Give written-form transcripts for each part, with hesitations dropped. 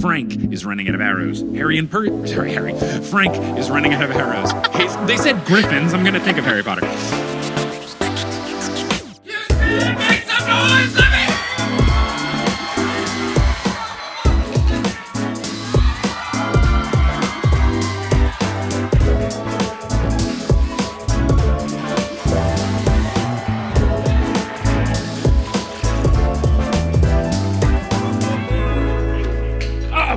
Frank is running out of arrows. Frank is running out of arrows. Hey, they said griffins. I'm going to think of Harry Potter. Houston, make some noise, let me!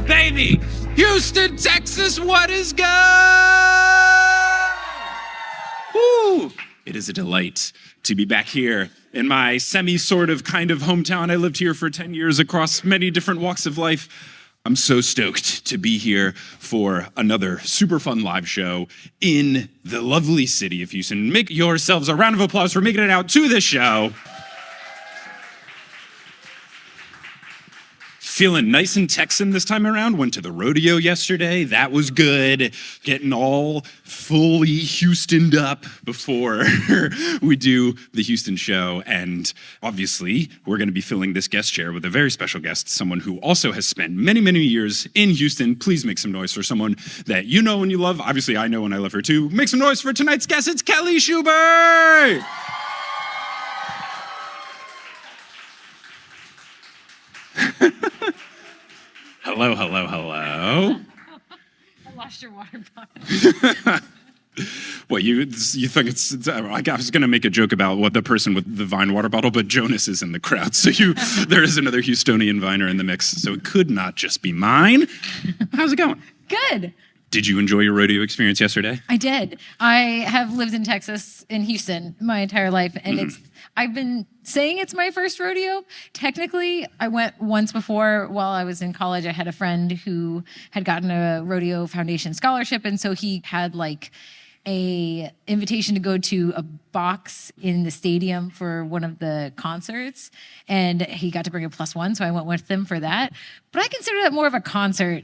Baby, Houston, Texas, what is good? Woo! It is a delight to be back here in my sort of kind of hometown. I lived here for 10 years across many different walks of life. I'm so stoked to be here for another super fun live show in the lovely city of Houston. Make yourselves a round of applause for making it out to this show. Feeling nice and Texan this time around. Went to the rodeo yesterday. That was good. Getting all fully Houstoned up before we do the Houston show. And obviously, we're going to be filling this guest chair with a very special guest, someone who also has spent many, many years in Houston. Please make some noise for someone that you know and you love. Obviously, I know and I love her too. Make some noise for tonight's guest. It's Mike Schubert. Hello. I lost your water bottle. What, you think it's I was going to make a joke about what the person with the Vine water bottle, but Jonas is in the crowd. So there is another Houstonian Viner in the mix. So it could not just be mine. How's it going? Good. Did you enjoy your rodeo experience yesterday? I did. I have lived in Texas, in Houston, my entire life, and I've been saying it's my first one. Technically, I went once before while I was in college. I had a friend who had gotten a Rodeo Foundation scholarship, and so he had like a invitation to go to a box in the stadium for one of the concerts, and he got to bring a +1, so I went with him for that. But I consider that more of a concert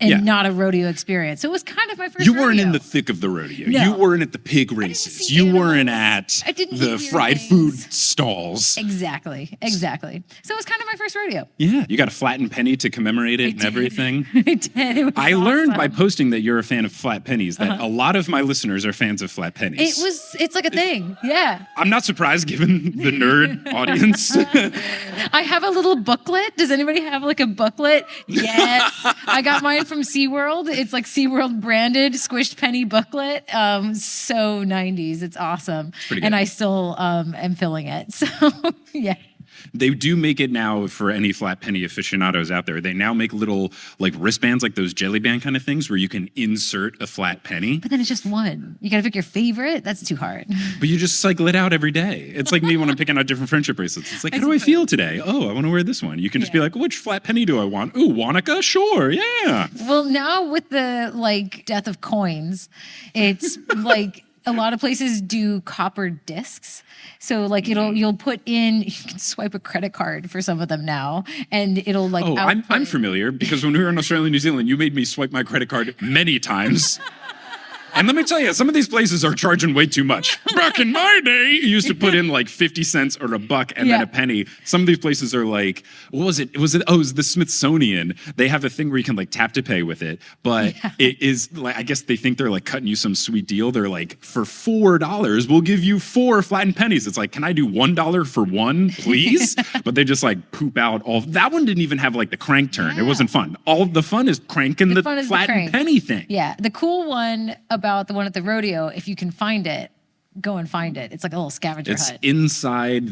and not a rodeo experience. So it was kind of my first rodeo. You weren't in the thick of the rodeo. No. You weren't at the pig races. You weren't at the fried food stalls. Exactly. So it was kind of my first rodeo. Yeah, you got a flattened penny to commemorate it and everything. I did. It was I learned by awesome. posting that you're a fan of flat pennies, that a lot of my listeners are fans of flat pennies. It's like a thing. Yeah. I'm not surprised given the nerd audience. I have a little booklet. Does anybody have like a booklet? Yes. I got mine from SeaWorld. It's like SeaWorld branded squished penny booklet. So 90s. It's awesome. pretty good. And I still am filling it. So yeah. They do make it now for any flat penny aficionados out there. They now make little like wristbands, like those jelly band kind of things where you can insert a flat penny. But then it's just one. You got to pick your favorite. That's too hard. But you just cycle it out every day. It's like me when I'm picking out different friendship bracelets. It's like, how do I feel today? Oh, I want to wear this one. You can just be like, which flat penny do I want? Ooh, Wanaka? Sure, yeah. Well, now with the like death of coins, it's like a lot of places do copper discs. So like you'll put in, you can swipe a credit card for some of them now, and it'll like. Oh, I'm familiar because when we were in Australia and New Zealand, you made me swipe my credit card many times. And let me tell you, some of these places are charging way too much. Back in my day, you used to put in like 50 cents or $1 and then a penny. Some of these places are like, what was it? It was the Smithsonian. They have a thing where you can like tap to pay with it. But it is like, I guess they think they're like cutting you some sweet deal. They're like, for $4, we'll give you 4 flattened pennies. It's like, can I do $1 for one, please? But they just like poop out all. That one didn't even have like the crank turn. It wasn't fun. All of the fun is cranking the flattened penny thing. Yeah. The cool one about the one at the rodeo, if you can find it, go and find it. It's like a little scavenger hut. It's inside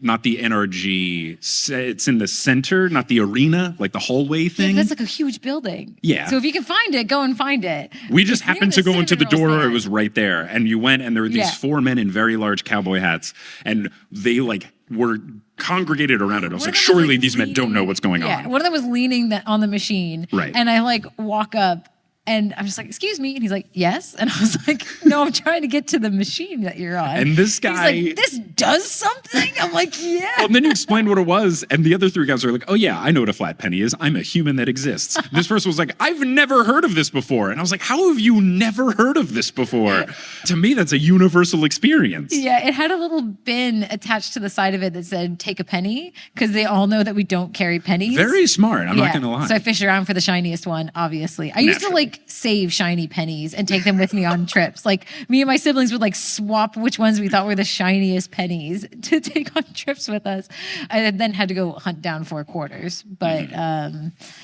not the NRG. It's in the center, not the arena, like the hallway thing. Yeah, that's like a huge building. Yeah. So if you can find it, go and find it. We just happened to go into the door. It was right there. And you went and there were these 4 men in very large cowboy hats. And they like were congregated around it. I was like, surely these men don't know what's going on. One of them was leaning on the machine. Right. And I like walk up And I'm just like, excuse me. And he's like, yes. And I was like, no, I'm trying to get to the machine that you're on. And this guy... He's like, this does something? I'm like, yeah. Well, and then you explained what it was, and the other 3 guys are like, oh yeah, I know what a flat penny is. I'm a human that exists. This person was like, I've never heard of this before. And I was like, how have you never heard of this before? To me, that's a universal experience. Yeah, it had a little bin attached to the side of it that said, take a penny, because they all know that we don't carry pennies. Very smart, I'm not going to lie. So I fished around for the shiniest one, obviously. I used to like save shiny pennies and take them with me on trips. Like me and my siblings would like swap which ones we thought were the shiniest pennies to take on trips with us. I then had to go hunt down 4 quarters. But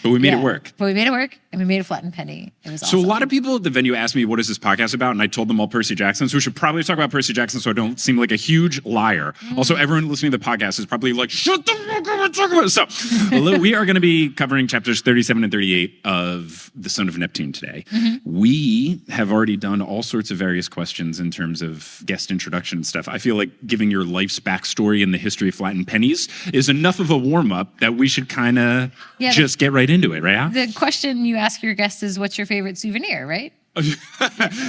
we made it work. But we made it work, and we made a flattened penny. It was So awesome. a lot of people at the venue asked me, what is this podcast about? And I told them all Percy Jackson. So we should probably talk about Percy Jackson so I don't seem like a huge liar. Also, everyone listening to the podcast is probably like, shut the fuck up and talk about it. So we are going to be covering chapters 37 and 38 of The Son of Neptune today. We have already done all sorts of various questions in terms of guest introduction and stuff. I feel like giving your life's backstory and the history of flattened pennies is enough of a warm-up that we should kind of just get right into it, right? The question you ask your guests is, what's your favorite souvenir, right?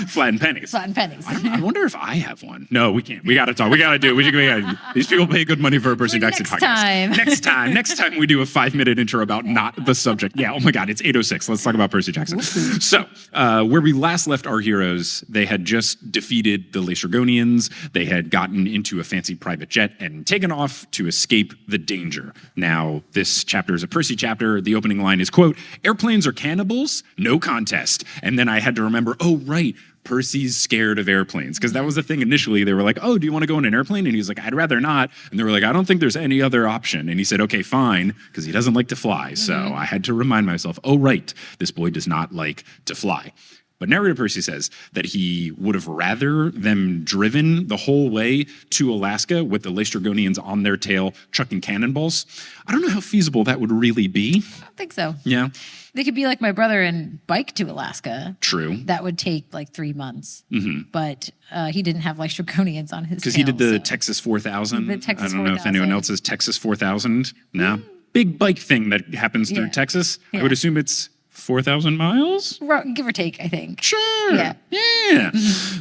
Flattened pennies. Flattened pennies. I wonder if I have one. No, we can't. We got to talk. We got to do it. These people pay good money for a Percy Jackson podcast. Next time we do a 5-minute intro about not the subject. Yeah, oh my God, it's 8:06. Let's talk about Percy Jackson. So, where we last left our heroes, they had just defeated the Laestrygonians. They had gotten into a fancy private jet and taken off to escape the danger. Now, this chapter is a Percy chapter. The opening line is, quote, airplanes are cannibals? No contest. And then I had to remember, oh, right, Percy's scared of airplanes. Because that was the thing initially. They were like, oh, do you want to go in an airplane? And he was like, I'd rather not. And they were like, I don't think there's any other option. And he said, okay, fine, because he doesn't like to fly. So I had to remind myself, oh, right, this boy does not like to fly. But narrator Percy says that he would have rather them driven the whole way to Alaska with the Laestrygonians on their tail chucking cannonballs. I don't know how feasible that would really be. I don't think so. Yeah. They could be like my brother and bike to Alaska. True. That would take like 3 months. But he didn't have Laestrygonians on his Because he did the Texas 4000. The Texas I don't know if anyone else has Texas 4000. No. Big bike thing that happens through Texas. I would assume it's 4,000 miles? Give or take, I think. Sure. Yeah.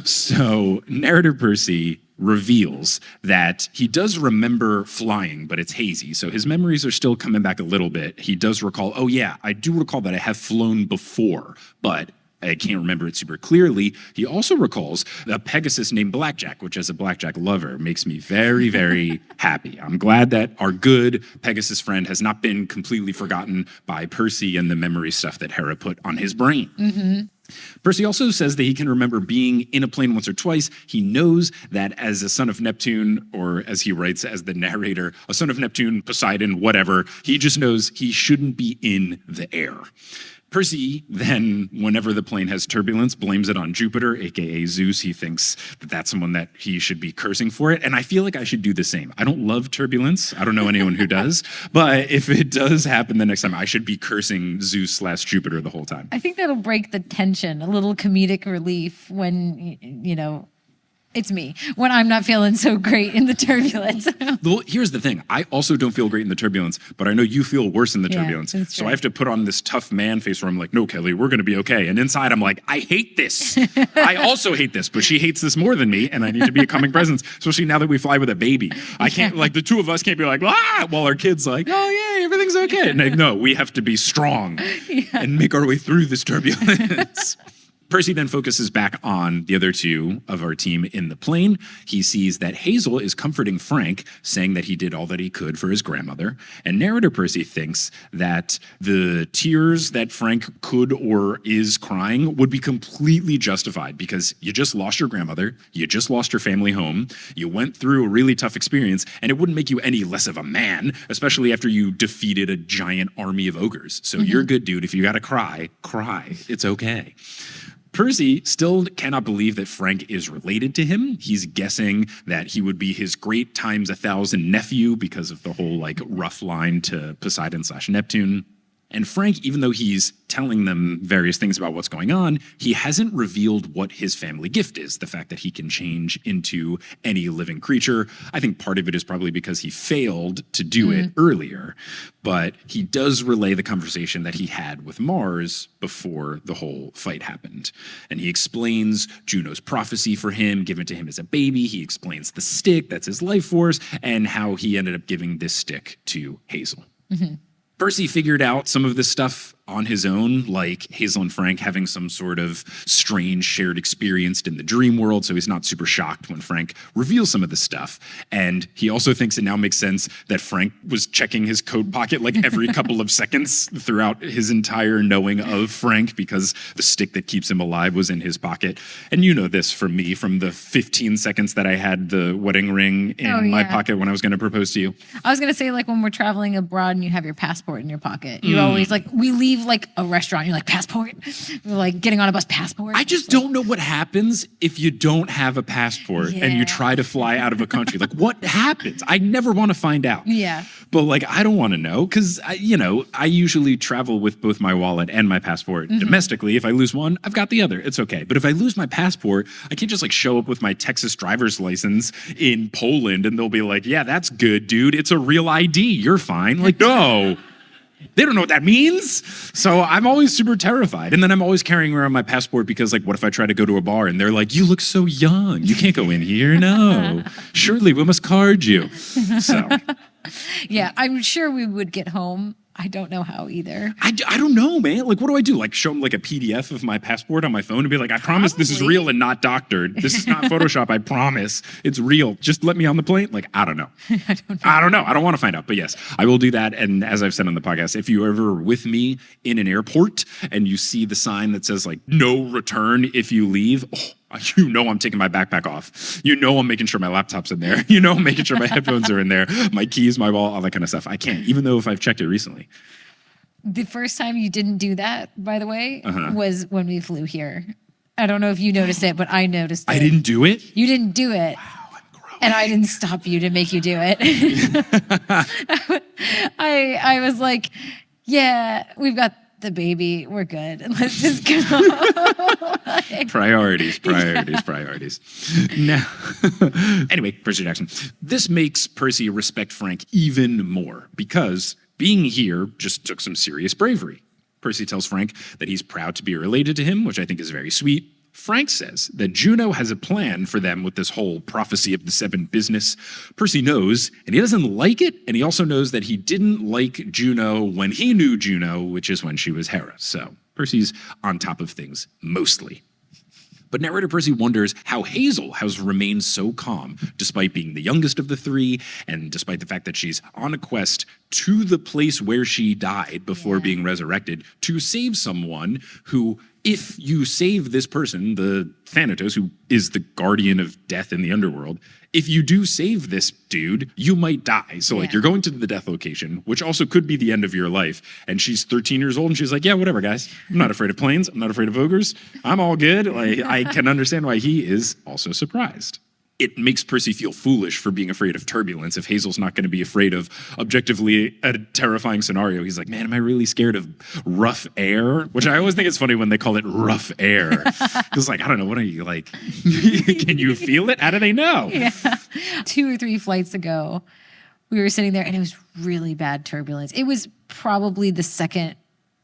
So narrator Percy reveals that he does remember flying, but it's hazy. So his memories are still coming back a little bit. He does recall, oh yeah, I do recall that I have flown before, but I can't remember it super clearly. He also recalls a Pegasus named Blackjack, which as a Blackjack lover makes me very, very happy. I'm glad that our good Pegasus friend has not been completely forgotten by Percy and the memory stuff that Hera put on his brain. Percy also says that he can remember being in a plane once or twice. He knows that as a son of Neptune, or as he writes as the narrator, a son of Neptune, Poseidon, whatever, he just knows he shouldn't be in the air. Percy then, whenever the plane has turbulence, blames it on Jupiter, aka Zeus. He thinks that that's someone that he should be cursing for it. And I feel like I should do the same. I don't love turbulence. I don't know anyone who does. But if it does happen the next time, I should be cursing Zeus/Jupiter the whole time. I think that'll break the tension, a little comedic relief when, it's me, when I'm not feeling so great in the turbulence. Well, here's the thing. I also don't feel great in the turbulence, but I know you feel worse in the turbulence. So I have to put on this tough man face where I'm like, no, Kelly, we're going to be okay. And inside I'm like, I hate this. I also hate this, but she hates this more than me, and I need to be a calming presence, especially now that we fly with a baby. I can't, like, the two of us can't be like, ah, while our kid's like, oh, yeah, everything's okay. And like, no, we have to be strong and make our way through this turbulence. Percy then focuses back on the other two of our team in the plane. He sees that Hazel is comforting Frank, saying that he did all that he could for his grandmother. And narrator Percy thinks that the tears that Frank could or is crying would be completely justified because you just lost your grandmother, you just lost your family home, you went through a really tough experience, and it wouldn't make you any less of a man, especially after you defeated a giant army of ogres. So you're a good dude. If you gotta cry, cry. It's okay. Percy still cannot believe that Frank is related to him. He's guessing that he would be his great times 1,000 nephew because of the whole like rough line to Poseidon/Neptune. And Frank, even though he's telling them various things about what's going on, he hasn't revealed what his family gift is, the fact that he can change into any living creature. I think part of it is probably because he failed to do it earlier, but he does relay the conversation that he had with Mars before the whole fight happened. And he explains Juno's prophecy for him, given to him as a baby. He explains the stick, that's his life force, and how he ended up giving this stick to Hazel. Percy figured out some of this stuff on his own, like Hazel and Frank having some sort of strange shared experience in the dream world, so he's not super shocked when Frank reveals some of this stuff. And he also thinks it now makes sense that Frank was checking his coat pocket like every couple of seconds throughout his entire knowing of Frank, because the stick that keeps him alive was in his pocket. And you know this from me, from the 15 seconds that I had the wedding ring in my pocket when I was going to propose to you. I was going to say, like, when we're traveling abroad and you have your passport in your pocket, you're always like, we leave like a restaurant, you're like, passport? We're like getting on a bus, passport? I just don't know what happens if you don't have a passport and you try to fly out of a country. Like, what happens? I never want to find out. Yeah. But like, I don't want to know, because, I usually travel with both my wallet and my passport domestically. If I lose one, I've got the other. It's okay. But if I lose my passport, I can't just like show up with my Texas driver's license in Poland and they'll be like, yeah, that's good, dude. It's a real ID. You're fine. Like, no. They don't know what that means. So I'm always super terrified. And then I'm always carrying around my passport because, like, what if I try to go to a bar and they're like, you look so young. You can't go in here. No. Surely we must card you. So. Yeah, I'm sure we would get home. I don't know how either. I don't know, man. Like, what do I do? Like, show them like a PDF of my passport on my phone and be like, I promise this is real and not doctored. This is not Photoshop. I promise it's real. Just let me on the plane. Like, I don't know. I don't know. I don't want to find out. But yes, I will do that. And as I've said on the podcast, if you're ever with me in an airport and you see the sign that says like no return if you leave, you know I'm taking my backpack off. You know I'm making sure my laptop's in there. You know I'm making sure my headphones are in there, my keys, my wallet, all that kind of stuff. I can't, even though if I've checked it recently. The first time you didn't do that, by the way, was when we flew here. I don't know if you noticed it, but I noticed it. I didn't do it? You didn't do it. Wow, I'm growing. And I didn't stop you to make you do it. I was like, yeah, we've got the baby, we're good. Let's just go. Priorities. Now, anyway, Percy Jackson. This makes Percy respect Frank even more because being here just took some serious bravery. Percy tells Frank that he's proud to be related to him, which I think is very sweet. Frank says that Juno has a plan for them with this whole prophecy of the seven business. Percy knows, and he doesn't like it, and he also knows that he didn't like Juno when he knew Juno, which is when she was Hera. So Percy's on top of things, mostly. But narrator Percy wonders how Hazel has remained so calm, despite being the youngest of the three, and despite the fact that she's on a quest to the place where she died before being resurrected, to save someone who, if you save this person, the Thanatos, who is the guardian of death in the underworld, if you do save this dude, you might die. So, like, you're going to the death location, which also could be the end of your life. And she's 13 years old, and she's like, yeah, whatever, guys. I'm not afraid of planes. I'm not afraid of ogres. I'm all good. Like, I can understand why he is also surprised. It makes Percy feel foolish for being afraid of turbulence if Hazel's not going to be afraid of objectively a terrifying scenario. He's like, man, am I really scared of rough air? Which I always think it's funny when they call it rough air. Because, like, I don't know, what are you, like, can you feel it? How do they know? Yeah. 2 or 3 flights ago, we were sitting there and it was really bad turbulence. It was probably the second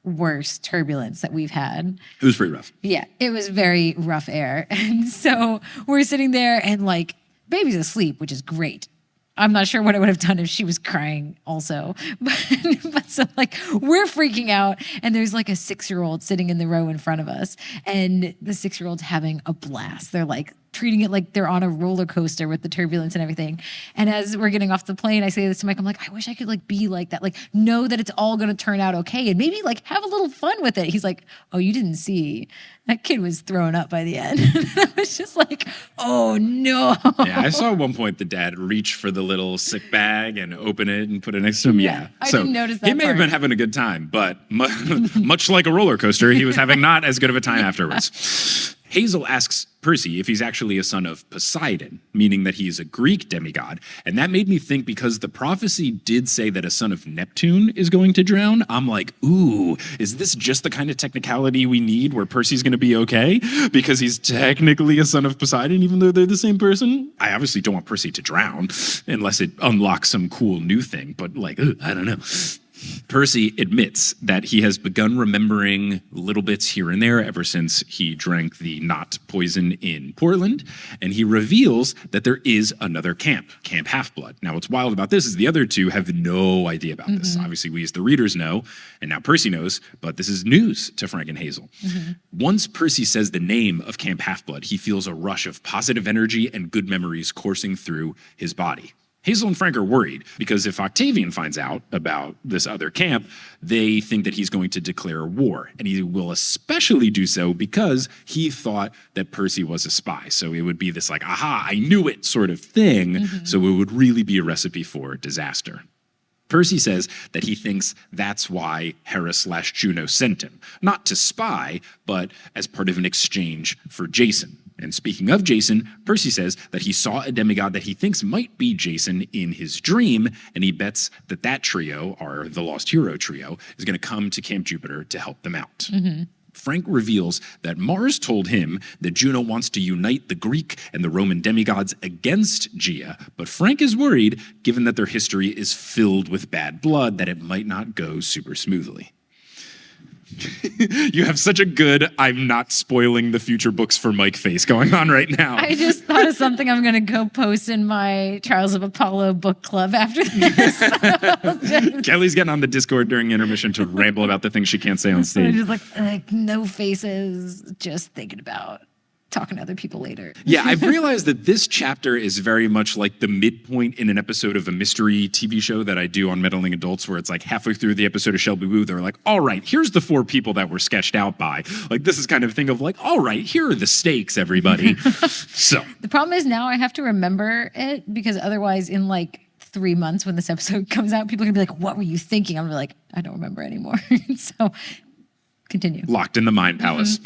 worst turbulence that we've had. It was pretty rough. Yeah, it was very rough air. And so we're sitting there and like, baby's asleep, which is great. I'm not sure what I would have done if she was crying also. But so like we're freaking out and there's like a 6-year-old sitting in the row in front of us and the 6-year-old's having a blast. They're like treating it like they're on a roller coaster with the turbulence and everything. And as we're getting off the plane, I say this to Mike, I'm like, I wish I could like be like that. Like know that it's all going to turn out okay. And maybe like have a little fun with it. He's like, oh, you didn't see. That kid was thrown up by the end. I was just like, oh no. Yeah, I saw at one point the dad reach for the little sick bag and open it and put it next to him. Yeah. I didn't notice that He may have been having a good time, but much like a roller coaster, he was having not as good of a time afterwards. Hazel asks Percy if he's actually a son of Poseidon, meaning that he's a Greek demigod. And that made me think, because the prophecy did say that a son of Neptune is going to drown, I'm like, ooh, is this just the kind of technicality we need where Percy's going to be okay? Because he's technically a son of Poseidon, even though they're the same person? I obviously don't want Percy to drown, unless it unlocks some cool new thing, but like, I don't know. Percy admits that he has begun remembering little bits here and there ever since he drank the not poison in Portland, and he reveals that there is another camp, Camp Half-Blood. Now, what's wild about this is the other two have no idea about this. Obviously, we as the readers know, and now Percy knows, but this is news to Frank and Hazel. Once Percy says the name of Camp Half-Blood, he feels a rush of positive energy and good memories coursing through his body. Hazel and Frank are worried because if Octavian finds out about this other camp, they think that he's going to declare war. And he will especially do so because he thought that Percy was a spy. So it would be this like, aha, I knew it sort of thing. So it would really be a recipe for disaster. Percy says that he thinks that's why Hera/Juno sent him. Not to spy, but as part of an exchange for Jason. And speaking of Jason, Percy says that he saw a demigod that he thinks might be Jason in his dream, and he bets that that trio, or the Lost Hero trio, is going to come to Camp Jupiter to help them out. Frank reveals that Mars told him that Juno wants to unite the Greek and the Roman demigods against Gaia, but Frank is worried, given that their history is filled with bad blood, that it might not go super smoothly. You have such a good I'm not spoiling the future books for Mike face going on right now. I just thought of something I'm going to go post in my Trials of Apollo book club after this. Kelly's getting on the Discord during intermission to ramble about the things she can't say on stage. Just like no faces, just thinking about talking to other people later. Yeah, I've realized that this chapter is very much like the midpoint in an episode of a mystery TV show that I do on Meddling Adults, where it's like halfway through the episode of Shelby Woo, they're like, all right, here's the 4 people that were sketched out by. Like, this is kind of thing of like, all right, here are the stakes, everybody. So the problem is now I have to remember it, because otherwise in like 3 months when this episode comes out, people are gonna be like, what were you thinking? I'm gonna be like, I don't remember anymore. So continue. Locked in the Mind Palace.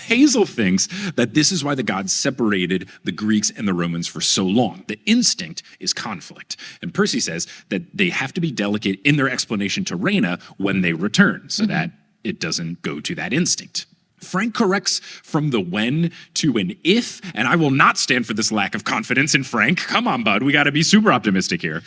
Hazel thinks that this is why the gods separated the Greeks and the Romans for so long. The instinct is conflict. And Percy says that they have to be delicate in their explanation to Reyna when they return, so that it doesn't go to that instinct. Frank corrects from the when to an if, and I will not stand for this lack of confidence in Frank. Come on, bud, we gotta be super optimistic here.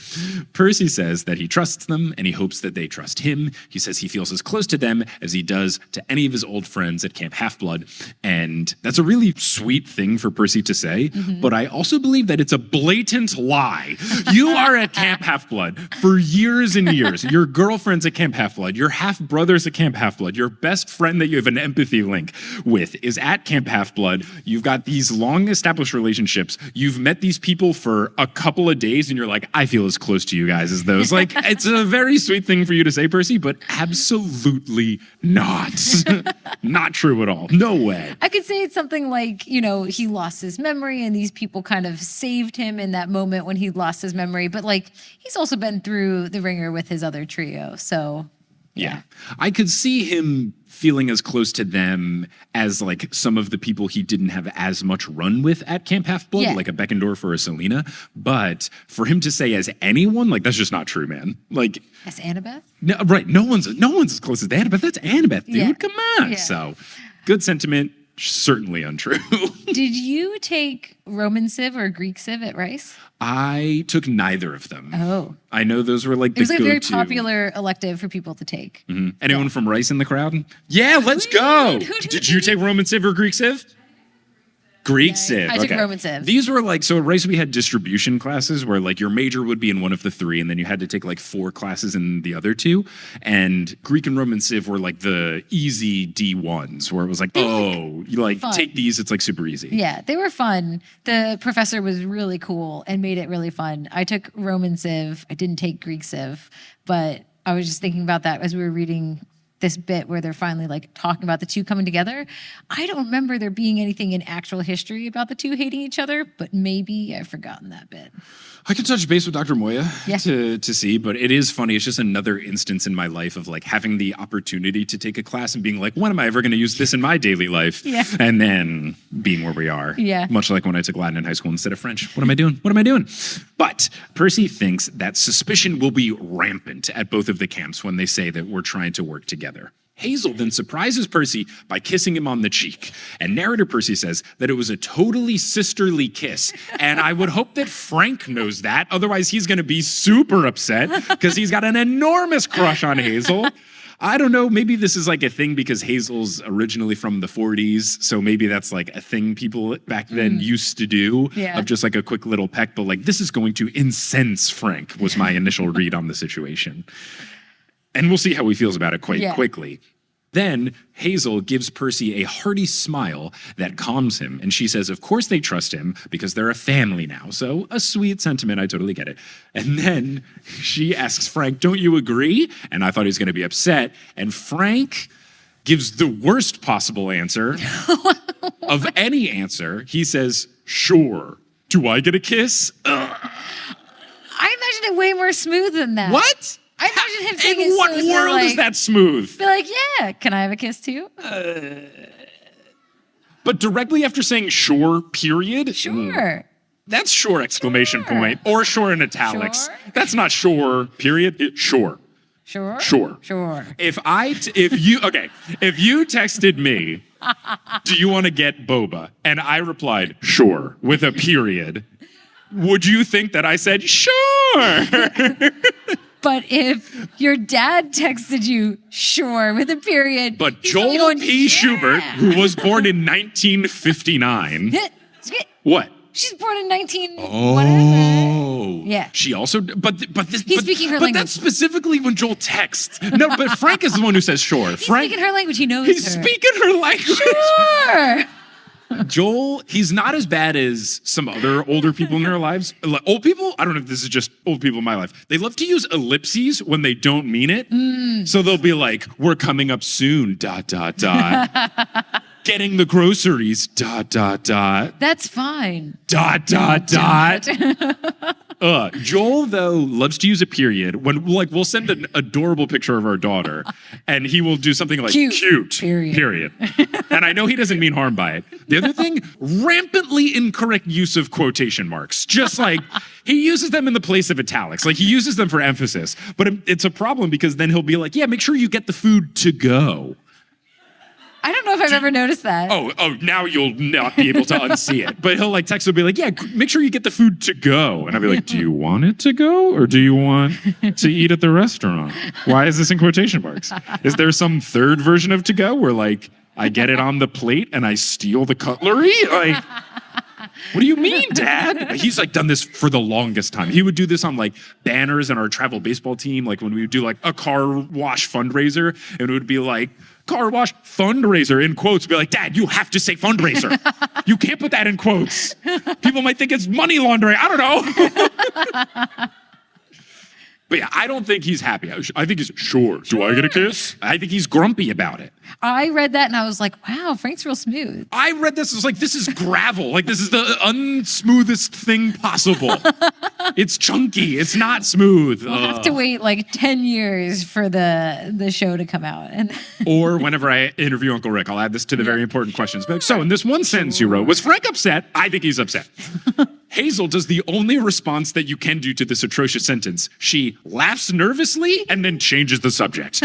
Percy says that he trusts them, and he hopes that they trust him. He says he feels as close to them as he does to any of his old friends at Camp Half-Blood, and that's a really sweet thing for Percy to say, but I also believe that it's a blatant lie. You are at Camp Half-Blood for years and years. Your girlfriend's at Camp Half-Blood, your half-brother's at Camp Half-Blood, your best friend that you have an empathy link with is at Camp Half-Blood. You've got these long established relationships. You've met these people for a couple of days and you're like, I feel as close to you guys as those. Like, it's a very sweet thing for you to say, Percy, but absolutely not. Not true at all. No way. I could say it's something like, you know, he lost his memory and these people kind of saved him in that moment when he lost his memory. But like, he's also been through the ringer with his other trio. So yeah. I could see him feeling as close to them as like some of the people he didn't have as much run with at Camp Half-Blood, like a Beckendorf or a Selena. But for him to say as anyone, like, that's just not true, man. Like, as Annabeth? No, right. No one's as close as Annabeth. That's Annabeth, dude. Yeah. Come on. Yeah. So good sentiment. Certainly untrue. Did you take Roman Civ or Greek Civ at Rice? I took neither of them. Oh. I know those were like the go-to. It was a very go-to. popular elective for people to take. Anyone from Rice in the crowd? Yeah, let's go. Did you take Roman Civ or Greek Civ? Greek Civ. I took Roman Civ. These were like, so at Rice we had distribution classes where like your major would be in one of the 3 and then you had to take like 4 classes in the other 2. And Greek and Roman Civ were like the easy D1s where it was like, oh, you like take these, it's like super easy. Yeah, they were fun. The professor was really cool and made it really fun. I took Roman Civ. I didn't take Greek Civ, but I was just thinking about that as we were reading this bit where they're finally like talking about the 2 coming together. I don't remember there being anything in actual history about the 2 hating each other, but maybe I've forgotten that bit. I can touch base with Dr. Moya to see, but it is funny. It's just another instance in my life of like having the opportunity to take a class and being like, when am I ever going to use this in my daily life? And then being where we are. Yeah. Much like when I took Latin in high school instead of French. What am I doing? What am I doing? But Percy thinks that suspicion will be rampant at both of the camps when they say that we're trying to work together. Hazel then surprises Percy by kissing him on the cheek. And narrator Percy says that it was a totally sisterly kiss. And I would hope that Frank knows that. Otherwise, he's going to be super upset because he's got an enormous crush on Hazel. I don't know, maybe this is like a thing because Hazel's originally from the 40s, so maybe that's like a thing people back then used to do, of just like a quick little peck, but like this is going to incense Frank, was my initial read on the situation. And we'll see how he feels about it quite quickly. Then Hazel gives Percy a hearty smile that calms him. And she says, of course they trust him because they're a family now. So a sweet sentiment, I totally get it. And then she asks Frank, don't you agree? And I thought he was going to be upset. And Frank gives the worst possible answer of any answer. He says, sure. Do I get a kiss? Ugh. I imagined it way more smooth than that. What? I imagine him saying In it what so world like, is that smooth? Be like, yeah, can I have a kiss too? But directly after saying sure, period? Sure. That's sure, exclamation point. Or sure in italics. Sure. That's not sure, period. Sure. Sure? Sure. Sure. If you texted me, do you want to get boba? And I replied, sure, with a period. Would you think that I said, sure? But if your dad texted you, sure, with a period. But he's Joel going, P. Schubert, who was born in 1959. What? She's born in 19 Oh. whatever. Yeah. She also, but He's speaking her but language. that's specifically when Joel texts. No, but Frank is the one who says sure. He's Frank, speaking her language. He knows he's her. speaking her language. Sure. Joel, he's not as bad as some other older people in their lives. Like, old people, I don't know if this is just old people in my life. They love to use ellipses when they don't mean it. So they'll be like, we're coming up soon, ... Getting the groceries, ... That's fine. ... Joel, though, loves to use a period when, like, we'll send an adorable picture of our daughter, and he will do something like cute period. And I know he doesn't mean harm by it. The other thing, rampantly incorrect use of quotation marks. Just like he uses them in the place of italics. Like he uses them for emphasis. But it's a problem because then he'll be like, yeah, make sure you get the food to go. I don't know if I've ever noticed that. Oh, now you'll not be able to unsee it. But he'll like text will be like, yeah, make sure you get the food to go. And I'll be like, do you want it to go or do you want to eat at the restaurant? Why is this in quotation marks? Is there some third version of to go where like I get it on the plate and I steal the cutlery? Like, what do you mean, Dad? He's like done this for the longest time. He would do this on like banners in our travel baseball team, like when we would do like a car wash fundraiser, and it would be like, car wash fundraiser in quotes. Be like, Dad, you have to say fundraiser. You can't put that in quotes. People might think it's money laundering. I don't know. But yeah, I don't think he's happy. I think he's sure. Do I get a kiss? I think he's grumpy about it. I read that and I was like, wow, Frank's real smooth. I read this as like, this is gravel. Like this is the unsmoothest thing possible. It's chunky. It's not smooth. We'll have to wait like 10 years for the show to come out. Or whenever I interview Uncle Rick, I'll add this to the very important questions. But so in this one sentence you wrote, was Frank upset? I think he's upset. Hazel does the only response that you can do to this atrocious sentence. She laughs nervously and then changes the subject.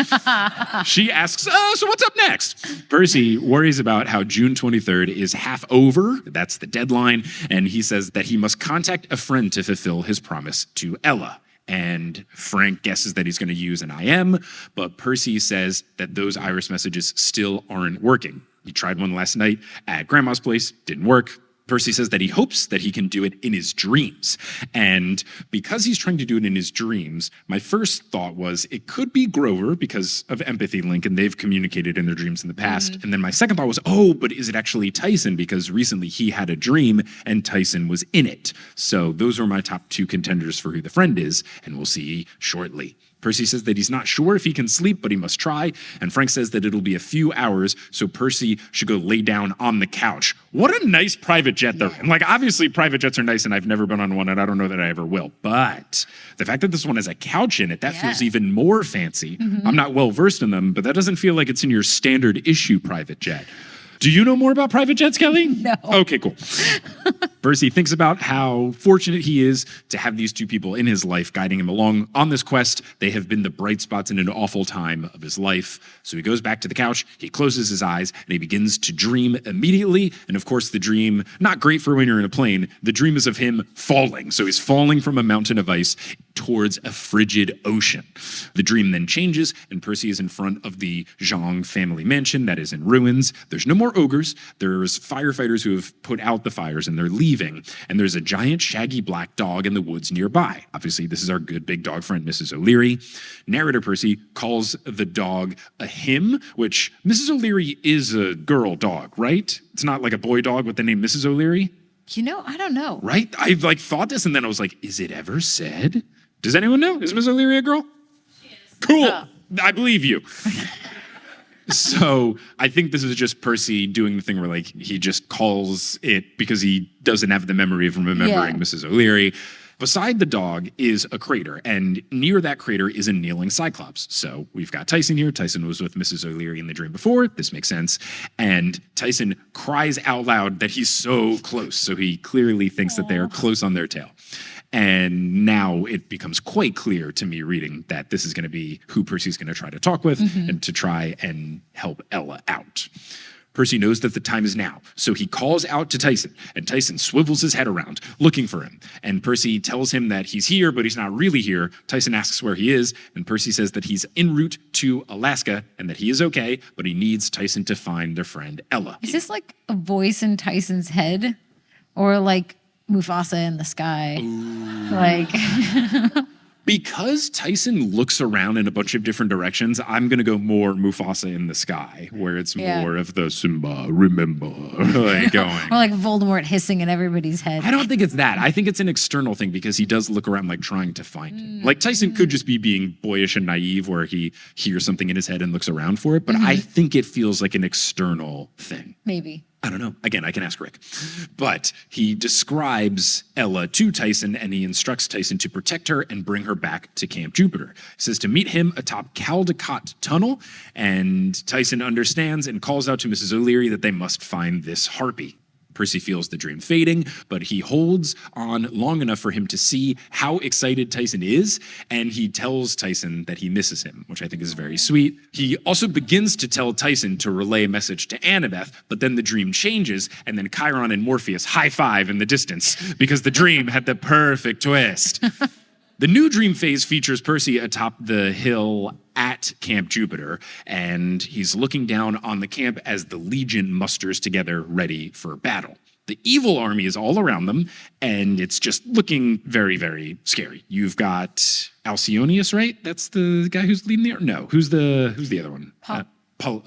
She asks, so what's up next? Percy worries about how June 23rd is half over. That's the deadline. And he says that he must contact a friend to fulfill his promise to Ella. And Frank guesses that he's going to use an IM, but Percy says that those iris messages still aren't working. He tried one last night at Grandma's place, didn't work. Percy says that he hopes that he can do it in his dreams. And because he's trying to do it in his dreams, my first thought was it could be Grover because of empathy link and they've communicated in their dreams in the past. And then my second thought was, but is it actually Tyson? Because recently he had a dream and Tyson was in it. So those are my top two contenders for who the friend is, and we'll see shortly. Percy says that he's not sure if he can sleep, but he must try. And Frank says that it'll be a few hours, so Percy should go lay down on the couch. What a nice private jet they're in. Like, obviously, private jets are nice, and I've never been on one, and I don't know that I ever will. But the fact that this one has a couch in it, that feels even more fancy. I'm not well-versed in them, but that doesn't feel like it's in your standard issue private jet. Do you know more about private jets, Kelly? No. Okay, cool. Percy thinks about how fortunate he is to have these two people in his life guiding him along on this quest. They have been the bright spots in an awful time of his life. So he goes back to the couch, he closes his eyes, and he begins to dream immediately. And of course, the dream, not great for when you're in a plane, the dream is of him falling. So he's falling from a mountain of ice towards a frigid ocean. The dream then changes, and Percy is in front of the Zhang family mansion that is in ruins. There's no more ogres. There's firefighters who have put out the fires, and they're leaving. And there's a giant shaggy black dog in the woods nearby. Obviously, this is our good big dog friend, Mrs. O'Leary. Narrator Percy calls the dog a him, which Mrs. O'Leary is a girl dog, right? It's not like a boy dog with the name Mrs. O'Leary. I don't know. Right? I've thought this, and then I was like, is it ever said? Does anyone know? Is Miss O'Leary a girl? She is. Cool. Oh. I believe you. So I think this is just Percy doing the thing where he just calls it because he doesn't have the memory of remembering Mrs. O'Leary. Beside the dog is a crater, and near that crater is a kneeling Cyclops. So we've got Tyson here. Tyson was with Mrs. O'Leary in the dream before. This makes sense. And Tyson cries out loud that he's so close. So he clearly thinks that they are close on their tail. And now it becomes quite clear to me reading that this is going to be who Percy's going to try to talk with and to try and help Ella out. Percy knows that the time is now, so he calls out to Tyson, and Tyson swivels his head around, looking for him. And Percy tells him that he's here, but he's not really here. Tyson asks where he is, and Percy says that he's en route to Alaska and that he is okay, but he needs Tyson to find their friend Ella. Is this like a voice in Tyson's head? Or like Mufasa in the sky? Because Tyson looks around in a bunch of different directions, I'm going to go more Mufasa in the sky, where it's more of the Simba, remember, going. Or like Voldemort hissing in everybody's head. I don't think it's that. I think it's an external thing because he does look around trying to find him. Tyson could just be being boyish and naive where he hears something in his head and looks around for it, but I think it feels like an external thing. Maybe. I don't know. Again, I can ask Rick. But he describes Ella to Tyson, and he instructs Tyson to protect her and bring her back to Camp Jupiter. He says to meet him atop Caldecott Tunnel, and Tyson understands and calls out to Mrs. O'Leary that they must find this harpy. Percy feels the dream fading, but he holds on long enough for him to see how excited Tyson is, and he tells Tyson that he misses him, which I think is very sweet. He also begins to tell Tyson to relay a message to Annabeth, but then the dream changes, and then Chiron and Morpheus high five in the distance because the dream had the perfect twist. The new dream phase features Percy atop the hill at Camp Jupiter, and he's looking down on the camp as the Legion musters together ready for battle. The evil army is all around them, and it's just looking very, very scary. You've got Alcyonius, right? That's the guy who's leading the army? No, who's the other one? I don't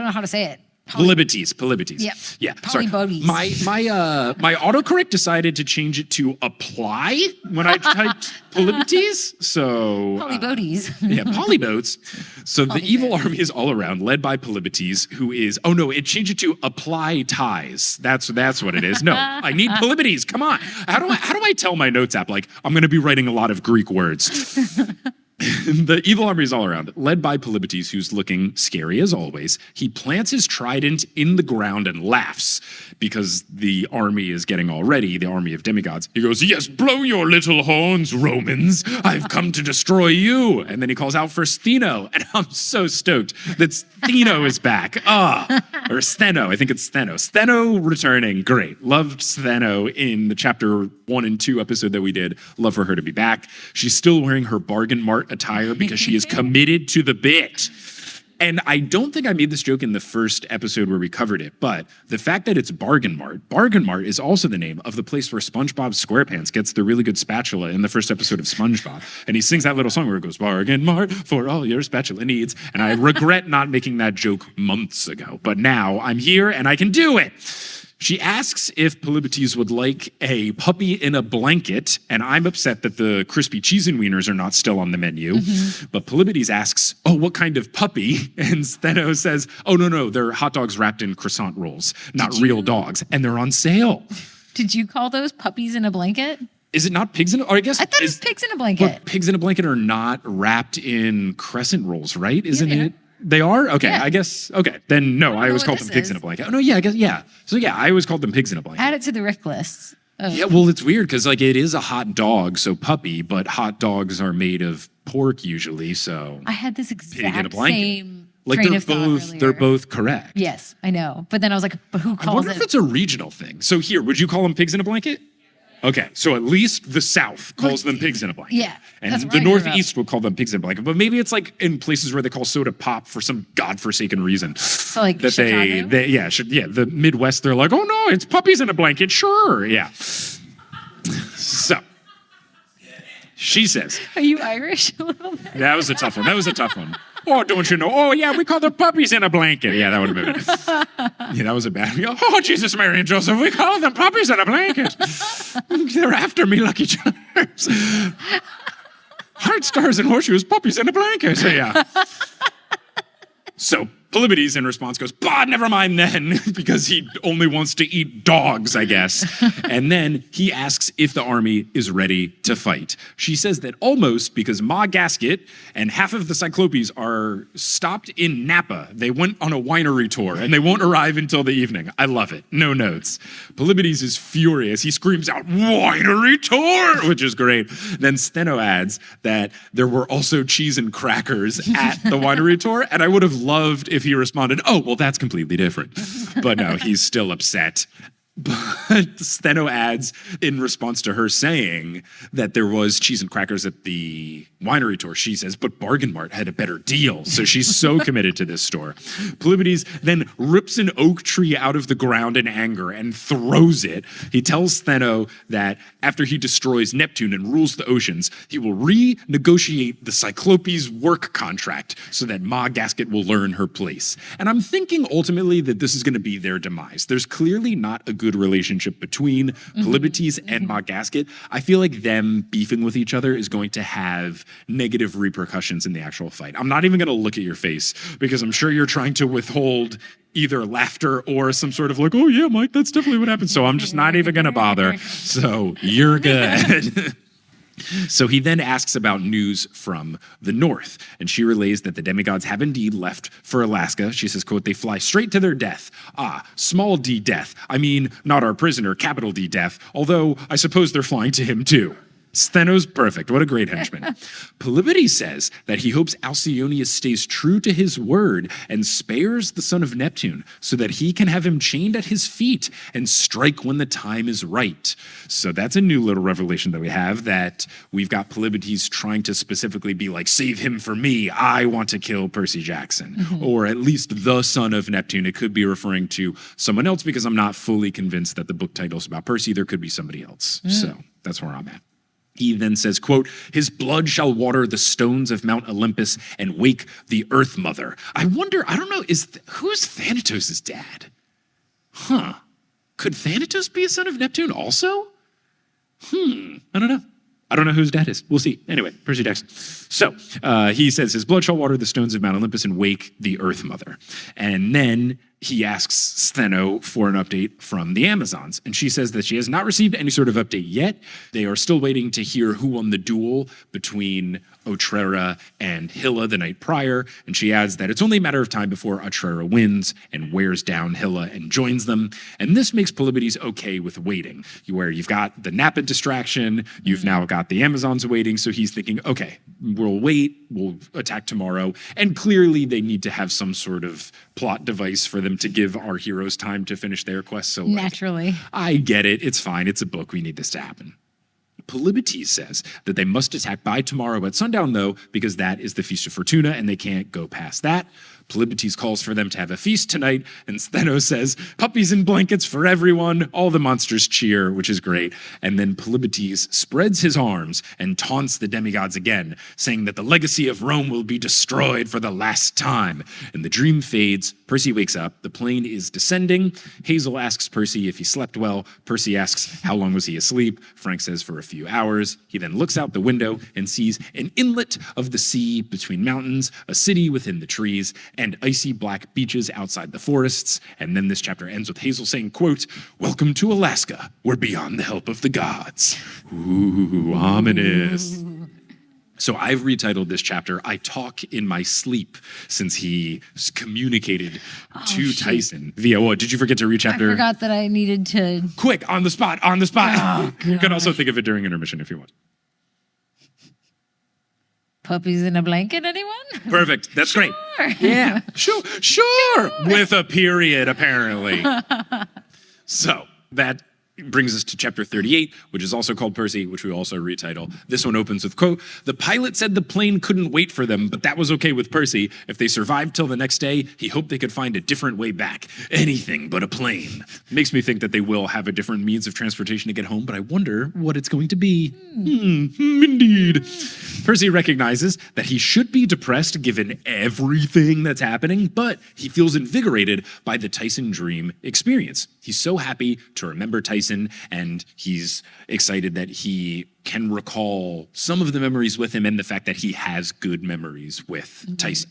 know how to say it. Polybites. Yep. Yeah. Sorry. Polybotes. My autocorrect decided to change it to apply when I typed Polybites. So Polybotes. Polybotes. So the evil army is all around, led by Polybites, who is it changed it to apply ties. That's what it is. No, I need Polybites. Come on. How do I tell my notes app I'm gonna be writing a lot of Greek words? The evil army is all around, led by Polybites, who's looking scary as always. He plants his trident in the ground and laughs because the army is getting all ready, the army of demigods. He goes, "Yes, blow your little horns, Romans. I've come to destroy you." And then he calls out for Stheno, and I'm so stoked that Stheno is back. Or Stheno, I think it's Stheno. Stheno returning, great. Loved Stheno in the chapter 1 and 2 episode that we did. Love for her to be back. She's still wearing her bargain mart attire because she is committed to the bit. And I don't think I made this joke in the first episode where we covered it, but the fact that it's Bargain Mart is also the name of the place where SpongeBob SquarePants gets the really good spatula in the first episode of SpongeBob. And he sings that little song where it goes, "Bargain Mart for all your spatula needs." And I regret not making that joke months ago, but now I'm here and I can do it. She asks if Polybites would like a puppy in a blanket, and I'm upset that the crispy cheese and wieners are not still on the menu. But Polybites asks, what kind of puppy? And Stheno says, no, they're hot dogs wrapped in croissant rolls, not real dogs, and they're on sale. Did you call those puppies in a blanket? Is it not pigs in a, or I guess it was pigs in a blanket. But pigs in a blanket are not wrapped in crescent rolls, right? Isn't it? They are? Okay, Yeah. I guess. Okay, then no, I always what called them this pigs is. in a blanket. Oh, no, yeah, I guess, yeah. So yeah, I always called them pigs in a blanket. Add it to the Rick list. Yeah, well, it's weird because like it is a hot dog, so puppy, but hot dogs are made of pork usually, so I had this pig in a exact blanket. same Like train of thought they're earlier. both correct. Yes, I know. But then I was like, but who I calls wonder if it? it's a regional thing. So here, would you call them pigs in a blanket? Okay, so at least the South calls them pigs in a blanket. Yeah, And that's where the I grew up. Northeast will call them pigs in a blanket. But maybe it's like in places where they call soda pop for some godforsaken reason. So like That Chicago? the Midwest, they're like, oh no, it's puppies in a blanket, sure, yeah. So, she says, Are you Irish a little bit? that was a tough one. Oh, don't you know? Oh, yeah, we call them puppies in a blanket. Yeah, that would have been it. Yeah, that was a bad one. Oh, Jesus, Mary, and Joseph, we call them puppies in a blanket. They're after me, Lucky Charms. Heart stars and horseshoes, puppies in a blanket. So, yeah. So, Polybides in response goes, bah, never mind then, because he only wants to eat dogs, I guess. And then he asks if the army is ready to fight. She says that almost, because Ma Gasket and half of the Cyclopes are stopped in Napa. They went on a winery tour, and they won't arrive until the evening. I love it. No notes. Polybides is furious. He screams out, winery tour, which is great. Then Steno adds that there were also cheese and crackers at the winery tour, and I would have loved if he responded, oh, well, that's completely different. But no, he's still upset. But Steno adds, in response to her saying that there was cheese and crackers at the winery tour, she says, but Bargain Mart had a better deal. So she's so committed to this store. Polybides then rips an oak tree out of the ground in anger and throws it. He tells Steno that after he destroys Neptune and rules the oceans, he will renegotiate the Cyclopes work contract so that Ma Gasket will learn her place. And I'm thinking ultimately that this is going to be their demise. There's clearly not a good relationship between Polybides and Ma Gasket. I feel like them beefing with each other is going to have negative repercussions in the actual fight. I'm not even going to look at your face because I'm sure you're trying to withhold either laughter or some sort of like, oh yeah, Mike, that's definitely what happened. So I'm just not even going to bother. So you're good. So he then asks about news from the north, and she relays that the demigods have indeed left for Alaska. She says, quote, they fly straight to their death. Ah, small d death. I mean, not our prisoner, capital D death, although I suppose they're flying to him too. Steno's perfect. What a great henchman. Polybides says that he hopes Alcyonius stays true to his word and spares the son of Neptune so that he can have him chained at his feet and strike when the time is right. So that's a new little revelation that we have, that we've got Polybides trying to specifically be like, save him for me. I want to kill Percy Jackson. Or at least the son of Neptune. It could be referring to someone else because I'm not fully convinced that the book title is about Percy. There could be somebody else. So that's where I'm at. He then says, quote, his blood shall water the stones of Mount Olympus and wake the Earth Mother. I wonder, I don't know, who's Thanatos' dad? Huh. Could Thanatos be a son of Neptune also? I don't know. I don't know whose dad is. We'll see. Anyway, Percy Jackson. So he says, his blood shall water the stones of Mount Olympus and wake the Earth Mother. And then he asks Steno for an update from the Amazons. And she says that she has not received any sort of update yet. They are still waiting to hear who won the duel between Otrera and Hilla the night prior. And she adds that it's only a matter of time before Otrera wins and wears down Hilla and joins them. And this makes Polybides okay with waiting, where you've got the Napa distraction, you've now got the Amazons waiting. So he's thinking, okay, we'll wait, we'll attack tomorrow. And clearly they need to have some sort of plot device for them to give our heroes time to finish their quest. So Naturally. I get it. It's fine. It's a book. We need this to happen. Polybides says that they must attack by tomorrow at sundown, though, because that is the Feast of Fortuna, and they can't go past that. Polybides calls for them to have a feast tonight, and Steno says, puppies and blankets for everyone. All the monsters cheer, which is great. And then Polybides spreads his arms and taunts the demigods again, saying that the legacy of Rome will be destroyed for the last time. And the dream fades. Percy wakes up. The plane is descending. Hazel asks Percy if he slept well. Percy asks, how long was he asleep? Frank says, for a few hours. He then looks out the window and sees an inlet of the sea between mountains, a city within the trees, and icy black beaches outside the forests. And then this chapter ends with Hazel saying, quote, welcome to Alaska. We're beyond the help of the gods. Ooh, ominous. So I've retitled this chapter, I Talk in My Sleep, since he communicated to Tyson via what? Did you forget to read chapter? I forgot that I needed to. Quick, on the spot, on the spot. Oh, You can also think of it during intermission if you want. Puppies in a blanket, anyone? Perfect. That's great. Yeah. Sure. With a period, apparently. So that brings us to chapter 38, which is also called Percy, which we also retitle. This one opens with, quote, "The pilot said the plane couldn't wait for them, but that was okay with Percy. If they survived till the next day, he hoped they could find a different way back. Anything but a plane." Makes me think that they will have a different means of transportation to get home, but I wonder what it's going to be. Indeed. Percy recognizes that he should be depressed given everything that's happening, but he feels invigorated by the Tyson dream experience. He's so happy to remember Tyson, and he's excited that he can recall some of the memories with him and the fact that he has good memories with Tyson.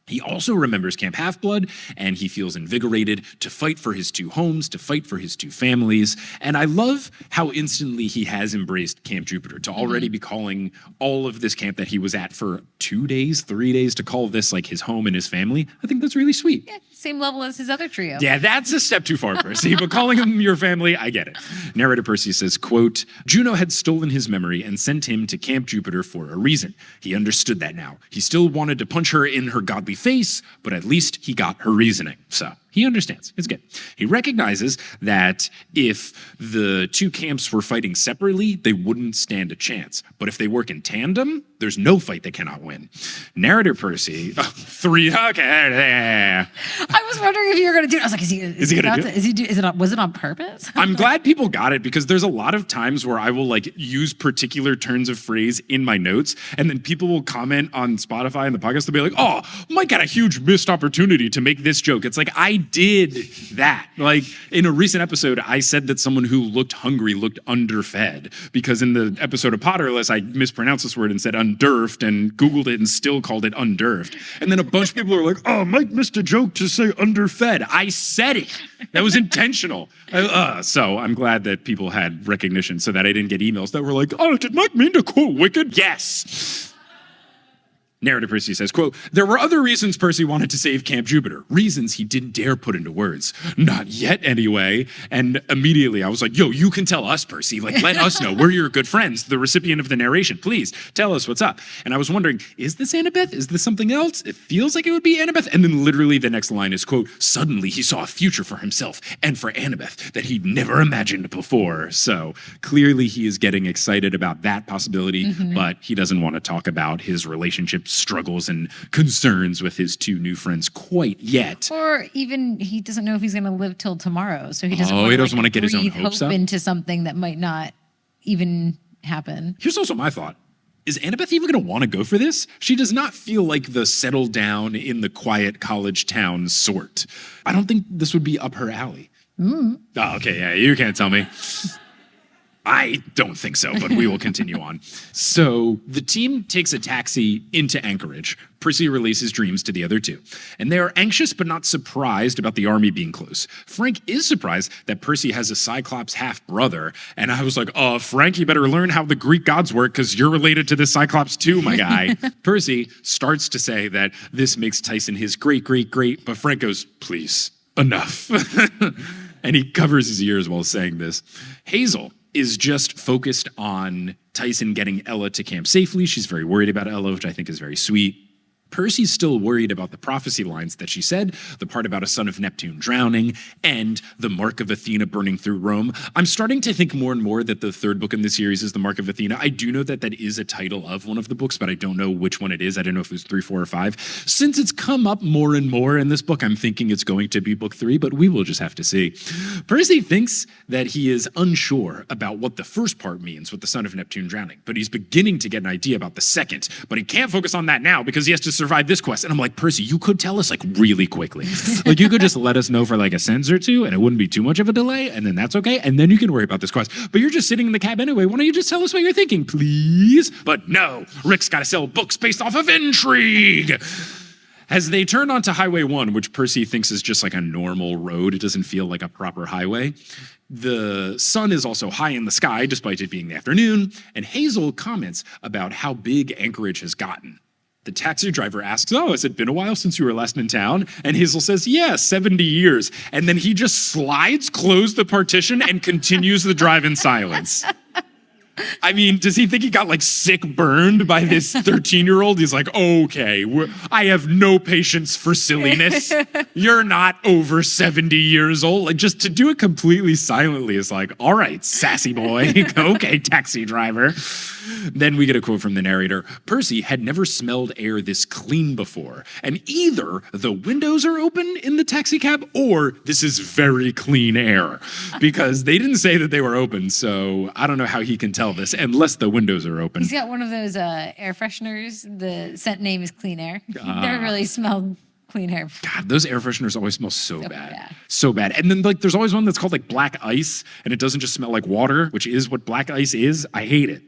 He also remembers Camp Half-Blood, and he feels invigorated to fight for his two homes, to fight for his two families. And I love how instantly he has embraced Camp Jupiter, to already be calling all of this camp that he was at for 2 days, 3 days, to call this like his home and his family. I think that's really sweet. Yeah, same level as his other trio. Yeah, that's a step too far, Percy, but calling him your family, I get it. Narrator Percy says, quote, "Juno had stolen his memory and sent him to Camp Jupiter for a reason. He understood that now. He still wanted to punch her in her godly face, but at least he got her reasoning." So he understands. It's good. He recognizes that if the two camps were fighting separately, they wouldn't stand a chance. But if they work in tandem, there's no fight they cannot win. Narrator Percy, okay. I was wondering if you were going to do it. I was like, is he gonna do it? Was it on purpose? I'm glad people got it, because there's a lot of times where I will like use particular turns of phrase in my notes, and then people will comment on Spotify and the podcast. They'll be like, "Oh, Mike had a huge missed opportunity to make this joke." It's like, I did that. Like in a recent episode, I said that someone who looked hungry looked underfed, because in the episode of Potterless, I mispronounced this word and said undurfed, and Googled it and still called it undurfed. And then a bunch of people are like, "Oh, Mike missed a joke to say underfed." I said it. That was intentional. So I'm glad that people had recognition so that I didn't get emails that were like, "Oh, did Mike mean to quote Wicked?" Yes. Narrator Percy says, quote, "There were other reasons Percy wanted to save Camp Jupiter. Reasons he didn't dare put into words. Not yet, anyway." And immediately I was like, "Yo, you can tell us, Percy. Like, let us know. We're your good friends, the recipient of the narration. Please tell us what's up." And I was wondering, is this Annabeth? Is this something else? It feels like it would be Annabeth. And then literally the next line is, quote, "Suddenly he saw a future for himself and for Annabeth that he'd never imagined before." So clearly he is getting excited about that possibility, but he doesn't want to talk about his relationship struggles and concerns with his two new friends quite yet. Or even he doesn't know if he's going to live till tomorrow, so he doesn't want to get his own breathe hopes hope up into something that might not even happen. Here's also my thought. Is Annabeth even going to want to go for this? She does not feel like the settle down in the quiet college town sort. I don't think this would be up her alley. Oh, okay, yeah, you can't tell me. I don't think so, but we will continue on. So the team takes a taxi into Anchorage. Percy releases dreams to the other two, and they are anxious but not surprised about the army being close. Frank is surprised that Percy has a Cyclops half-brother, and I was like, "Oh, Frank, you better learn how the Greek gods work, because you're related to the Cyclops too, my guy." Percy starts to say that this makes Tyson his great, but Frank goes, "Please, enough." And he covers his ears while saying this. Hazel is just focused on Tyson getting Ella to camp safely. She's very worried about Ella, which I think is very sweet. Percy's still worried about the prophecy lines that she said, the part about a son of Neptune drowning, and the mark of Athena burning through Rome. I'm starting to think more and more that the third book in the series is the Mark of Athena. I do know that that is a title of one of the books, but I don't know which one it is. I don't know if it was 3, 4, or 5. Since it's come up more and more in this book, I'm thinking it's going to be book 3, but we will just have to see. Percy thinks that he is unsure about what the first part means with the son of Neptune drowning, but he's beginning to get an idea about the second, but he can't focus on that now because he has to survive this quest. And I'm like, "Percy, you could tell us like really quickly. Like you could just let us know for like a sentence or two and it wouldn't be too much of a delay, and then that's okay. And then you can worry about this quest. But you're just sitting in the cab anyway. Why don't you just tell us what you're thinking, please?" But no, Rick's got to sell books based off of intrigue. As they turn onto Highway 1, which Percy thinks is just like a normal road, it doesn't feel like a proper highway, The sun is also high in the sky, despite it being the afternoon, and Hazel comments about how big Anchorage has gotten. The taxi driver asks, "Oh, has it been a while since you were last in town?" And Hazel says, "Yeah, 70 years." And then he just slides close the partition and continues the drive in silence. I mean, does he think he got like sick burned by this 13-year-old? He's like, okay, I have no patience for silliness. You're not over 70 years old. Like, just to do it completely silently is like, all right, sassy boy. Okay, taxi driver. Then we get a quote from the narrator. Percy had never smelled air this clean before. And either the windows are open in the taxi cab or this is very clean air. Because they didn't say that they were open. So I don't know how he can tell this unless the windows are open. He's got one of those air fresheners. The scent name is Clean Air. Never really smelled clean air. God, those air fresheners always smell so bad. Bad. So bad. And then like there's always one that's called like black ice and it doesn't just smell like water, which is what black ice is. I hate it.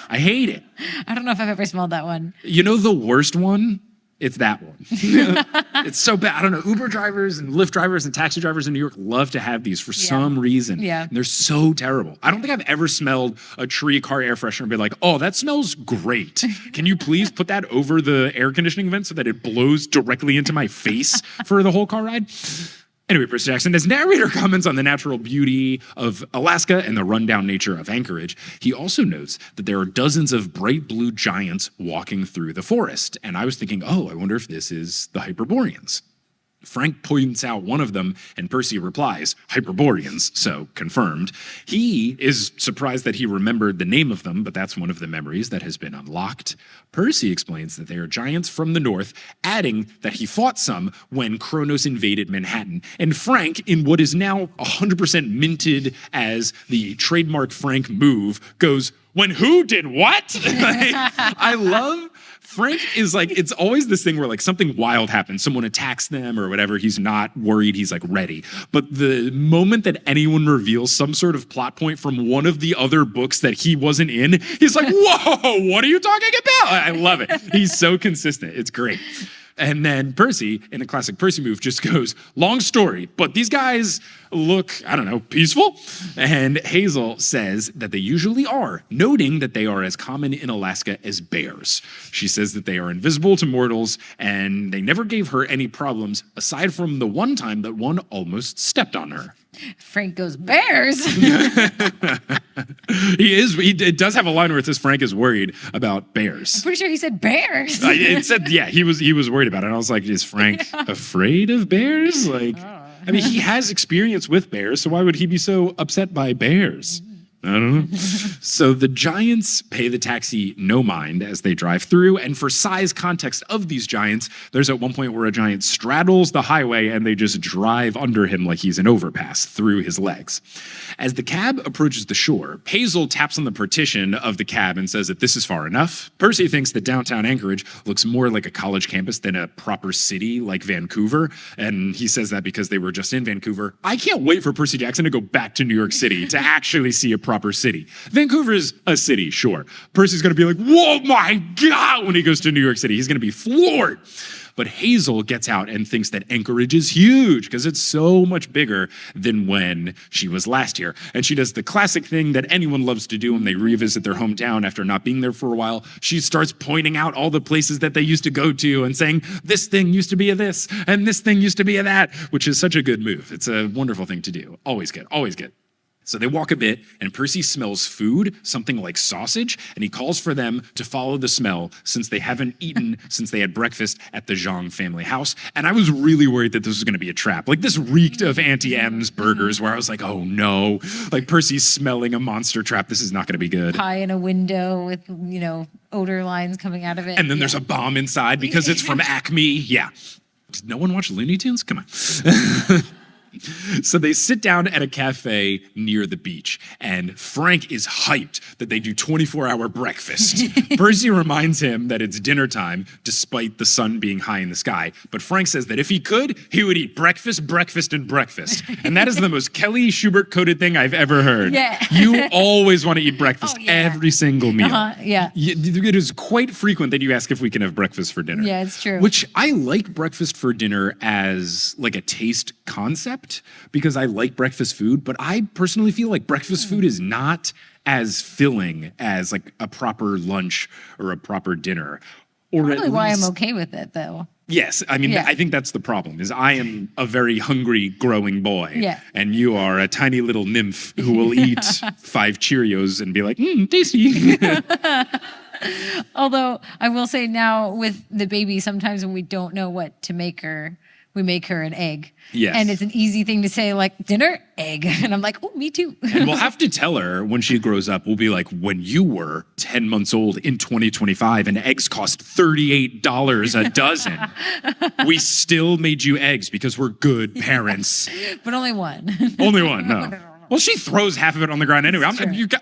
I hate it. I don't know if I've ever smelled that one. You know the worst one? It's that one. It's so bad. I don't know. Uber drivers and Lyft drivers and taxi drivers in New York love to have these for some reason. Yeah. And they're so terrible. I don't think I've ever smelled a tree car air freshener and be like, oh, that smells great. Can you please put that over the air conditioning vent so that it blows directly into my face for the whole car ride? Anyway, Percy Jackson, as narrator comments on the natural beauty of Alaska and the rundown nature of Anchorage, he also notes that there are dozens of bright blue giants walking through the forest. And I was thinking, oh, I wonder if this is the Hyperboreans. Frank points out one of them, and Percy replies, Hyperboreans, so confirmed. He is surprised that he remembered the name of them, but that's one of the memories that has been unlocked. Percy explains that they are giants from the north, adding that he fought some when Kronos invaded Manhattan. And Frank, in what is now 100% minted as the trademark Frank move, goes, when who did what? I love Frank is like, it's always this thing where like something wild happens, someone attacks them or whatever, he's not worried, he's like ready. But the moment that anyone reveals some sort of plot point from one of the other books that he wasn't in, he's like, whoa, what are you talking about? I love it. He's so consistent. It's great. And then Percy, in a classic Percy move, just goes, long story, but these guys look, I don't know, peaceful? And Hazel says that they usually are, noting that they are as common in Alaska as bears. She says that they are invisible to mortals, and they never gave her any problems, aside from the one time that one almost stepped on her. Frank goes, bears. He does have a line where it says Frank is worried about bears. I'm pretty sure he said bears. It said, yeah, he was worried about it. And I was like, is Frank afraid of bears? Like, I mean, he has experience with bears, so why would he be so upset by bears? I don't know. So the giants pay the taxi no mind as they drive through. And for size context of these giants, there's at one point where a giant straddles the highway and they just drive under him like he's an overpass through his legs. As the cab approaches the shore, Hazel taps on the partition of the cab and says that this is far enough. Percy thinks that downtown Anchorage looks more like a college campus than a proper city like Vancouver. And he says that because they were just in Vancouver. I can't wait for Percy Jackson to go back to New York City to actually see a proper city. Vancouver is a city, sure. Percy's going to be like, whoa, my God, when he goes to New York City. He's going to be floored. But Hazel gets out and thinks that Anchorage is huge because it's so much bigger than when she was last here. And she does the classic thing that anyone loves to do when they revisit their hometown after not being there for a while. She starts pointing out all the places that they used to go to and saying, this thing used to be a this, and this thing used to be a that, which is such a good move. It's a wonderful thing to do. Always good, always good. So they walk a bit, and Percy smells food, something like sausage, and he calls for them to follow the smell since they haven't eaten since they had breakfast at the Zhang family house. And I was really worried that this was going to be a trap. Like, this reeked of Auntie M's burgers, where I was like, oh no, like Percy's smelling a monster trap. This is not going to be good. Pie in a window with, odor lines coming out of it. And then there's a bomb inside because it's from ACME. Yeah. Did no one watch Looney Tunes? Come on. So they sit down at a cafe near the beach, and Frank is hyped that they do 24-hour breakfast. Percy reminds him that it's dinner time, despite the sun being high in the sky. But Frank says that if he could, he would eat breakfast, breakfast, and breakfast. And that is the most Kelly Schubert-coded thing I've ever heard. Yeah. You always want to eat breakfast every single meal. Yeah. It is quite frequent that you ask if we can have breakfast for dinner. Yeah, it's true. Which I like breakfast for dinner as like a taste concept. accept because I like breakfast food, but I personally feel like breakfast food is not as filling as like a proper lunch or a proper dinner. Or Probably at why I'm least, okay with it, though. yes, I mean, Yeah. I think that's the problem, is I am a very hungry growing boy. Yeah. And you are a tiny little nymph who will eat 5 Cheerios and be like, tasty. Although I will say now with the baby, sometimes when we don't know what to make her, we make her an egg. Yes. And it's an easy thing to say, like, dinner, egg. And I'm like, oh, me too. And we'll have to tell her when she grows up, we'll be like, when you were 10 months old in 2025 and eggs cost $38 a dozen, we still made you eggs because we're good parents. But only one. Only one, no. Well, she throws half of it on the ground anyway.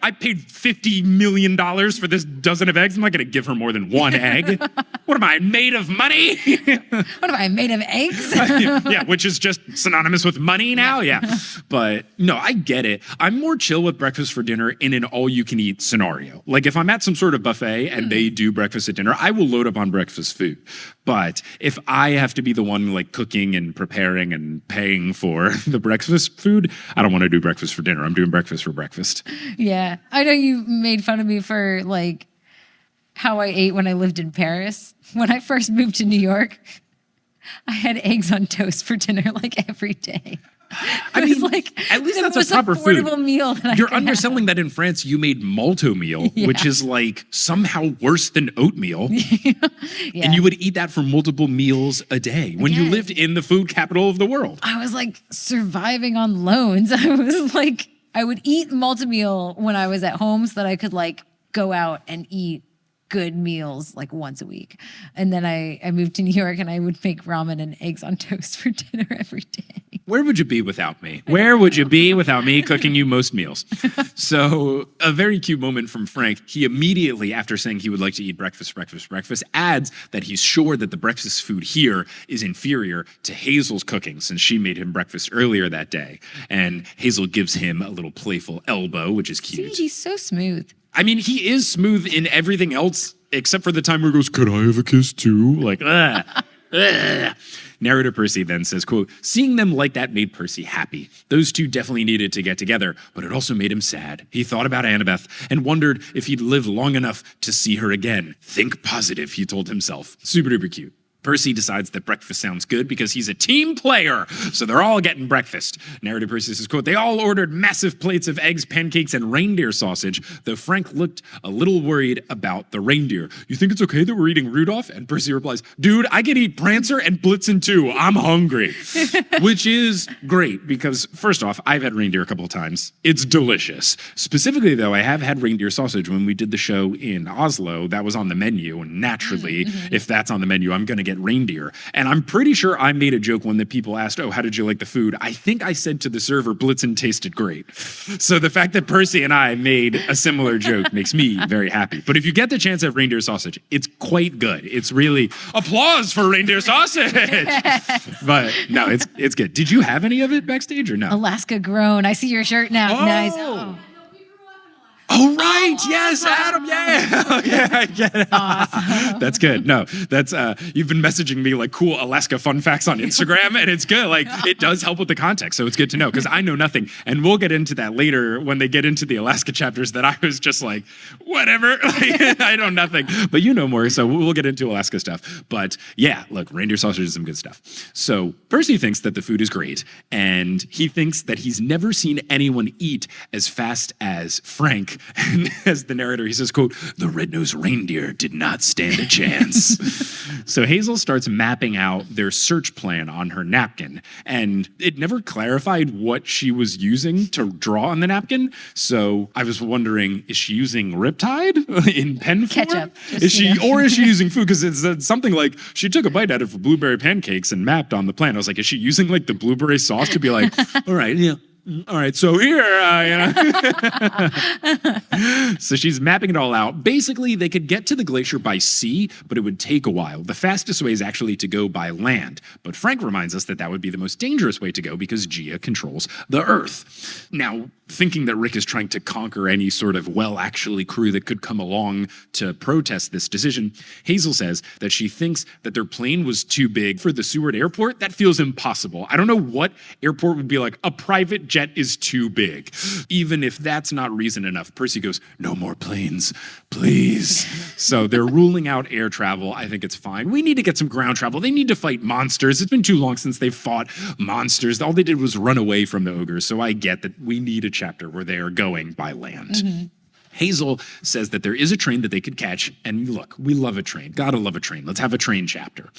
I paid $50 million for this dozen of eggs. I'm not going to give her more than one egg. What am I, made of money? What am I, made of eggs? Yeah, which is just synonymous with money now. Yeah. But no, I get it. I'm more chill with breakfast for dinner in an all-you-can-eat scenario. Like if I'm at some sort of buffet and they do breakfast at dinner, I will load up on breakfast food. But if I have to be the one like cooking and preparing and paying for the breakfast food, I don't want to do breakfast for dinner. I'm doing breakfast for breakfast. Yeah. I know you made fun of me for like how I ate when I lived in Paris. When I first moved to New York, I had eggs on toast for dinner like every day. I It was mean, like at least the that's most a proper food. affordable meal that I You're could underselling that in France you made malto meal, which is like somehow worse than oatmeal. have. Yeah. And you would eat that for multiple meals a day when you Again. lived in the food capital of the world. I was like surviving on loans. I was like, I would eat multi-meal when I was at home so that I could like go out and eat good meals like once a week. And then I moved to New York and I would make ramen and eggs on toast for dinner every day. Where would you be without me? Where would you be without me cooking you most meals? So, a very cute moment from Frank. He immediately, after saying he would like to eat breakfast, adds that he's sure that the breakfast food here is inferior to Hazel's cooking since she made him breakfast earlier that day. And Hazel gives him a little playful elbow, which is cute. See, he's so smooth. I mean, he is smooth in everything else except for the time where he goes, "Could I have a kiss too?" Like, ugh. Ugh. Narrator Percy then says, quote, "Seeing them like that made Percy happy. Those two definitely needed to get together, but it also made him sad. He thought about Annabeth and wondered if he'd live long enough to see her again. Think positive," he told himself. Super duper cute. Percy decides that breakfast sounds good because he's a team player, so they're all getting breakfast. Narrator Percy says, quote, "They all ordered massive plates of eggs, pancakes, and reindeer sausage, though Frank looked a little worried about the reindeer. You think it's okay that we're eating Rudolph?" And Percy replies, "Dude, I can eat Prancer and Blitzen too. I'm hungry." Which is great because, first off, I've had reindeer a couple of times. It's delicious. Specifically, though, I have had reindeer sausage when we did the show in Oslo. That was on the menu, and naturally, if that's on the menu, I'm going to get reindeer. And I'm pretty sure I made a joke when the people asked, "Oh, how did you like the food?" I think I said to the server, "Blitzen tasted great." So the fact that Percy and I made a similar joke makes me very happy. But if you get the chance to have reindeer sausage, it's quite good. It's really applause for reindeer sausage. But no, it's good. Did you have any of it backstage or no? Alaska grown. I see your shirt now. Oh. Nice. Oh, right. Yes, Adam. Yeah. Yeah, I get it. Awesome. That's good. No, that's, you've been messaging me like cool Alaska fun facts on Instagram, and it's good. Like, it does help with the context. So it's good to know because I know nothing. And we'll get into that later when they get into the Alaska chapters that I was just like, whatever. Like, I know nothing. But you know more. So we'll get into Alaska stuff. But yeah, look, reindeer sausage is some good stuff. So Percy thinks that the food is great. And he thinks that he's never seen anyone eat as fast as Frank. And as the narrator, he says, quote, "The red-nosed reindeer did not stand a chance." So Hazel starts mapping out their search plan on her napkin. And it never clarified what she was using to draw on the napkin. So I was wondering, is she using Riptide in pen form? Ketchup. Is she, or is she using food? Because it's something like she took a bite out of blueberry pancakes and mapped on the plan. I was like, is she using like the blueberry sauce to be like, all right, yeah, All right, so here, So she's mapping it all out. Basically, they could get to the glacier by sea, but it would take a while. The fastest way is actually to go by land. But Frank reminds us that that would be the most dangerous way to go because Gia controls the Earth. Now, thinking that Rick is trying to conquer any sort of well-actually crew that could come along to protest this decision, Hazel says that she thinks that their plane was too big for the Seward airport. That feels impossible. I don't know what airport would be like, a private jet is too big. Even if that's not reason enough, Percy goes, no more planes, please. So they're ruling out air travel. I think it's fine. We need to get some ground travel. They need to fight monsters. It's been too long since they've fought monsters. All they did was run away from the ogres. So I get that we need a chapter where they are going by land. Mm-hmm. Hazel says that there is a train that they could catch. And look, we love a train. Gotta love a train. Let's have a train chapter.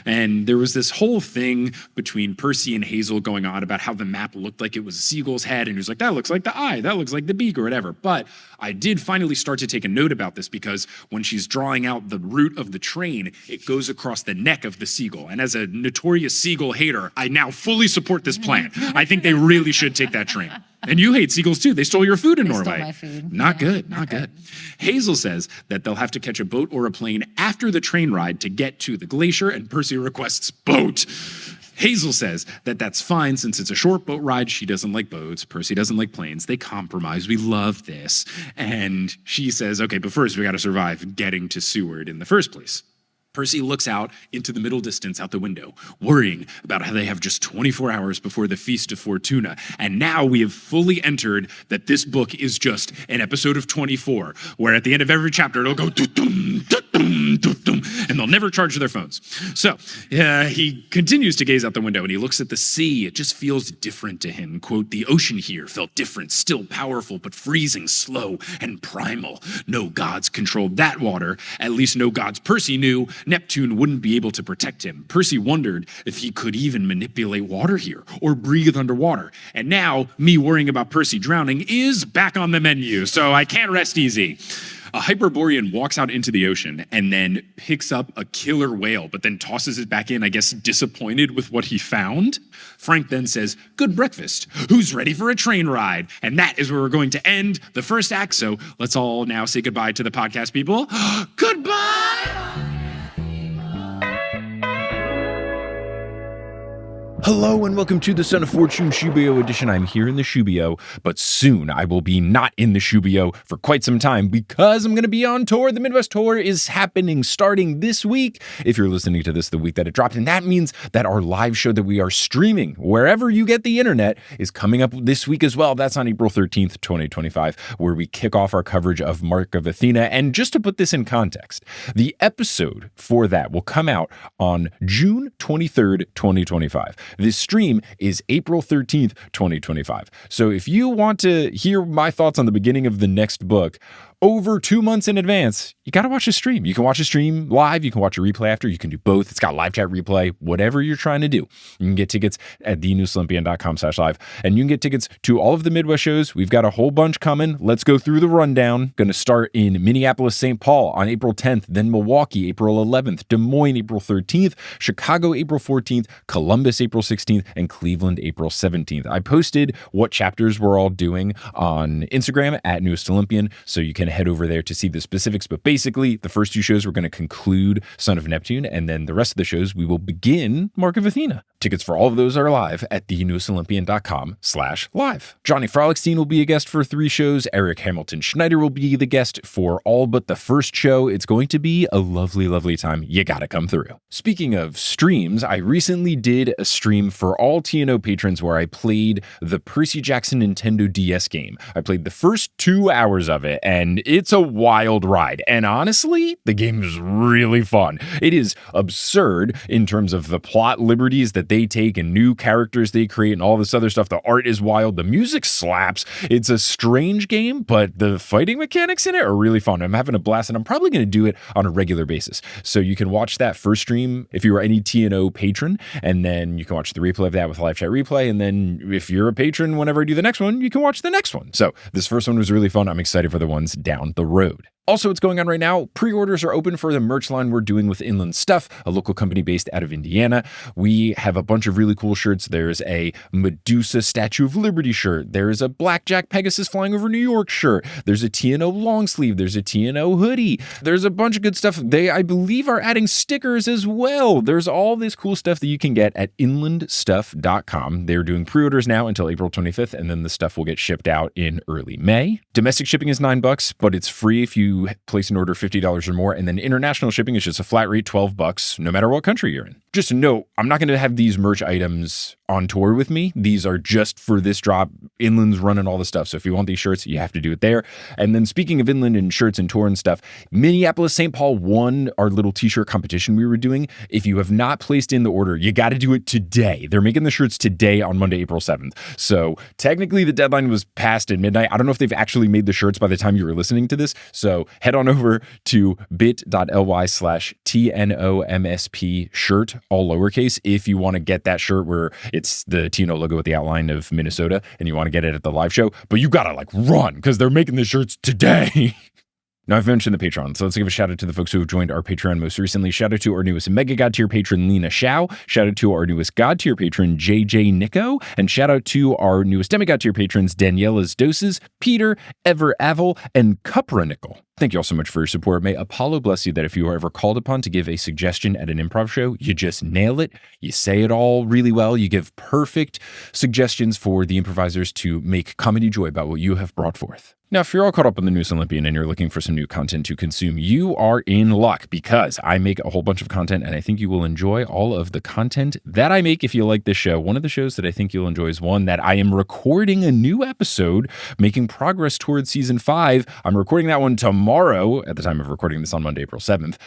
And there was this whole thing between Percy and Hazel going on about how the map looked like it was a seagull's head. And he was like, that looks like the eye. That looks like the beak or whatever. But I did finally start to take a note about this because when she's drawing out the route of the train, it goes across the neck of the seagull. And as a notorious seagull hater, I now fully support this plan. I think they really should take that train. And you hate seagulls too. They stole your food in Norway. Stole my food. Not good. Hazel says that they'll have to catch a boat or a plane after the train ride to get to the glacier, and Percy requests boat. Hazel says that that's fine since it's a short boat ride. She doesn't like boats. Percy doesn't like planes. They compromise. We love this. And she says, okay, but first we got to survive getting to Seward in the first place. Percy looks out into the middle distance out the window, worrying about how they have just 24 hours before the Feast of Fortuna. And now we have fully entered that this book is just an episode of 24, where at the end of every chapter, it'll go doo-dum, doo-dum, doo-dum, and they'll never charge their phones. So he continues to gaze out the window and he looks at the sea. It just feels different to him. Quote, the ocean here felt different, still powerful, but freezing, slow, and primal. No gods controlled that water. At least no gods Percy knew. Neptune wouldn't be able to protect him. Percy wondered if he could even manipulate water here or breathe underwater. And now, me worrying about Percy drowning is back on the menu, so I can't rest easy. A Hyperborean walks out into the ocean and then picks up a killer whale, but then tosses it back in, I guess, disappointed with what he found. Frank then says, good breakfast. Who's ready for a train ride? And that is where we're going to end the first act. So let's all now say goodbye to the podcast people. Goodbye! Hello and welcome to the Son of Fortune Shubio edition. I'm here in the Shubio, but soon I will be not in the Shubio for quite some time because I'm going to be on tour. The Midwest Tour is happening starting this week. If you're listening to this the week that it dropped, and that means that our live show that we are streaming wherever you get the internet is coming up this week as well. That's on April 13th, 2025, where we kick off our coverage of Mark of Athena. And just to put this in context, the episode for that will come out on June 23rd, 2025. This stream is April 13th, 2025. So if you want to hear my thoughts on the beginning of the next book over 2 months in advance, you got to watch the stream. You can watch the stream live. You can watch a replay after. You can do both. It's got live chat replay, whatever you're trying to do. You can get tickets at thenewsolympian.com/live. And you can get tickets to all of the Midwest shows. We've got a whole bunch coming. Let's go through the rundown. Going to start in Minneapolis, St. Paul on April 10th, then Milwaukee, April 11th, Des Moines, April 13th, Chicago, April 14th, Columbus, April 16th, and Cleveland, April 17th. I posted what chapters we're all doing on Instagram at Newest Olympian, so you can head over there to see the specifics. But basically, the first two shows we're going to conclude Son of Neptune, and then the rest of the shows we will begin Mark of Athena. Tickets for all of those are live at thenewsolympian.com/live. Johnny Frolickstein will be a guest for 3 shows. Eric Hamilton Schneider will be the guest for all but the first show. It's going to be a lovely, lovely time. You gotta come through. Speaking of streams, I recently did a stream for all TNO patrons where I played the Percy Jackson Nintendo DS game. I played the first 2 hours of it, and it's a wild ride. And honestly, the game is really fun. It is absurd in terms of the plot liberties that they take and new characters they create and all this other stuff. The art is wild. The music slaps. It's a strange game, but the fighting mechanics in it are really fun. I'm having a blast, and I'm probably going to do it on a regular basis. So you can watch that first stream if you are any TNO patron, and then you can watch the replay of that with live chat replay. And then if you're a patron, whenever I do the next one, you can watch the next one. So this first one was really fun. I'm excited for the ones down the road. Also, what's going on right now, pre-orders are open for the merch line we're doing with Inland Stuff, a local company based out of Indiana. We have a bunch of really cool shirts. There's a Medusa Statue of Liberty shirt. There's a Blackjack Pegasus flying over New York shirt. There's a TNO long sleeve. There's a TNO hoodie. There's a bunch of good stuff. They, I believe, are adding stickers as well. There's all this cool stuff that you can get at inlandstuff.com. They're doing pre-orders now until April 25th, and then the stuff will get shipped out in early May. Domestic shipping is $9, but it's free if you place an order $50 or more, and then international shipping is just a flat rate $12 no matter what country you're in. Just a note, I'm not going to have these merch items on tour with me. These are just for this drop. Inland's running all the stuff, so if you want these shirts, you have to do it there. And then speaking of Inland and shirts and tour and stuff, Minneapolis St. Paul won our little t-shirt competition we were doing. If you have not placed in the order, you got to do it today. They're making the shirts today on Monday, April 7th. So technically the deadline was passed at midnight. I don't know if they've actually made the shirts by the time you were listening to this. So head on over to bit.ly/TNOMSP shirt, all lowercase, if you want to get that shirt where it's the TNO logo with the outline of Minnesota and you want to get it at the live show. But you got to run because they're making the shirts today. Now, I've mentioned the Patreon, so let's give a shout out to the folks who have joined our Patreon most recently. Shout out to our newest Mega God tier patron, Lena Shao. Shout out to our newest God tier patron, JJ Nico. And shout out to our newest Demigod tier patrons, Daniela's Doses, Peter, Ever Avel, and Cupronicle. Thank you all so much for your support. May Apollo bless you that if you are ever called upon to give a suggestion at an improv show, you just nail it. You say it all really well. You give perfect suggestions for the improvisers to make comedy joy about what you have brought forth. Now, if you're all caught up on the newest Olympian and you're looking for some new content to consume, you are in luck because I make a whole bunch of content and I think you will enjoy all of the content that I make if you like this show. One of the shows that I think you'll enjoy is one that I am recording a new episode, making progress towards season 5. I'm recording that one tomorrow at the time of recording this on Monday, April 7th.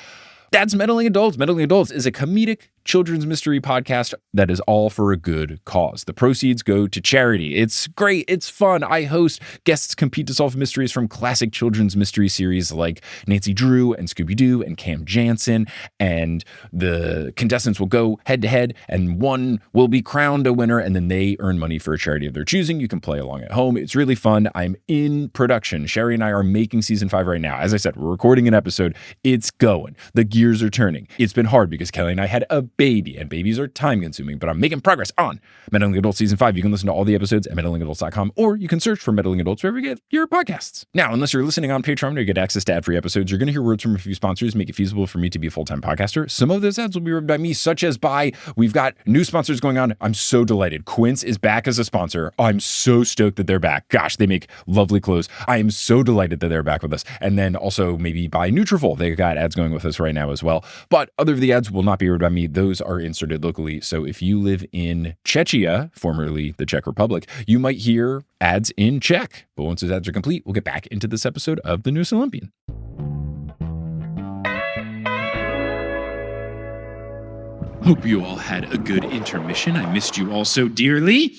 That's Meddling Adults. Meddling Adults is a comedic children's mystery podcast that is all for a good cause. The proceeds go to charity. It's great. It's fun. I host. Guests compete to solve mysteries from classic children's mystery series like Nancy Drew and Scooby-Doo and Cam Jansen. And the contestants will go head to head and one will be crowned a winner and then they earn money for a charity of their choosing. You can play along at home. It's really fun. I'm in production. Sherry and I are making season 5 right now. As I said, we're recording an episode. It's going. The gears are turning. It's been hard because Kelly and I had a baby, and babies are time consuming, but I'm making progress on Meddling Adults Season 5. You can listen to all the episodes at meddlingadults.com, or you can search for Meddling Adults wherever you get your podcasts. Now, unless you're listening on Patreon where you get access to ad-free episodes, you're going to hear words from a few sponsors make it feasible for me to be a full-time podcaster. Some of those ads will be read by me, such as we've got new sponsors going on. I'm so delighted. Quince is back as a sponsor. I'm so stoked that they're back. Gosh, they make lovely clothes. I am so delighted that they're back with us. And then also maybe by Nutrafol. They've got ads going with us right now as well. But other of the ads will not be read by me. Those are inserted locally. So if you live in Czechia, formerly the Czech Republic, you might hear ads in Czech. But once those ads are complete, we'll get back into this episode of The Newest Olympian. Hope you all had a good intermission. I missed you all so dearly.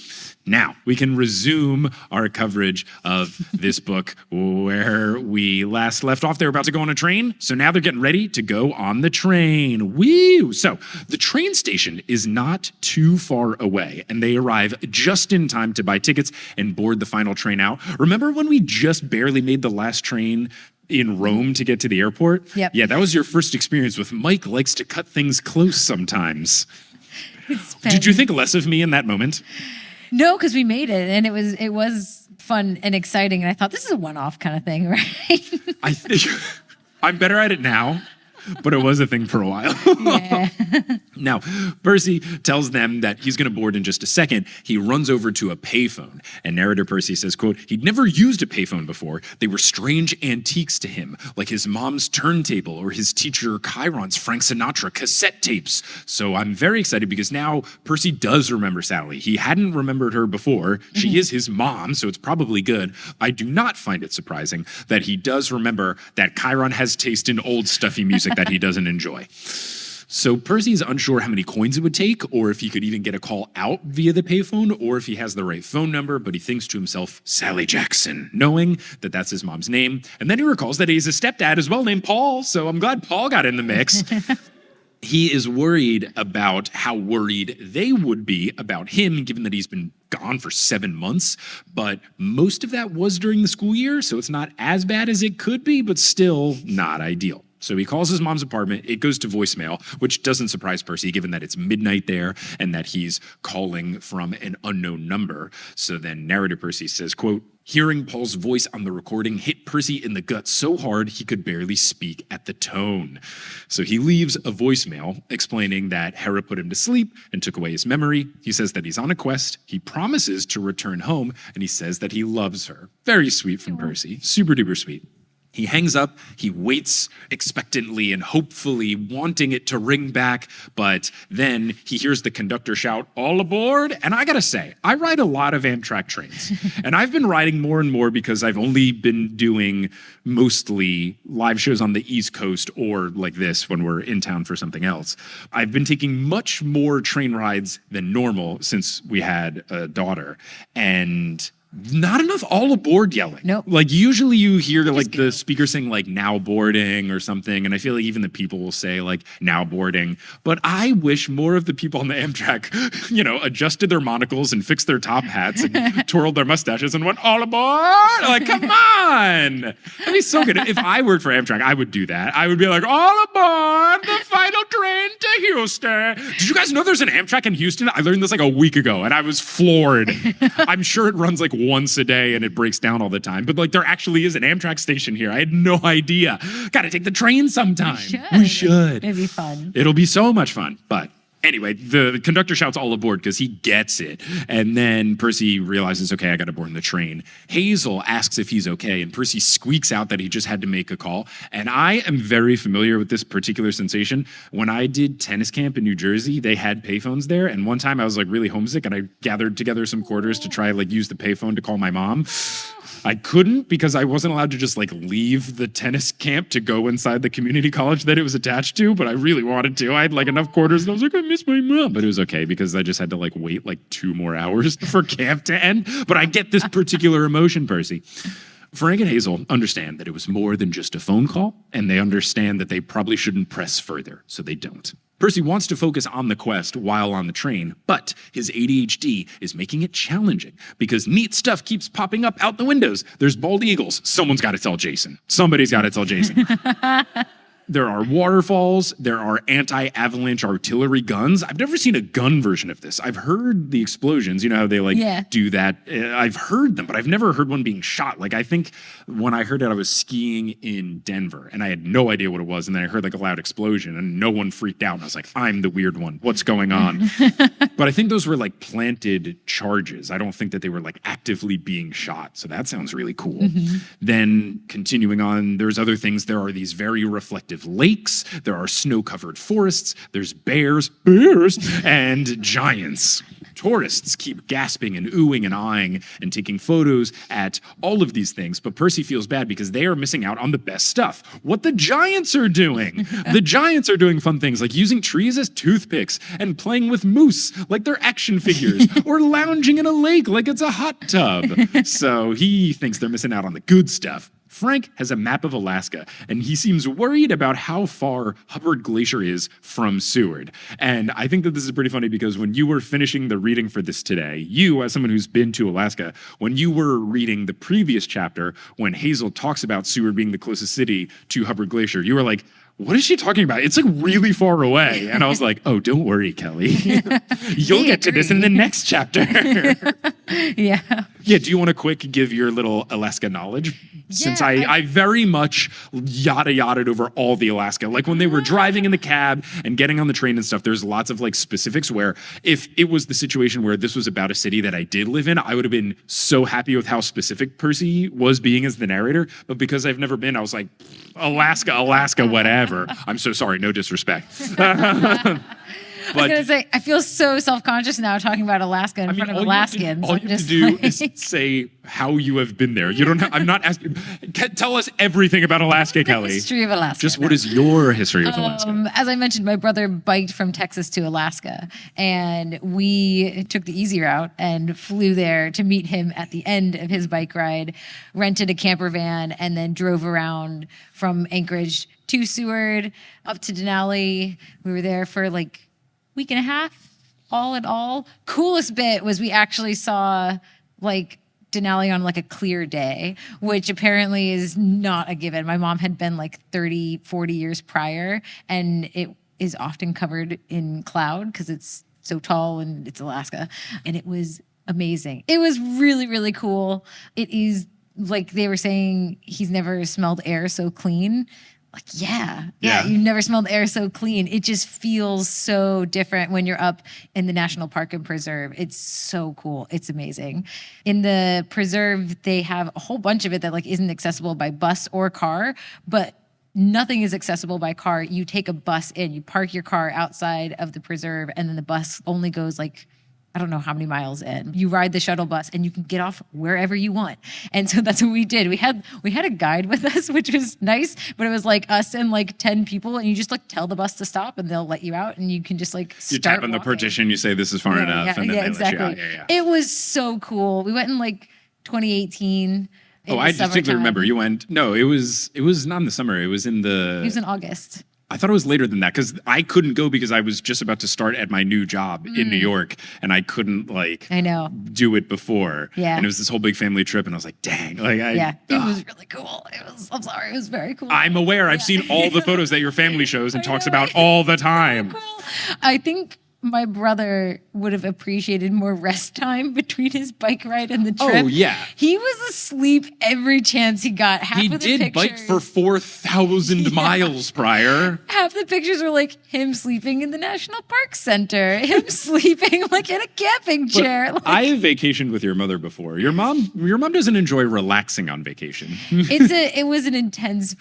Now, we can resume our coverage of this book where we last left off. They were about to go on a train, so now they're getting ready to go on the train. Woo! So, the train station is not too far away, and they arrive just in time to buy tickets and board the final train out. Remember when we just barely made the last train in Rome to get to the airport? Yep. Yeah, that was your first experience with Mike likes to cut things close sometimes. Did you think less of me in that moment? No, because we made it, and it was fun and exciting, and I thought this is a one-off kind of thing, right? I think I'm better at it now, but it was a thing for a while. Yeah. Now, Percy tells them that he's going to board in just a second. He runs over to a payphone, and narrator Percy says, quote, he'd never used a payphone before. They were strange antiques to him, like his mom's turntable or his teacher Chiron's Frank Sinatra cassette tapes. So I'm very excited because now Percy does remember Sally. He hadn't remembered her before. She is his mom, so it's probably good. I do not find it surprising that he does remember that Chiron has taste in old stuffy music that he doesn't enjoy. So Percy's unsure how many coins it would take, or if he could even get a call out via the payphone, or if he has the right phone number, but he thinks to himself, Sally Jackson, knowing that that's his mom's name. And then he recalls that he's a stepdad as well named Paul, so I'm glad Paul got in the mix. he is worried about how worried they would be about him, given that he's been gone for 7 months. But most of that was during the school year, so it's not as bad as it could be, but still not ideal. So he calls his mom's apartment. It goes to voicemail, which doesn't surprise Percy, given that it's midnight there and that he's calling from an unknown number. So then narrator Percy says, quote, hearing Paul's voice on the recording hit Percy in the gut so hard he could barely speak at the tone. So he leaves a voicemail explaining that Hera put him to sleep and took away his memory. He says that he's on a quest. He promises to return home, and he says that he loves her. Very sweet from Percy. Super duper sweet. He hangs up, he waits expectantly and hopefully wanting it to ring back, but then he hears the conductor shout, all aboard! And I gotta say, I ride a lot of Amtrak trains, and I've been riding more and more because I've only been doing mostly live shows on the East Coast or like this when we're in town for something else. I've been taking much more train rides than normal since we had a daughter, and not enough all aboard yelling. Nope. Like usually you hear like the speaker saying like now boarding or something. And I feel like even the people will say like now boarding. But I wish more of the people on the Amtrak, adjusted their monocles and fixed their top hats and twirled their mustaches and went all aboard. Like, come on. That'd be so good. If I worked for Amtrak, I would do that. I would be like, all aboard the final train to Houston. Did you guys know there's an Amtrak in Houston? I learned this like a week ago and I was floored. I'm sure it runs like once a day and it breaks down all the time. But like there actually is an Amtrak station here. I had no idea. Gotta take the train sometime. We should. It'd be fun. It'll be so much fun. But anyway, the conductor shouts all aboard because he gets it. And then Percy realizes, okay, I got to board the train. Hazel asks if he's okay, and Percy squeaks out that he just had to make a call. And I am very familiar with this particular sensation. When I did tennis camp in New Jersey, they had payphones there. And one time I was like really homesick, and I gathered together some quarters to try like use the payphone to call my mom. I couldn't because I wasn't allowed to just like leave the tennis camp to go inside the community college that it was attached to, but I really wanted to. I had like enough quarters and I was like, I miss my mom. But it was okay because I just had to like wait like 2 more hours for camp to end. But I get this particular emotion, Percy. Frank and Hazel understand that it was more than just a phone call, and they understand that they probably shouldn't press further, so they don't. Percy wants to focus on the quest while on the train, but his ADHD is making it challenging because neat stuff keeps popping up out the windows. There's bald eagles. Someone's got to tell Jason. Somebody's got to tell Jason. There are waterfalls. There are anti-avalanche artillery guns. I've never seen a gun version of this. I've heard the explosions. You know how they do that? I've heard them, but I've never heard one being shot. Like I think when I heard it, I was skiing in Denver and I had no idea what it was. And then I heard like a loud explosion and no one freaked out. And I was like, I'm the weird one. What's going on? But I think those were like planted charges. I don't think that they were like actively being shot. So that sounds really cool. Then continuing on, there's other things. There are these very reflective lakes, there are snow-covered forests, there's bears, and giants. Tourists keep gasping and oohing and eyeing and taking photos at all of these things, but Percy feels bad because they are missing out on the best stuff. What the giants are doing. The giants are doing fun things like using trees as toothpicks and playing with moose like they're action figures or lounging in a lake like it's a hot tub. So he thinks they're missing out on the good stuff. Frank has a map of Alaska, and he seems worried about how far Hubbard Glacier is from Seward. And I think that this is pretty funny because when you were finishing the reading for this today, you, as someone who's been to Alaska, when you were reading the previous chapter, when Hazel talks about Seward being the closest city to Hubbard Glacier, you were like, what is she talking about? It's like really far away. And I was like, oh, don't worry, Kelly. You'll get to this in the next chapter. Yeah. Yeah, do you want to quick give your little Alaska knowledge? Since I very much yada-yada'd over all the Alaska. Like when they were driving in the cab and getting on the train and stuff, there's lots of like specifics where if it was the situation where this was about a city that I did live in, I would have been so happy with how specific Percy was being as the narrator. But because I've never been, I was like, Alaska, whatever. I'm so sorry, no disrespect. I was gonna say, I feel so self-conscious now talking about Alaska in front of Alaskans. All you have to do is say how you have been there. You don't. I'm not asking. Tell us everything about Alaska, Kelly. History of Alaska. Just what is your history with Alaska? As I mentioned, my brother biked from Texas to Alaska, and we took the easy route and flew there to meet him at the end of his bike ride, rented a camper van, and then drove around from Anchorage to Seward, up to Denali. We were there for like a week and a half, all in all. Coolest bit was we actually saw like Denali on like a clear day, which apparently is not a given. My mom had been like 30, 40 years prior, and it is often covered in cloud because it's so tall and it's Alaska. And it was amazing. It was really, really cool. It is like they were saying, he's never smelled air so clean. Like, yeah, you've never smelled air so clean. It just feels so different when you're up in the national park and preserve. It's so cool. It's amazing. In the preserve, they have a whole bunch of it that like isn't accessible by bus or car, but nothing is accessible by car. You take a bus in, you park your car outside of the preserve, and then the bus only goes like, I don't know how many miles in. You ride the shuttle bus and you can get off wherever you want. And so that's what we did. We had a guide with us, which was nice, but it was like us and like 10 people, and you just like tell the bus to stop and they'll let you out, and you can just like start You tap on the walking. partition, you say this is far enough, and then they exactly. let you out. It was so cool. We went in like 2018. I distinctly remember you went. No, it was not in the summer. It was in August. I thought it was later than that because I couldn't go because I was just about to start at my new job in New York, and I couldn't do it before. Yeah. And it was this whole big family trip, and I was like, dang. It was really cool. I'm sorry, it was very cool. I'm aware. I've seen all the photos that your family shows and talks about all the time. Cool. I think my brother would have appreciated more rest time between his bike ride and the trip. Oh, yeah. He was asleep every chance he got. He did bike for 4,000 miles prior. Half the pictures were like him sleeping in the National Park Center, him sleeping like in a camping chair. I have vacationed with your mother before. Your mom doesn't enjoy relaxing on vacation. It was an intense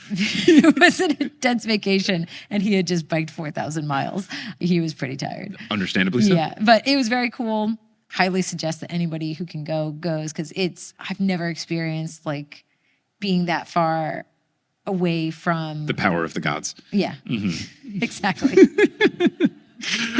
vacation, and he had just biked 4,000 miles. He was pretty tired. Understandably so. Yeah, but it was very cool. Highly suggest that anybody who can go goes, because I've never experienced like being that far away from the power of the gods. Yeah, exactly.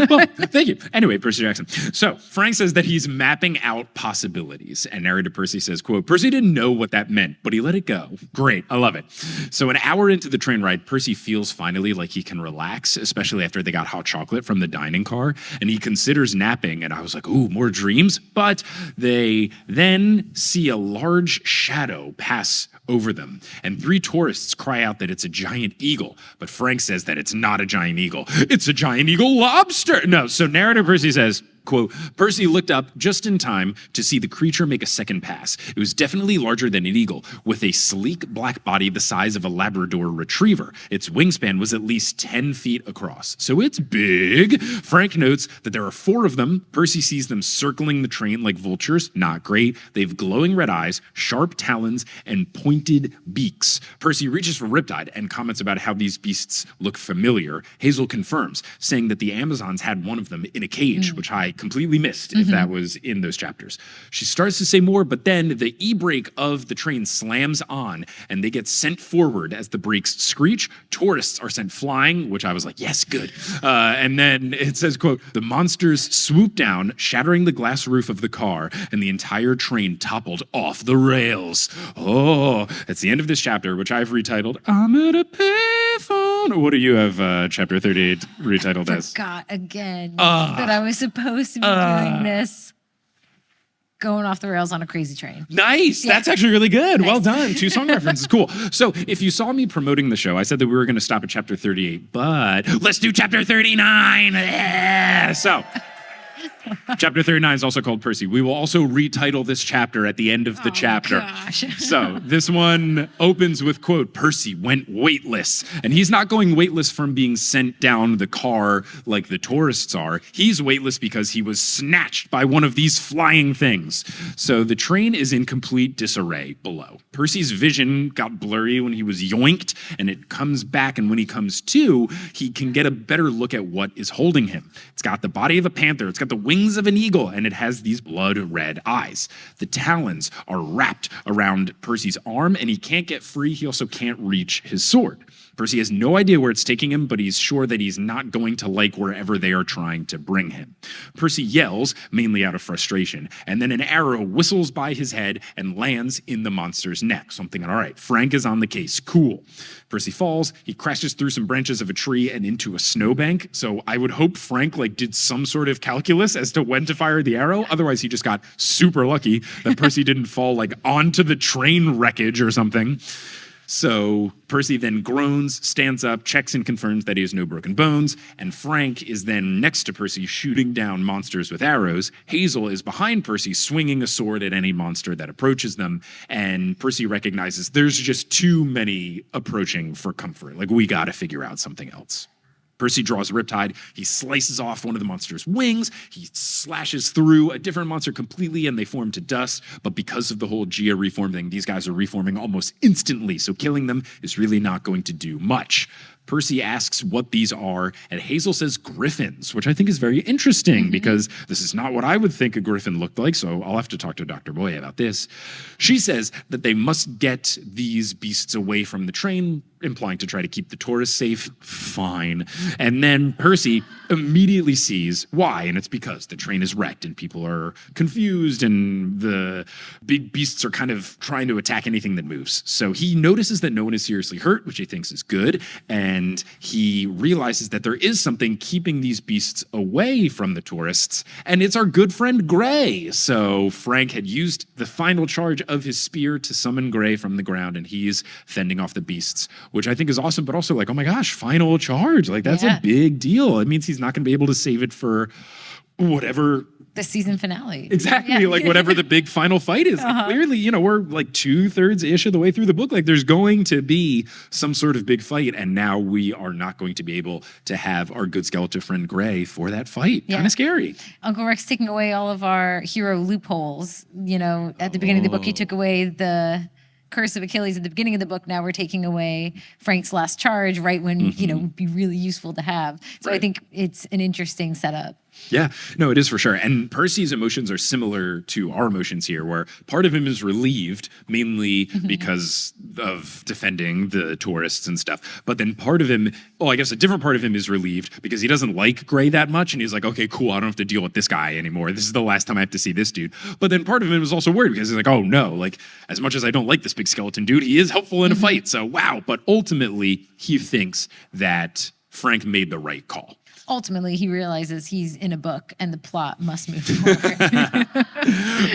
Well, thank you. Anyway, Percy Jackson. So Frank says that he's mapping out possibilities, and narrator Percy says, quote, Percy didn't know what that meant, but he let it go. Great. I love it. So an hour into the train ride, Percy feels finally like he can relax, especially after they got hot chocolate from the dining car, and he considers napping, and I was like, ooh, more dreams? But they then see a large shadow pass over them, and 3 tourists cry out that it's a giant eagle, but Frank says that it's not a giant eagle. It's a giant eagle lobster. No, so narrator Percy says, quote, Percy looked up just in time to see the creature make a second pass. It was definitely larger than an eagle, with a sleek black body the size of a Labrador retriever. Its wingspan was at least 10 feet across. So it's big. Frank notes that there are 4 of them. Percy sees them circling the train like vultures. Not great. They have glowing red eyes, sharp talons, and pointed beaks. Percy reaches for Riptide and comments about how these beasts look familiar. Hazel confirms, saying that the Amazons had one of them in a cage, which I completely missed if that was in those chapters. She starts to say more, but then the e-brake of the train slams on and they get sent forward as the brakes screech. Tourists are sent flying, which I was like, yes, good. And then it says, quote, the monsters swoop down, shattering the glass roof of the car, and the entire train toppled off the rails. Oh, that's the end of this chapter, which I've retitled, I'm at a payphone. What do you have chapter 38 retitled as? Forgot again that I was supposed to be doing this. Going off the rails on a crazy train. Nice. Yeah. That's actually really good. Nice. Well done. 2 song references. Cool. So if you saw me promoting the show, I said that we were going to stop at chapter 38, but let's do chapter 39. Yeah. So Chapter 39 is also called Percy. We will also retitle this chapter at the end of the chapter. Gosh. So this one opens with, quote, Percy went weightless. And he's not going weightless from being sent down the car like the tourists are. He's weightless because he was snatched by one of these flying things. So the train is in complete disarray below. Percy's vision got blurry when he was yoinked, and it comes back. And when he comes to, he can get a better look at what is holding him. It's got the body of a panther. It's got the wings of an eagle, and it has these blood-red eyes. The talons are wrapped around Percy's arm, and he can't get free. He also can't reach his sword. Percy has no idea where it's taking him, but he's sure that he's not going to like wherever they are trying to bring him. Percy yells, mainly out of frustration, and then an arrow whistles by his head and lands in the monster's neck. So I'm thinking, all right, Frank is on the case. Cool. Percy falls, he crashes through some branches of a tree and into a snowbank. So I would hope Frank did some sort of calculus as to when to fire the arrow. Otherwise, he just got super lucky that Percy didn't fall onto the train wreckage or something. So Percy then groans, stands up, checks and confirms that he has no broken bones, and Frank is then next to Percy shooting down monsters with arrows. Hazel is behind Percy swinging a sword at any monster that approaches them, and Percy recognizes there's just too many approaching for comfort. We gotta figure out something else. Percy draws a riptide, he slices off one of the monster's wings, he slashes through a different monster completely and they form to dust, but because of the whole Gia reform thing, these guys are reforming almost instantly, so killing them is really not going to do much. Percy asks what these are, and Hazel says griffins, which I think is very interesting because this is not what I would think a griffin looked like, so I'll have to talk to Dr. Boye about this. She says that they must get these beasts away from the train, implying to try to keep the tourists safe. Fine. And then Percy immediately sees why, and it's because the train is wrecked and people are confused and the big beasts are kind of trying to attack anything that moves. So he notices that no one is seriously hurt, which he thinks is good, and he realizes that there is something keeping these beasts away from the tourists, and it's our good friend Gray. So Frank had used the final charge of his spear to summon Gray from the ground, and he's fending off the beasts, which I think is awesome, but also oh my gosh, final charge. That's a big deal. It means he's not going to be able to save it for whatever. The season finale. Exactly, whatever the big final fight is. Clearly, we're 2/3-ish of the way through the book. There's going to be some sort of big fight, and now we are not going to be able to have our good skeleton friend Gray for that fight. Kind of scary. Uncle Rick's taking away all of our hero loopholes. At the beginning of the book, he took away the Curse of Achilles at the beginning of the book. Now we're taking away Frank's last charge right when, would be really useful to have. So I think it's an interesting setup. Yeah, no, it is for sure. And Percy's emotions are similar to our emotions here, where part of him is relieved, mainly because of defending the tourists and stuff. But then part of him, I guess a different part of him is relieved because he doesn't like Gray that much. And he's like, okay, cool, I don't have to deal with this guy anymore. This is the last time I have to see this dude. But then part of him is also worried because he's like, oh no, as much as I don't like this big skeleton dude, he is helpful in a fight. So wow. But ultimately, he thinks that Frank made the right call. Ultimately, he realizes he's in a book and the plot must move forward.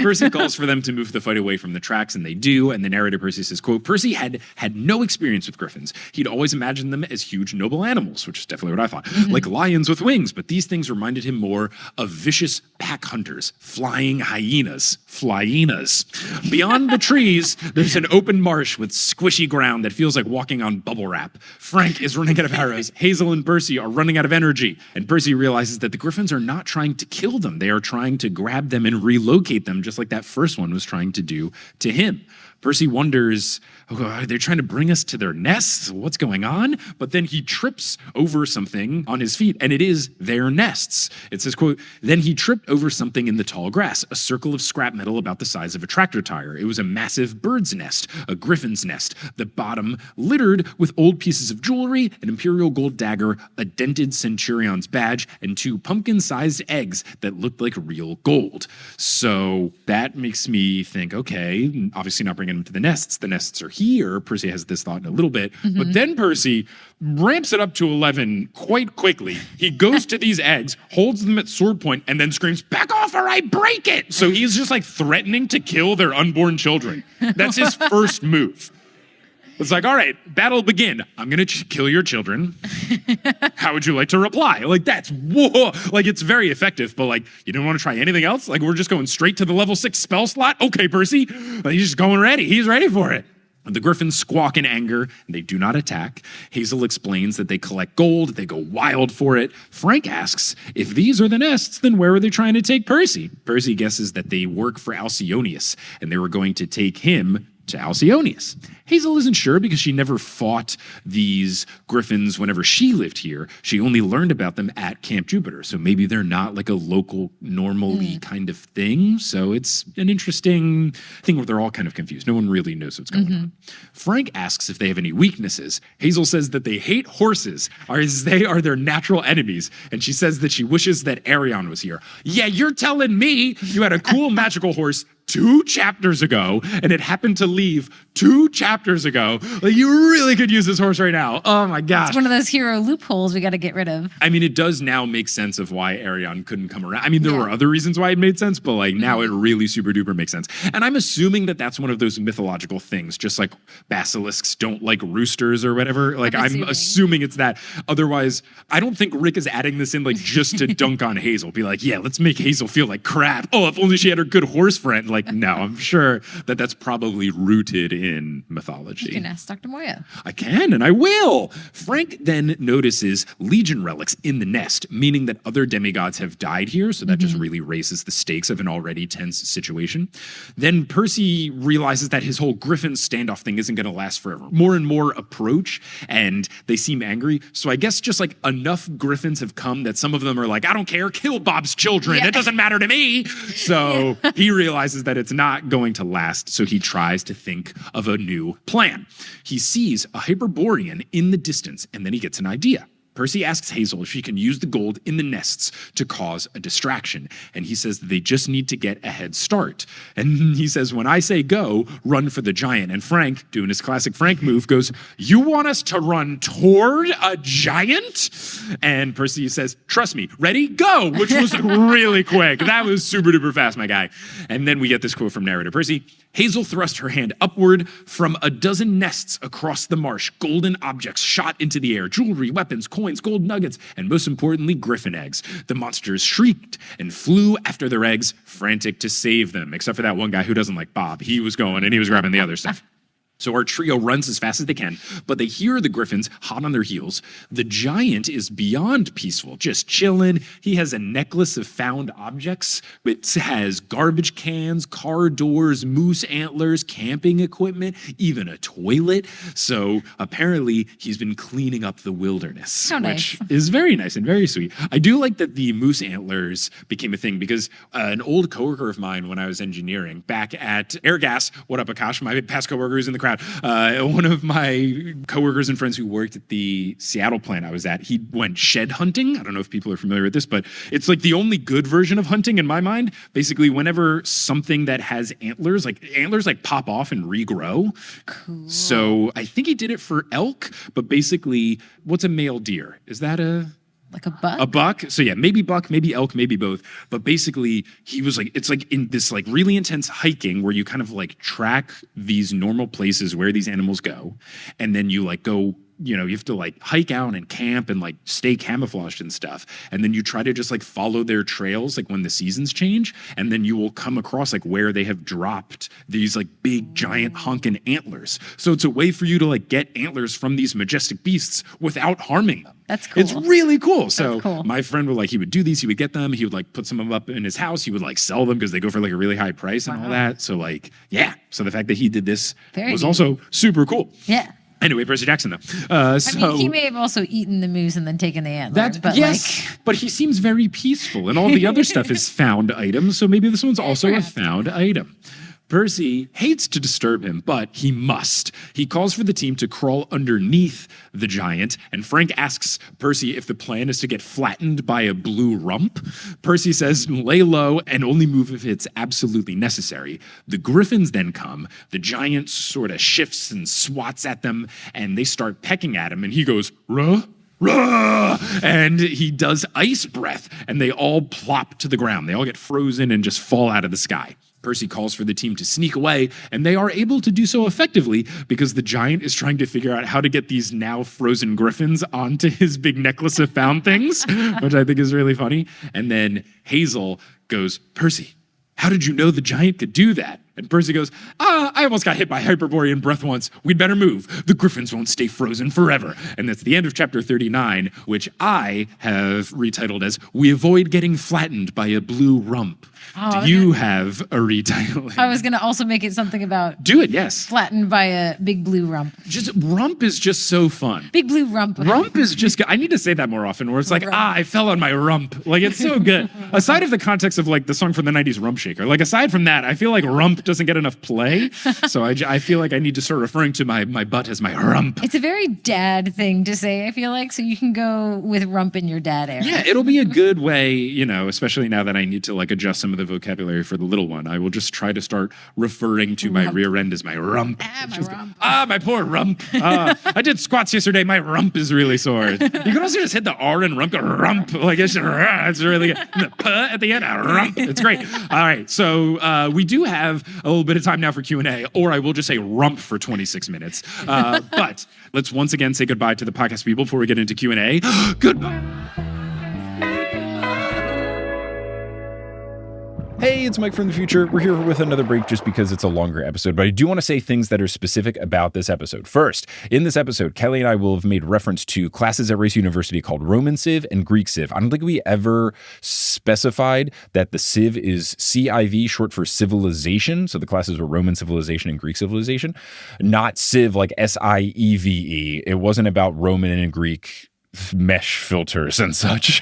Percy calls for them to move the fight away from the tracks, and they do. And the narrator, Percy, says, quote, Percy had no experience with griffins. He'd always imagined them as huge, noble animals, which is definitely what I thought, like lions with wings. But these things reminded him more of vicious pack hunters, flying hyenas, flyenas. Beyond the trees, there's an open marsh with squishy ground that feels like walking on bubble wrap. Frank is running out of arrows. Hazel and Percy are running out of energy. And Percy realizes that the griffins are not trying to kill them. They are trying to grab them and relocate them, just like that first one was trying to do to him. Percy wonders, are they trying to bring us to their nests? What's going on? But then he trips over something on his feet, and it is their nests. It says, quote, then he tripped over something in the tall grass, a circle of scrap metal about the size of a tractor tire. It was a massive bird's nest, a griffin's nest, the bottom littered with old pieces of jewelry, an imperial gold dagger, a dented centurion's badge, and 2 pumpkin-sized eggs that looked like real gold. So that makes me think, okay, obviously not bringing them to the nests. The nests are here. Percy has this thought in a little bit. But then Percy ramps it up to 11 quite quickly. He goes to these eggs, holds them at sword point, and then screams, back off or I break it! So he's just threatening to kill their unborn children. That's his first move. It's like, all right, battle begin. I'm going to kill your children. How would you like to reply? Like, that's, whoa. Like, it's very effective, but like, you don't want to try anything else? Like, we're just going straight to the level 6 spell slot? Okay, Percy. Like, he's just going ready. He's ready for it. The griffins squawk in anger, and they do not attack. Hazel explains that they collect gold, they go wild for it. Frank asks, if these are the nests, then where are they trying to take Percy? Percy guesses that they work for Alcyonius, and they were going to take him to Alcyonius. Hazel isn't sure because she never fought these griffins whenever she lived here. She only learned about them at Camp Jupiter, so maybe they're not like a local, normally kind of thing. So it's an interesting thing where they're all kind of confused. No one really knows what's going on. Frank asks if they have any weaknesses. Hazel says that they hate horses, as they are their natural enemies, and she says that she wishes that Arion was here. Yeah, you're telling me you had a cool magical horse 2 chapters ago, and it happened to leave 2 chapters ago. Like, you really could use this horse right now. Oh my gosh. It's one of those hero loopholes we got to get rid of. I mean, it does now make sense of why Arion couldn't come around. I mean, there were other reasons why it made sense, but like now it really super duper makes sense. And I'm assuming that that's one of those mythological things, just like basilisks don't like roosters or whatever. Like, I'm assuming it's that. Otherwise, I don't think Rick is adding this in like just to dunk on Hazel. Be like, yeah, let's make Hazel feel like crap. Oh, if only she had her good horse friend. Like, no, I'm sure that that's probably rooted in mythology. You can ask Dr. Moya. I can, and I will. Frank then notices Legion relics in the nest, meaning that other demigods have died here, so that just really raises the stakes of an already tense situation. Then Percy realizes that his whole Griffin standoff thing isn't going to last forever. More and more approach, and they seem angry. So I guess just like enough Griffins have come that some of them are like, I don't care, kill Bob's children. It doesn't matter to me. So he realizes that it's not going to last, so he tries to think of a new plan. He sees a Hyperborean in the distance, and then he gets an idea. Percy asks Hazel if she can use the gold in the nests to cause a distraction, and he says that they just need to get a head start. And he says, when I say go, run for the giant. And Frank, doing his classic Frank move, goes, you want us to run toward a giant? And Percy says, trust me, ready, go, which was really quick. That was super duper fast, my guy. And then we get this quote from narrator Percy. Hazel thrust her hand upward from a dozen nests across the marsh. Golden objects shot into the air, jewelry, weapons, coins, gold nuggets, and most importantly, griffin eggs. The monsters shrieked and flew after their eggs, frantic to save them, except for that one guy who doesn't like Bob. He was going and he was grabbing the other stuff. So our trio runs as fast as they can, but they hear the griffins hot on their heels. The giant is beyond peaceful, just chilling. He has a necklace of found objects. It has garbage cans, car doors, moose antlers, camping equipment, even a toilet. So apparently he's been cleaning up the wilderness, which is very nice and very sweet. I do like that the moose antlers became a thing because an old coworker of mine when I was engineering back at Airgas, what up, Akash, my past coworker who's in the crowd, one of my coworkers and friends who worked at the Seattle plant I was at, he went shed hunting. I don't know if people are familiar with this, but it's like the only good version of hunting in my mind. Basically, whenever something that has antlers like pop off and regrow. Cool. So I think he did it for elk, but basically, what's a male deer? Is that like a buck? A buck? So yeah, maybe buck, maybe elk, maybe both. But basically, he was like, it's like in this like really intense hiking where you kind of like track these normal places where these animals go. And then you like go, you know, you have to like hike out and camp and like stay camouflaged and stuff. And then you try to just like follow their trails like when the seasons change. And then you will come across like where they have dropped these like big giant honking antlers. So it's a way for you to like get antlers from these majestic beasts without harming them. That's cool. It's really cool. So cool. My friend would like, he would do these, he would get them, he would like put some of them up in his house, he would like sell them because they go for like a really high price and all that. So like, yeah. So the fact that he did this was also super cool. Yeah. Anyway, Percy Jackson, though. I mean, he may have also eaten the moose and then taken the antler. But he seems very peaceful, and all the other stuff is found items, so maybe this one's also a found item. Percy hates to disturb him, but he must. He calls for the team to crawl underneath the giant, and Frank asks Percy if the plan is to get flattened by a blue rump. Percy says, lay low and only move if it's absolutely necessary. The griffins then come. The giant sort of shifts and swats at them, and they start pecking at him, and he goes, ruh? Ruh! And he does ice breath, and they all plop to the ground. They all get frozen and just fall out of the sky. Percy calls for the team to sneak away, and they are able to do so effectively because the giant is trying to figure out how to get these now frozen griffins onto his big necklace of found things, which I think is really funny. And then Hazel goes, Percy, how did you know the giant could do that? And Percy goes, I almost got hit by Hyperborean breath once. We'd better move. The griffins won't stay frozen forever. And that's the end of chapter 39, which I have retitled as We Avoid Getting Flattened by a Blue Rump. Do you have a retitling? I was going to also make it something about Do it, yes. flattened by a big blue rump. Just rump is just so fun. Big blue rump. Rump is just good. I need to say that more often where it's like, I fell on my rump. Like, it's so good. Aside of the context of like the song from the 90s, Rump Shaker, like aside from that, I feel like rump doesn't get enough play. So I feel like I need to start referring to my butt as my rump. It's a very dad thing to say, I feel like, so you can go with rump in your dad era. Yeah, it'll be a good way, you know, especially now that I need to like adjust some of the vocabulary for the little one. I will just try to start referring to my rear end as my rump. My rump. My poor rump. I did squats yesterday. My rump is really sore. You can also just hit the R and rump, rump. Like it's really good. And the P at the end, rump. It's great. All right, so we do have a little bit of time now for Q&A, or I will just say rump for 26 minutes. But let's once again say goodbye to the podcast people before we get into Q&A. Goodbye. Hey, it's Mike from the future. We're here with another break just because it's a longer episode, but I do want to say things that are specific about this episode. First, in this episode, Kelly and I will have made reference to classes at Rice University called Roman Civ and Greek Civ. I don't think we ever specified that the Civ is CIV, short for civilization. So the classes were Roman civilization and Greek civilization, not Civ like SIEVE. It wasn't about Roman and Greek mesh filters and such.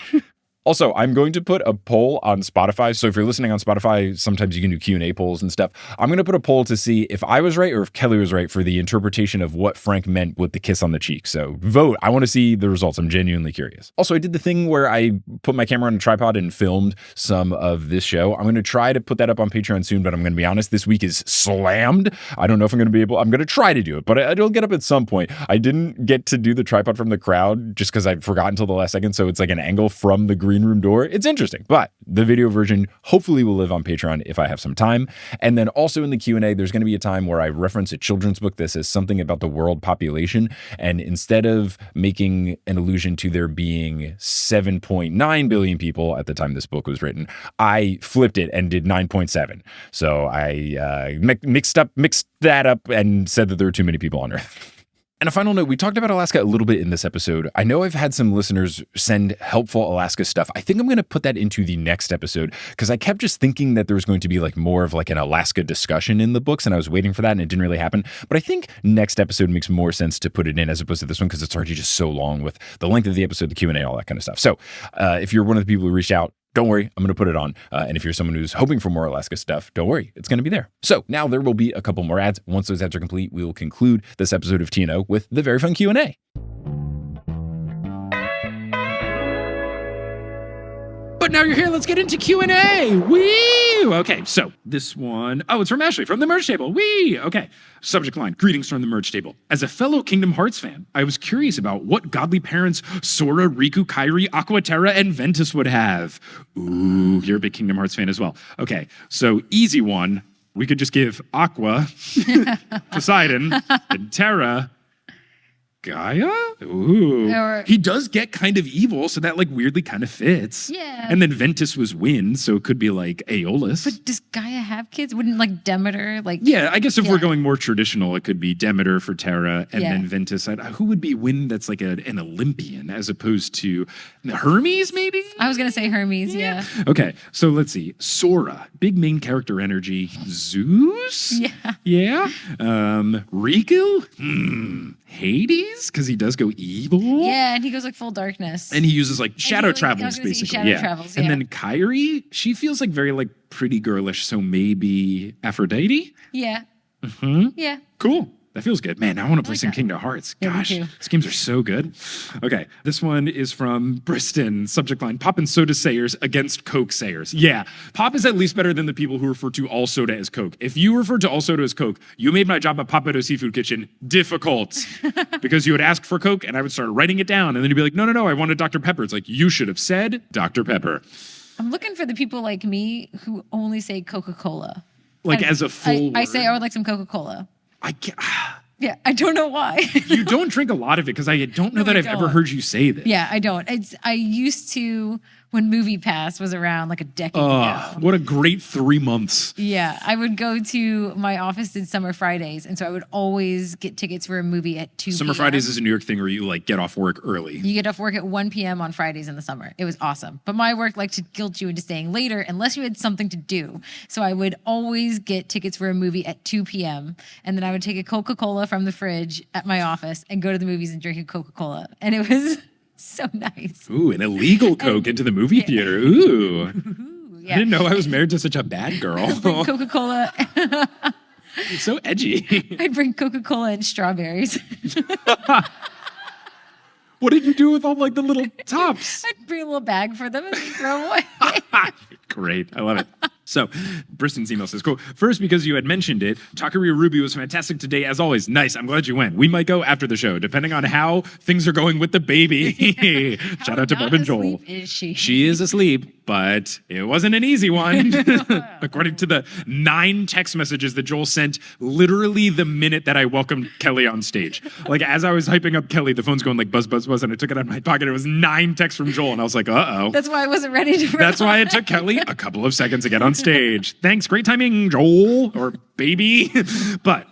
Also, I'm going to put a poll on Spotify. So if you're listening on Spotify, sometimes you can do Q&A polls and stuff. I'm going to put a poll to see if I was right or if Kelly was right for the interpretation of what Frank meant with the kiss on the cheek. So vote. I want to see the results. I'm genuinely curious. Also, I did the thing where I put my camera on a tripod and filmed some of this show. I'm going to try to put that up on Patreon soon, but I'm going to be honest, this week is slammed. I don't know if I'm going to be able, I'm going to try to do it, but it'll get up at some point. I didn't get to do the tripod from the crowd just because I forgot until the last second. So it's like an angle from the green room door. It's interesting, but the video version hopefully will live on Patreon if I have some time. And then also in the Q&A, there's going to be a time where I reference a children's book that says something about the world population. And instead of making an allusion to there being 7.9 billion people at the time this book was written, I flipped it and did 9.7. So I mixed that up and said that there were too many people on Earth. And a final note, we talked about Alaska a little bit in this episode. I know I've had some listeners send helpful Alaska stuff. I think I'm going to put that into the next episode because I kept just thinking that there was going to be like more of like an Alaska discussion in the books, and I was waiting for that and it didn't really happen. But I think next episode makes more sense to put it in as opposed to this one because it's already just so long with the length of the episode, the Q&A, all that kind of stuff. So if you're one of the people who reached out, don't worry, I'm going to put it on. And if you're someone who's hoping for more Alaska stuff, don't worry, it's going to be there. So now there will be a couple more ads. Once those ads are complete, we will conclude this episode of TNO with the very fun Q&A. But now you're here, let's get into Q&A. Woo! Okay, so this one, it's from Ashley from the merch table. Wee! Okay, subject line, greetings from the merch table. As a fellow Kingdom Hearts fan, I was curious about what godly parents Sora, Riku, Kairi, Aqua, Terra, and Ventus would have. Ooh, you're a big Kingdom Hearts fan as well. Okay, so easy one. We could just give Aqua, Poseidon, and Terra Gaia? Ooh. He does get kind of evil, so that like weirdly kind of fits. Yeah. And then Ventus was wind, so it could be like Aeolus. But does Gaia have kids? Wouldn't like Demeter like? Yeah, I guess if we're going more traditional, it could be Demeter for Terra, and then Ventus. Who would be wind that's like an Olympian as opposed to Hermes, maybe? I was gonna say Hermes, yeah. Okay, so let's see. Sora, big main character energy. Zeus? Yeah. Yeah. Riku? Hades, because he does go evil. Yeah, and he goes like full darkness. And he uses like shadow travels, I was gonna say basically. shadow travels, And then Kairi, she feels like very like pretty girlish, so maybe Aphrodite? Yeah. Mm-hmm. Yeah. Cool. That feels good. Man, I want to play some Kingdom Hearts. Yeah, me Gosh, too. these games are so good. Okay, this one is from Briston. Subject line, Pop and Soda Sayers against Coke Sayers. Yeah, Pop is at least better than the people who refer to all soda as Coke. If you refer to all soda as Coke, you made my job at Papado Seafood Kitchen difficult. Because you would ask for Coke and I would start writing it down. And then you'd be like, no, I wanted Dr. Pepper. It's like, you should have said Dr. Pepper. I'm looking for the people like me who only say Coca-Cola. Like as a full I say word? I would like some Coca-Cola. I can't. Yeah, I don't know why. You don't drink a lot of it because I don't know that I've ever heard you say this. Yeah, I don't. I used to when Movie Pass was around like a decade ago. What a great 3 months. Yeah, I would go to my office did Summer Fridays, and so I would always get tickets for a movie at 2 Summer p.m. Fridays is a New York thing where you like get off work early. You get off work at 1 p.m. on Fridays in the summer. It was awesome. But my work liked to guilt you into staying later unless you had something to do. So I would always get tickets for a movie at 2 p.m. And then I would take a Coca-Cola from the fridge at my office and go to the movies and drink a Coca-Cola. And it was so nice. Ooh, an illegal Coke into the movie theater. Ooh. Yeah. I didn't know I was married to such a bad girl. Coca-Cola. It's so edgy. I'd bring Coca-Cola and strawberries. What did you do with all like the little tops? I'd bring a little bag for them and throw them away. Great. I love it. So, Bristen's email says, cool. First, because you had mentioned it, Taqueria Ruby was fantastic today, as always. Nice. I'm glad you went. We might go after the show, depending on how things are going with the baby. Shout out to Bob and Joel. Is she? She is asleep, but it wasn't an easy one. According to the 9 text messages that Joel sent literally the minute that I welcomed Kelly on stage. Like, as I was hyping up Kelly, the phone's going like buzz, buzz, buzz, and I took it out of my pocket. It was 9 texts from Joel, and I was like, uh-oh. That's why I wasn't ready to That's why it took Kelly a couple of seconds to get on stage. Thanks. Great timing, Joel, or baby. But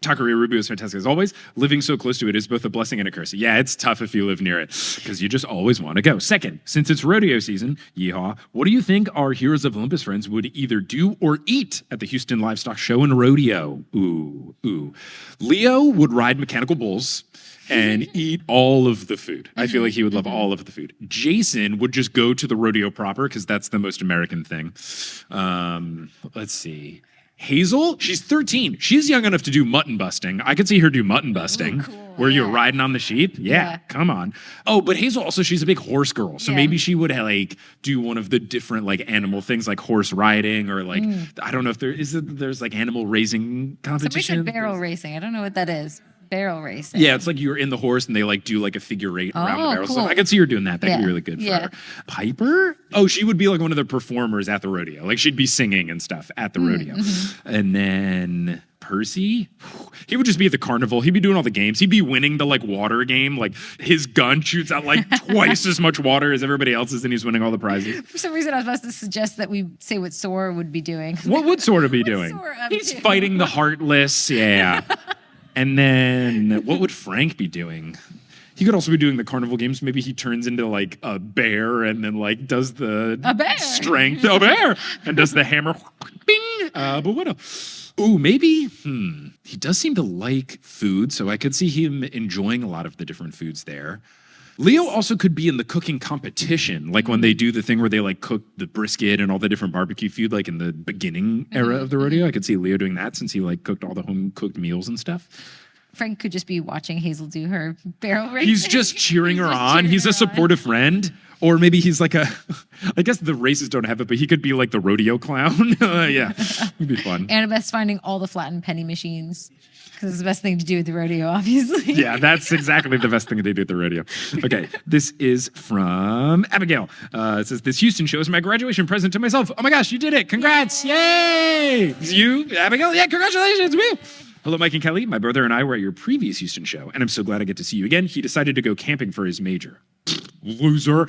Taqueria Ruby was fantastic as always. Living so close to it is both a blessing and a curse. Yeah, it's tough if you live near it because you just always want to go. Second, since it's rodeo season, yeehaw, what do you think our Heroes of Olympus friends would either do or eat at the Houston Livestock Show and Rodeo? Ooh. Leo would ride mechanical bulls and eat all of the food. I feel like he would love all of the food. Jason would just go to the rodeo proper because that's the most American thing. Let's see. Hazel, she's 13. She's young enough to do mutton busting. I could see her do mutton busting. Cool. Where you're riding on the sheep. Yeah, come on. Oh, but Hazel also, she's a big horse girl. So maybe she would like do one of the different like animal things like horse riding or like, I don't know if there's like animal raising competition. Somebody said barrel racing. I don't know what that is. Barrel racing. Yeah, it's like you're in the horse and they like do like a figure 8 around the barrel. Cool. So I could see her doing that. That'd be really good for her. Piper? Oh, she would be like one of the performers at the rodeo. Like she'd be singing and stuff at the rodeo. And then Percy, he would just be at the carnival. He'd be doing all the games. He'd be winning the like water game. Like his gun shoots out like twice as much water as everybody else's and he's winning all the prizes. For some reason, I was about to suggest that we say what Sora would be doing. What would Sora be doing? Sora up He's to? fighting the Heartless. Yeah. And then what would Frank be doing? He could also be doing the carnival games. Maybe he turns into like a bear and then like does the strength. A bear! And does the hammer. Bing! But what else? Ooh, maybe. He does seem to like food, so I could see him enjoying a lot of the different foods there. Leo also could be in the cooking competition, like when they do the thing where they like cook the brisket and all the different barbecue food, like in the beginning era of the rodeo. I could see Leo doing that since he like cooked all the home cooked meals and stuff. Frank could just be watching Hazel do her barrel racing. He's just cheering her on. He's a supportive friend. Or maybe he's like I guess the races don't have it, but he could be like the rodeo clown. Yeah, it'd be fun. Annabeth's finding all the flattened penny machines. Because it's the best thing to do at the rodeo, obviously. Yeah, that's exactly the best thing they do at the rodeo. Okay, this is from Abigail. It says, this Houston show is my graduation present to myself. Oh my gosh, you did it. Congrats. Yay. It's you, Abigail? Yeah, congratulations. Woo. Hello, Mike and Kelly. My brother and I were at your previous Houston show, and I'm so glad I get to see you again. He decided to go camping for his major. Loser.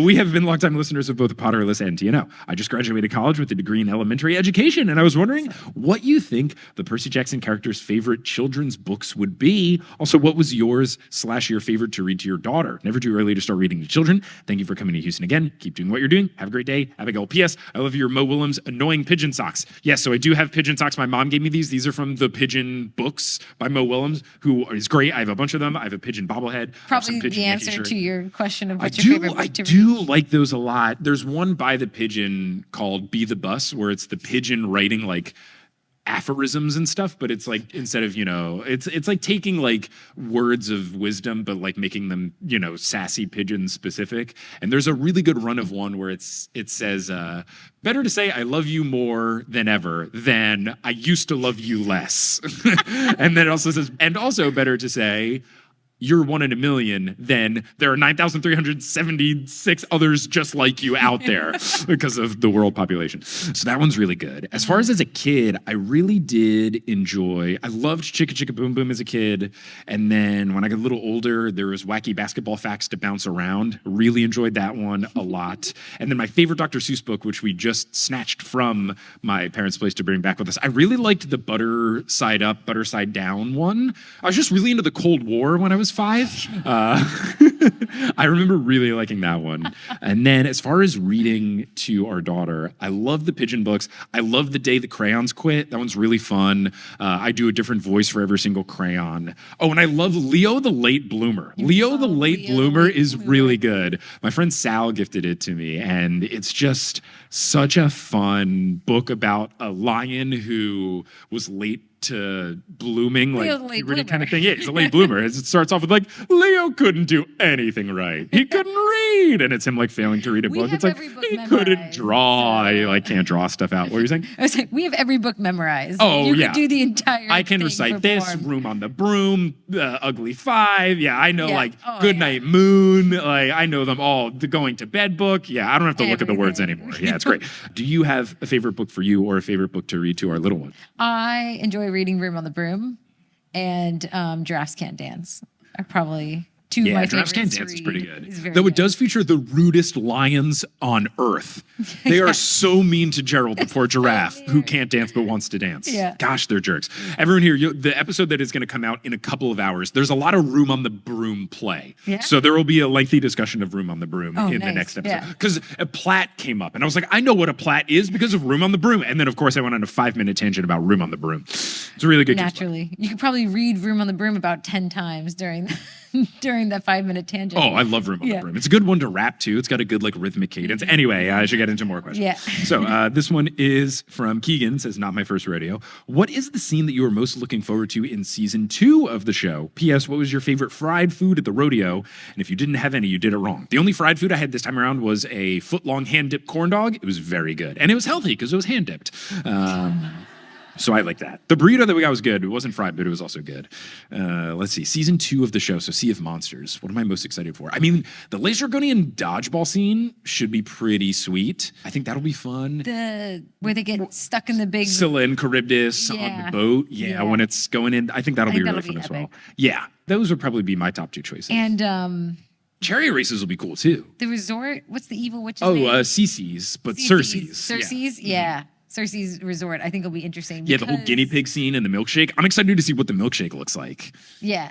We have been longtime listeners of both Potterless and TNO. I just graduated college with a degree in elementary education, and I was wondering what you think the Percy Jackson character's favorite children's books would be. Also, what was yours/your favorite to read to your daughter? Never too early to start reading to children. Thank you for coming to Houston again. Keep doing what you're doing. Have a great day. Abigail. P.S. I love your Mo Willems annoying pigeon socks. Yes, so I do have pigeon socks. My mom gave me these. These are from the Pigeon books by Mo Willems, who is great. I have a bunch of them. I have a pigeon bobblehead. Probably the answer to your question of what's I your favorite book I to do read. like those a lot. There's one by the pigeon called Be the Bus, where it's the pigeon writing like aphorisms and stuff, but it's like instead of, it's like taking like words of wisdom, but like making them, sassy pigeon specific. And there's a really good run of one where it says, better to say I love you more than ever than I used to love you less. And then it also says, and also better to say, you're one in a million, then there are 9,376 others just like you out there because of the world population. So that one's really good. As far as a kid, I really did enjoy, I loved Chicka Chicka Boom Boom as a kid. And then when I got a little older, there was Wacky Basketball Facts to Bounce Around. Really enjoyed that one a lot. And then my favorite Dr. Seuss book, which we just snatched from my parents' place to bring back with us. I really liked the Butter Side Up, Butter Side Down one. I was just really into the Cold War when I was 5. I remember really liking that one. And then as far as reading to our daughter, I love the Pigeon books. I love The Day the Crayons Quit. That one's really fun. I do a different voice for every single crayon. Oh, and I love Leo the Late Bloomer. Leo the Late Bloomer is really good. My friend Sal gifted it to me, and it's just such a fun book about a lion who was late to blooming, like puberty kind of thing. Yeah, he's a late bloomer. It starts off with like, Leo couldn't do anything right. He couldn't read. And it's him like failing to read a book. It's like, he couldn't draw. He like can't draw stuff out. What were you saying? I was like, we have every book memorized. Oh, you could do the entire I can thing recite for this, form. Room on the Broom, Ugly Five. Yeah, I know Good Night Moon. Like, I know them all. The Going to Bed book. Yeah, I don't have to look at the words anymore. Yeah, it's great. Do you have a favorite book for you or a favorite book to read to our little one? I enjoy reading Room on the Broom and Giraffes Can't Dance are probably two of my favorites. Giraffes Can't Dance is pretty good. Though Though it does feature the rudest lions on earth. They are so mean to Gerald, the poor giraffe, who can't dance but wants to dance. Yeah. Gosh, they're jerks. Everyone here, the episode that is going to come out in a couple of hours, there's a lot of Room on the Broom play. Yeah. So there will be a lengthy discussion of Room on the Broom in the next episode. Because a plait came up, and I was like, I know what a plait is because of Room on the Broom. And then, of course, I went on a 5-minute tangent about Room on the Broom. It's a really good Naturally. You could probably read Room on the Broom about 10 times during that 5-minute tangent. Oh, I love Room on the Broom. It's a good one to rap to. It's got a good like rhythmic cadence. Anyway, I should get into more questions. Yeah. So this one is from Keegan, says, not my first rodeo. What is the scene that you are most looking forward to in season 2 of the show? P.S. What was your favorite fried food at the rodeo? And if you didn't have any, you did it wrong. The only fried food I had this time around was a foot-long hand-dipped corn dog. It was very good. And it was healthy because it was hand-dipped. So I like that. The burrito that we got was good. It wasn't fried, but it was also good. Let's see. Season 2 of the show, so Sea of Monsters. What am I most excited for? I mean, the Laser Dragonian dodgeball scene should be pretty sweet. I think that'll be fun. Where they get stuck in the big... Scylla and Charybdis on the boat. Yeah, when it's going in. I think that'll be really fun as well. Yeah, those would probably be my top 2 choices. And... chariot races will be cool, too. The resort, what's the evil witch's name? Cece's, but Circe's. Circe's, yeah. Cersei's resort, I think will be interesting. Yeah, the whole guinea pig scene and the milkshake. I'm excited to see what the milkshake looks like. Yeah.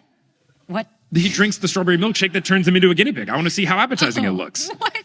What? He drinks the strawberry milkshake that turns him into a guinea pig. I want to see how appetizing it looks. What?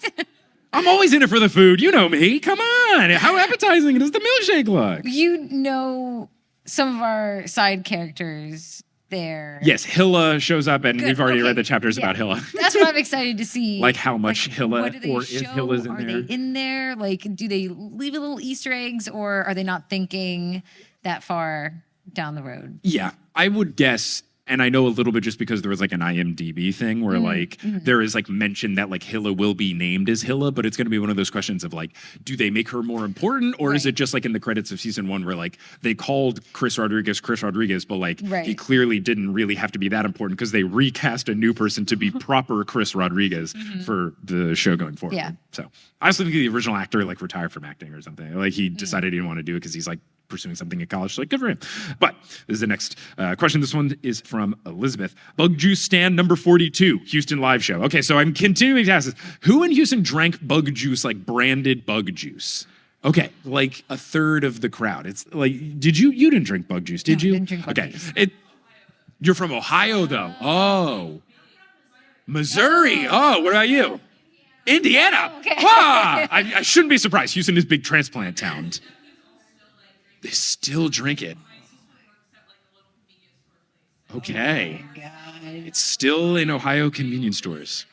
I'm always in it for the food. You know me. Come on. How appetizing does the milkshake look? You know some of our side characters there. Yes, Hilla shows up, and we've already read the chapters about Hilla. That's what I'm excited to see. Like how much Hilla, or if Hilla's in there. Are they in there? Like, do they leave a little Easter eggs, or are they not thinking that far down the road? Yeah, I would guess, and I know a little bit just because there was like an IMDb thing where there is like mention that like Hilla will be named as Hilla, but it's going to be one of those questions of like, do they make her more important, or is it just like in the credits of season 1 where like they called Chris Rodriguez, but like he clearly didn't really have to be that important because they recast a new person to be proper Chris Rodriguez for the show going forward. Yeah. So I also think the original actor like retired from acting or something. Like he decided he didn't want to do it because he's like pursuing something at college. So like, good for him. But this is the next question. This one is from Elizabeth. Bug Juice stand number 42, Houston live show. Okay, so I'm continuing to ask this. Who in Houston drank Bug Juice, like branded Bug Juice? Okay, like a third of the crowd. It's like, you didn't drink Bug Juice, did you? I didn't drink Bug Juice. You're from Ohio, though. Oh. Missouri. Oh, what about you? Indiana. Okay. Ah, I shouldn't be surprised. Houston is a big transplant town. They still drink it. Okay. Oh God. It's still in Ohio convenience stores.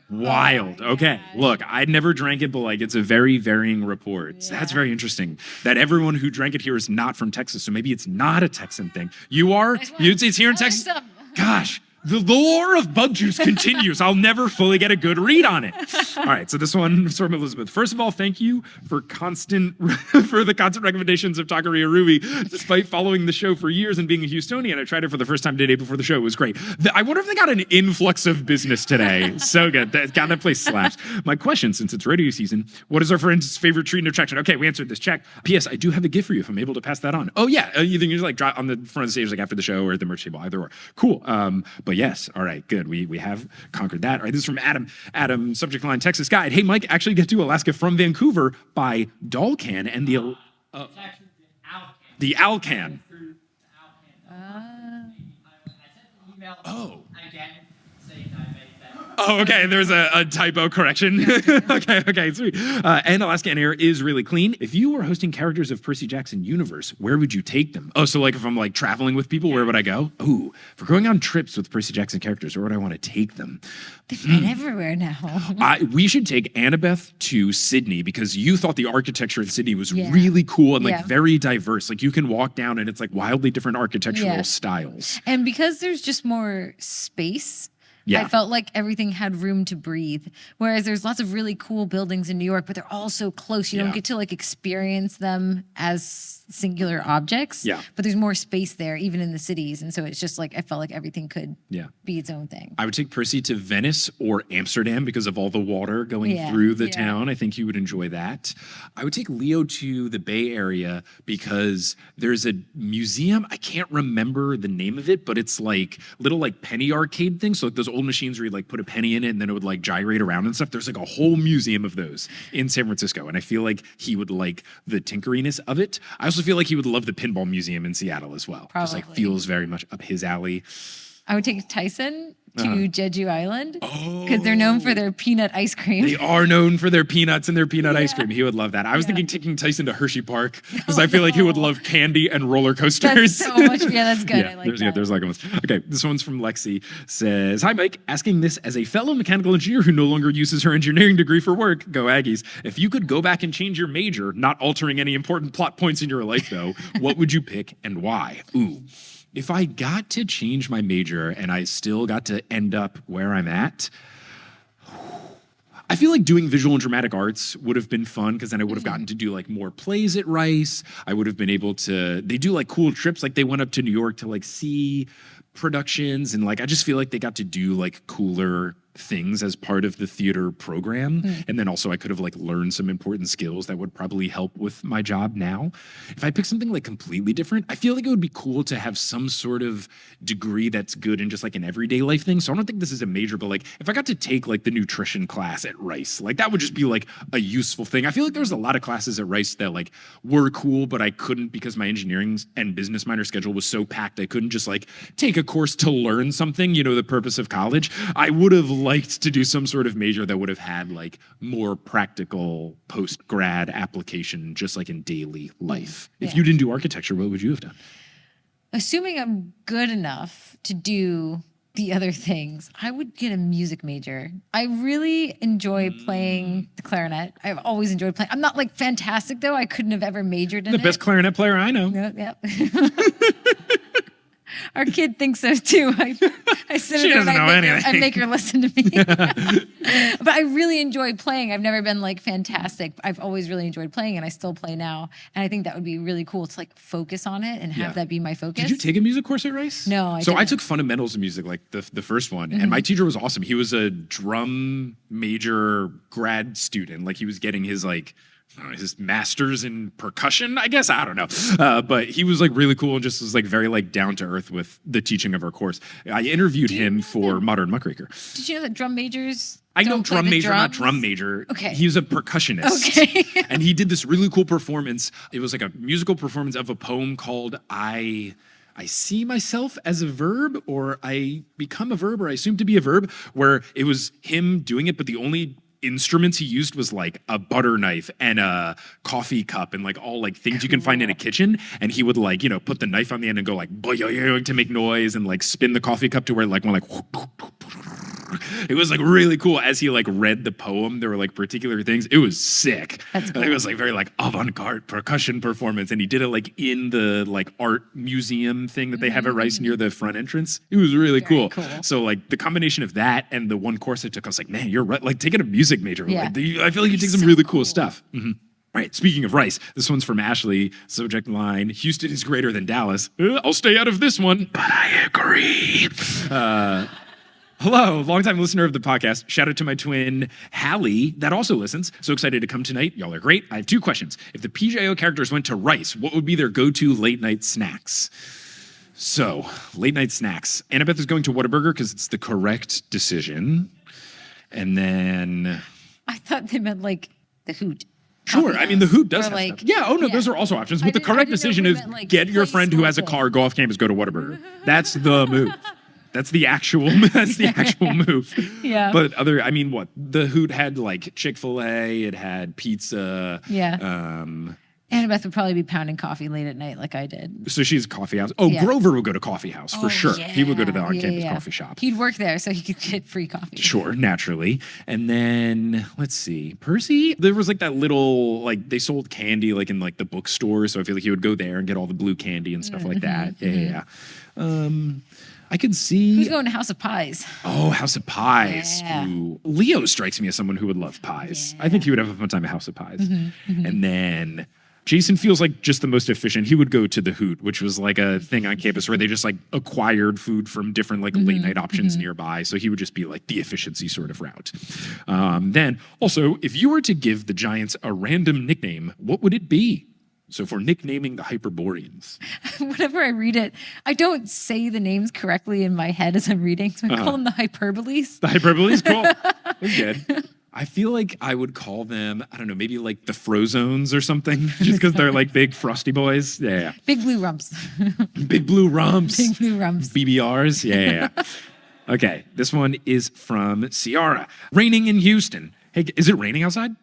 Wild. Okay. Look, I never drank it, but like it's a very varying report. So that's very interesting. That everyone who drank it here is not from Texas, so maybe it's not a Texan thing. You are? It's here in Texas? Gosh. The lore of bug juice continues. I'll never fully get a good read on it. All right, so this one is from Elizabeth. First of all, thank you for the constant recommendations of Taqueria Ruby. Despite following the show for years and being a Houstonian, I tried it for the first time today before the show. It was great. I wonder if they got an influx of business today. So good. That place slaps. My question, since it's rodeo season, what is our friend's favorite treat and attraction? Okay, we answered this. Check. P.S. I do have a gift for you if I'm able to pass that on. Oh yeah, either you like drop on the front of the stage like after the show or at the merch table, either or. Cool. But yes, all right, good. We have conquered that. All right, this is from Adam. Adam, subject line, Texas guide. Hey, Mike, actually get to Alaska from Vancouver by Dollcan and the Alcan. Oh. Oh, okay. There's a typo correction. Okay, sweet. And Alaska Air is really clean. If you were hosting characters of Percy Jackson universe, where would you take them? Oh, so like if I'm like traveling with people, where would I go? Ooh, for going on trips with Percy Jackson characters, where would I want to take them? They've been everywhere now. We should take Annabeth to Sydney because you thought the architecture in Sydney was really cool and like very diverse. Like you can walk down and it's like wildly different architectural styles. And because there's just more space, I felt like everything had room to breathe. Whereas there's lots of really cool buildings in New York, but they're all so close. You don't get to like experience them as singular objects. Yeah. But there's more space there, even in the cities. And so it's just like, I felt like everything could be its own thing. I would take Percy to Venice or Amsterdam because of all the water going through the town. I think he would enjoy that. I would take Leo to the Bay Area because there's a museum. I can't remember the name of it, but it's like little like penny arcade things. So like those old machines where you like put a penny in it and then it would like gyrate around and stuff. There's like a whole museum of those in San Francisco. And I feel like he would like the tinkeriness of it. I also feel like he would love the pinball museum in Seattle as well. Probably. Just like feels very much up his alley. I would take Tyson to Jeju Island because they're known for their peanut ice cream. They are known for their peanuts and their peanut ice cream. He would love that. I was thinking taking Tyson to Hershey Park because I feel like he would love candy and roller coasters. That's so much. Yeah, that's good. I like that. There's like ones. Okay, this one's from Lexi. Says, hi, Mike. Asking this as a fellow mechanical engineer who no longer uses her engineering degree for work. Go Aggies. If you could go back and change your major, not altering any important plot points in your life though, what would you pick and why? Ooh. If I got to change my major and I still got to end up where I'm at, I feel like doing visual and dramatic arts would have been fun because then I would have gotten to do like more plays at Rice. I would have been able to, they do like cool trips. Like they went up to New York to like see productions and like, I just feel like they got to do like cooler things as part of the theater program. And then also I could have like learned some important skills that would probably help with my job now. If I pick something like completely different, I feel like it would be cool to have some sort of degree that's good in just like an everyday life thing. So I don't think this is a major, but like if I got to take like the nutrition class at Rice, like that would just be like a useful thing. I feel like there's a lot of classes at Rice that like were cool, but I couldn't because my engineering and business minor schedule was so packed. I couldn't just like take a course to learn something, you know, the purpose of college. I would have liked to do some sort of major that would have had like more practical post-grad application just like in daily life. If you didn't do architecture, what would you have done? Assuming I'm good enough to do the other things, I would get a music major. I really enjoy playing the clarinet. I've always enjoyed playing. I'm not like fantastic though. I couldn't have ever majored in it. The best clarinet player I know. Yeah. Our kid thinks so too. I sit She there doesn't know anything. I make her listen to me. But I really enjoy playing. I've never been like fantastic. I've always really enjoyed playing and I still play now. And I think that would be really cool to like focus on it and have that be my focus. Did you take a music course at Rice? No, I So didn't. I took fundamentals of music, like the first one, and my teacher was awesome. He was a drum major grad student. Like he was getting his like, I don't know, his master's in percussion, I guess. I don't know. But he was like really cool and just was like very like down to earth with the teaching of our course. I interviewed him for Modern Muckraker. Did you know that drum majors I know don't play drum the major, not drums? drum major. Okay. He was a percussionist. Okay. And he did this really cool performance. It was like a musical performance of a poem called I See Myself as a Verb, or I Become a Verb, or I Assume to be a Verb, where it was him doing it, but the only instruments he used was like a butter knife and a coffee cup and like all like things you can find in a kitchen. And he would like, you know, put the knife on the end and go like to make noise and like spin the coffee cup to where like one like It was like really cool. As he like read the poem, there were like particular things. It was sick. That's cool. It was like very like avant-garde percussion performance, and he did it like in the like art museum thing that they have at Rice near the front entrance. It was really Very cool. cool. So like the combination of that and the one course I took, I was like, man, you're right. Like taking a music major. Yeah. Like, I feel like you take some So really cool cool. stuff. Mhm. All right, speaking of Rice, this one's from Ashley. Subject line, Houston is greater than Dallas. I'll stay out of this one, but I agree. Hello, longtime listener of the podcast. Shout out to my twin, Hallie, that also listens. So excited to come tonight. Y'all are great. I have 2 questions. If the PJO characters went to Rice, what would be their go-to late-night snacks? So, late-night snacks. Annabeth is going to Whataburger because it's the correct decision. And then... I thought they meant like the Hoot. Sure, Coffee I mean, the house. Hoot does Or have like, stuff. Yeah, oh no, yeah. those are also options. But the I correct didn't know if decision we is meant, like, get your place friend who has a local. car, go off campus, go to Whataburger. That's the move. That's the actual move. Yeah. But I mean, what? The Hoot had like Chick-fil-A, it had pizza. Yeah. Annabeth would probably be pounding coffee late at night like I did. So she's a coffee house. Oh, Yeah. Grover would go to coffee house for sure. Yeah. He would go to the on-campus Yeah. coffee shop. He'd work there so he could get free coffee. Sure, naturally. And then let's see, Percy. There was like that little like they sold candy like in like the bookstore, so I feel like he would go there and get all the blue candy and stuff like that. Yeah. I could see. Who's going to House of Pies? Oh, House of Pies. Yeah. Ooh. Leo strikes me as someone who would love pies. I think he would have a fun time at House of Pies. And then Jason feels like just the most efficient. He would go to the Hoot, which was like a thing on campus where they just like acquired food from different like late night options nearby. So he would just be like the efficiency sort of route. Then also, if you were to give the Giants a random nickname, what would it be? So for nicknaming the Hyperboreans. Whenever I read it, I don't say the names correctly in my head as I'm reading, so I call them the Hyperboles. The Hyperboles? Cool. That's good. I feel like I would call them, I don't know, maybe like the Frozones or something, just because they're like big frosty boys. Yeah. Big blue rumps. Big blue rumps. Big blue rumps. BBRs. Yeah. Okay. This one is from Ciara. Raining in Houston. Hey, is it raining outside?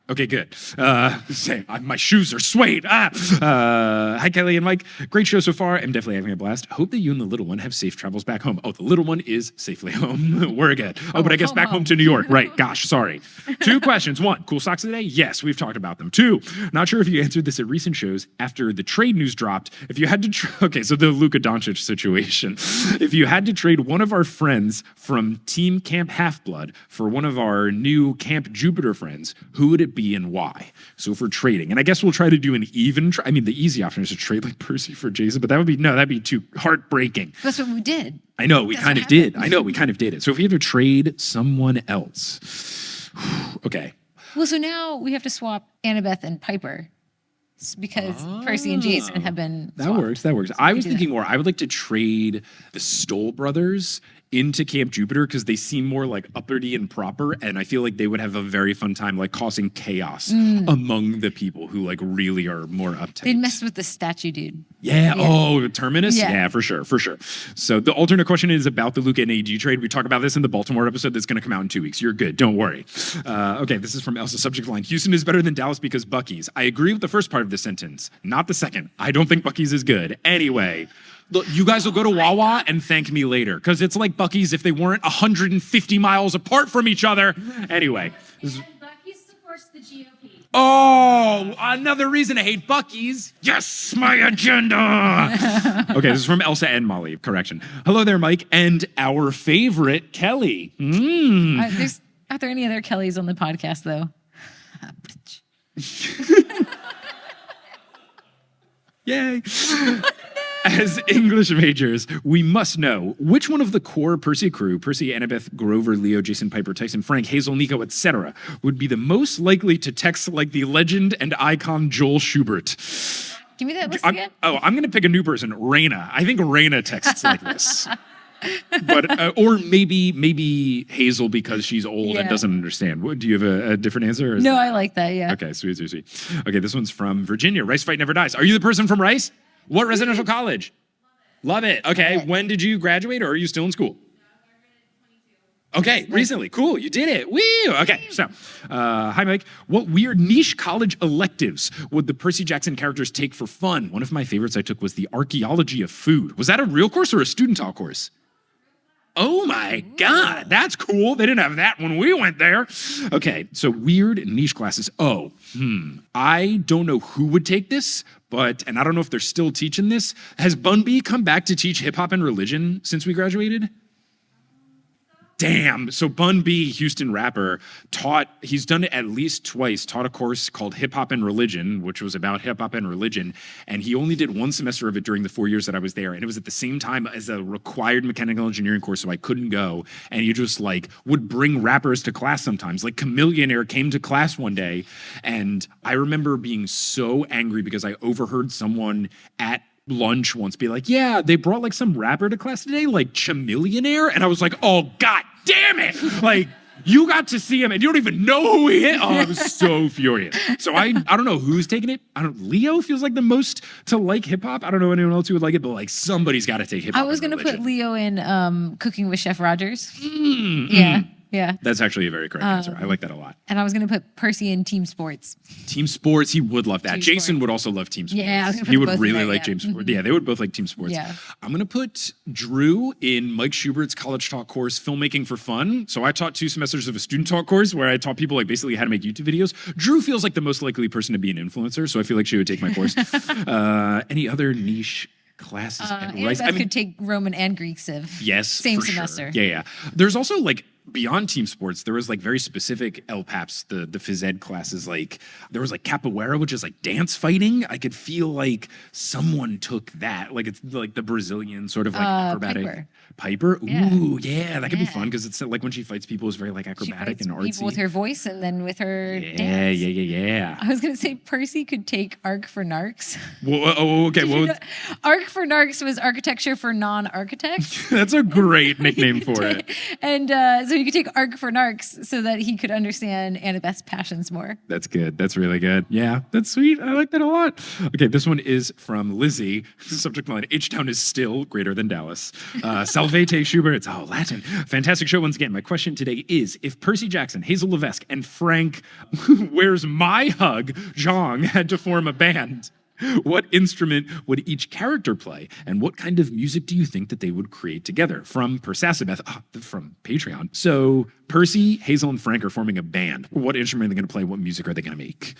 Okay, good. My shoes are suede. Hi, Kelly and Mike. Great show so far. I'm definitely having a blast. Hope that you and the little one have safe travels back home. Oh, the little one is safely home. We're good. Oh, but I guess back home to New York. Right. Gosh, sorry. 2 questions. 1, cool socks today? Yes, we've talked about them. 2, not sure if you answered this at recent shows after the trade news dropped. If you had to, okay, so the Luka Doncic situation. If you had to trade one of our friends from Team Camp Half-Blood for one of our new Camp Jupiter friends, who would it be and why? So if we're trading, and I guess we'll try to do an even, I mean, the easy option is to trade like Percy for Jason, but that'd be too heartbreaking. That's what we did. I know, we That's kind what of did. happened. I know, we kind of did it. So if we have to trade someone else, okay. Well, so now we have to swap Annabeth and Piper because Percy and Jason have been swapped. That works. So I we was could do thinking more, I would like to trade the Stoll brothers into Camp Jupiter because they seem more like uppity and proper, and I feel like they would have a very fun time like causing chaos among the people who like really are more uptight. They'd mess with the statue dude. Yeah. Oh, Terminus? Yeah. Yeah, for sure. So the alternate question is about the Luka and AD trade. We talk about this in the Baltimore episode that's going to come out in 2 weeks. You're good. Don't worry. Okay, this is from Elsa. Subject line. Houston is better than Dallas because Buc-ee's. I agree with the first part of the sentence, not the second. I don't think Buc-ee's is good. Anyway, look, you guys will go to Wawa and thank me later because it's like Buc-ee's if they weren't 150 miles apart from each other. Anyway. Buc-ee's supports the GOP. Oh, another reason to hate Buc-ee's. Yes, my agenda. Okay, this is from Elsa and Molly. Correction. Hello there, Mike, and our favorite Kelly. Are there any other Kellys on the podcast, though? Yay. As English majors, we must know which one of the core Percy crew, Percy, Annabeth, Grover, Leo, Jason, Piper, Tyson, Frank, Hazel, Nico, etc., would be the most likely to text like the legend and icon Joel Schubert. Give me that list again. I'm going to pick a new person, Raina. I think Raina texts like this. But or maybe Hazel because she's old and doesn't understand. Do you have a different answer? Or No, I like that, yeah. Okay, sweet. Okay, this one's from Virginia. Rice Fight Never Dies. Are you the person from Rice? What residential college? Love it. Okay, when did you graduate or are you still in school? Okay, recently. Cool, you did it. Woo! Okay, so, hi, Mike. What weird niche college electives would the Percy Jackson characters take for fun? One of my favorites I took was the archaeology of food. Was that a real course or a student talk course? Oh my God, that's cool. They didn't have that when we went there. Okay, so weird niche classes. I don't know who would take this, and I don't know if they're still teaching this. Has Bun B come back to teach hip hop and religion since we graduated? Damn. So Bun B, Houston rapper, he's done it at least twice, taught a course called Hip Hop and Religion, which was about hip hop and religion. And he only did one semester of it during the 4 years that I was there. And it was at the same time as a required mechanical engineering course, so I couldn't go. And you just would bring rappers to class sometimes. Like Chameleonaire came to class one day. And I remember being so angry because I overheard someone at lunch once be like, yeah, they brought some rapper to class today, like Chameleonaire. And I was like, oh, God damn it. You got to see him and you don't even know who he is. Oh, I was so furious. So I don't know who's taking it. Leo feels like the most to like hip hop. I don't know anyone else who would like it, but somebody's got to take hip hop. I was going to put Leo in Cooking with Chef Rogers. Yeah. That's actually a very correct answer. I like that a lot. And I was going to put Percy in Team Sports. Team Sports, he would love that. Team Jason Sports. would also love Team Sports. Yeah, I was gonna put he them would both in really there, like yeah. Team Sports. Yeah, they would both like Team Sports. Yeah. I'm going to put Drew in Mike Schubert's college talk course, Filmmaking for Fun. So I taught 2 semesters of a student talk course where I taught people basically how to make YouTube videos. Drew feels like the most likely person to be an influencer, so I feel like she would take my course. Any other niche classes? Annabeth could take Roman and Greek Civ. Yes, Same for semester. Sure. Yeah. There's also beyond team sports, there was very specific LPAPs, the phys ed classes. There was capoeira, which is dance fighting. I could feel someone took that. It's the Brazilian sort of acrobatic. Piper? Ooh, yeah, that could be fun because it's when she fights people, it's very acrobatic and artsy. People with her voice and then with her dance. Yeah. I was going to say Percy could take Arc for Narcs. Okay. Arc for Narcs was architecture for non-architects. That's a great nickname for it. And so you could take Arc for Narcs so that he could understand Annabeth's passions more. That's good. That's really good. Yeah, that's sweet. I like that a lot. Okay, this one is from Lizzie. Subject line, H-Town is still greater than Dallas. Salvete Schubert. Oh, Latin. Fantastic show once again. My question today is, if Percy Jackson, Hazel Levesque, and Frank Where's My Hug Zhang had to form a band, what instrument would each character play, and what kind of music do you think that they would create together? From Persasabeth, from Patreon. So Percy, Hazel, and Frank are forming a band. What instrument are they going to play? What music are they going to make?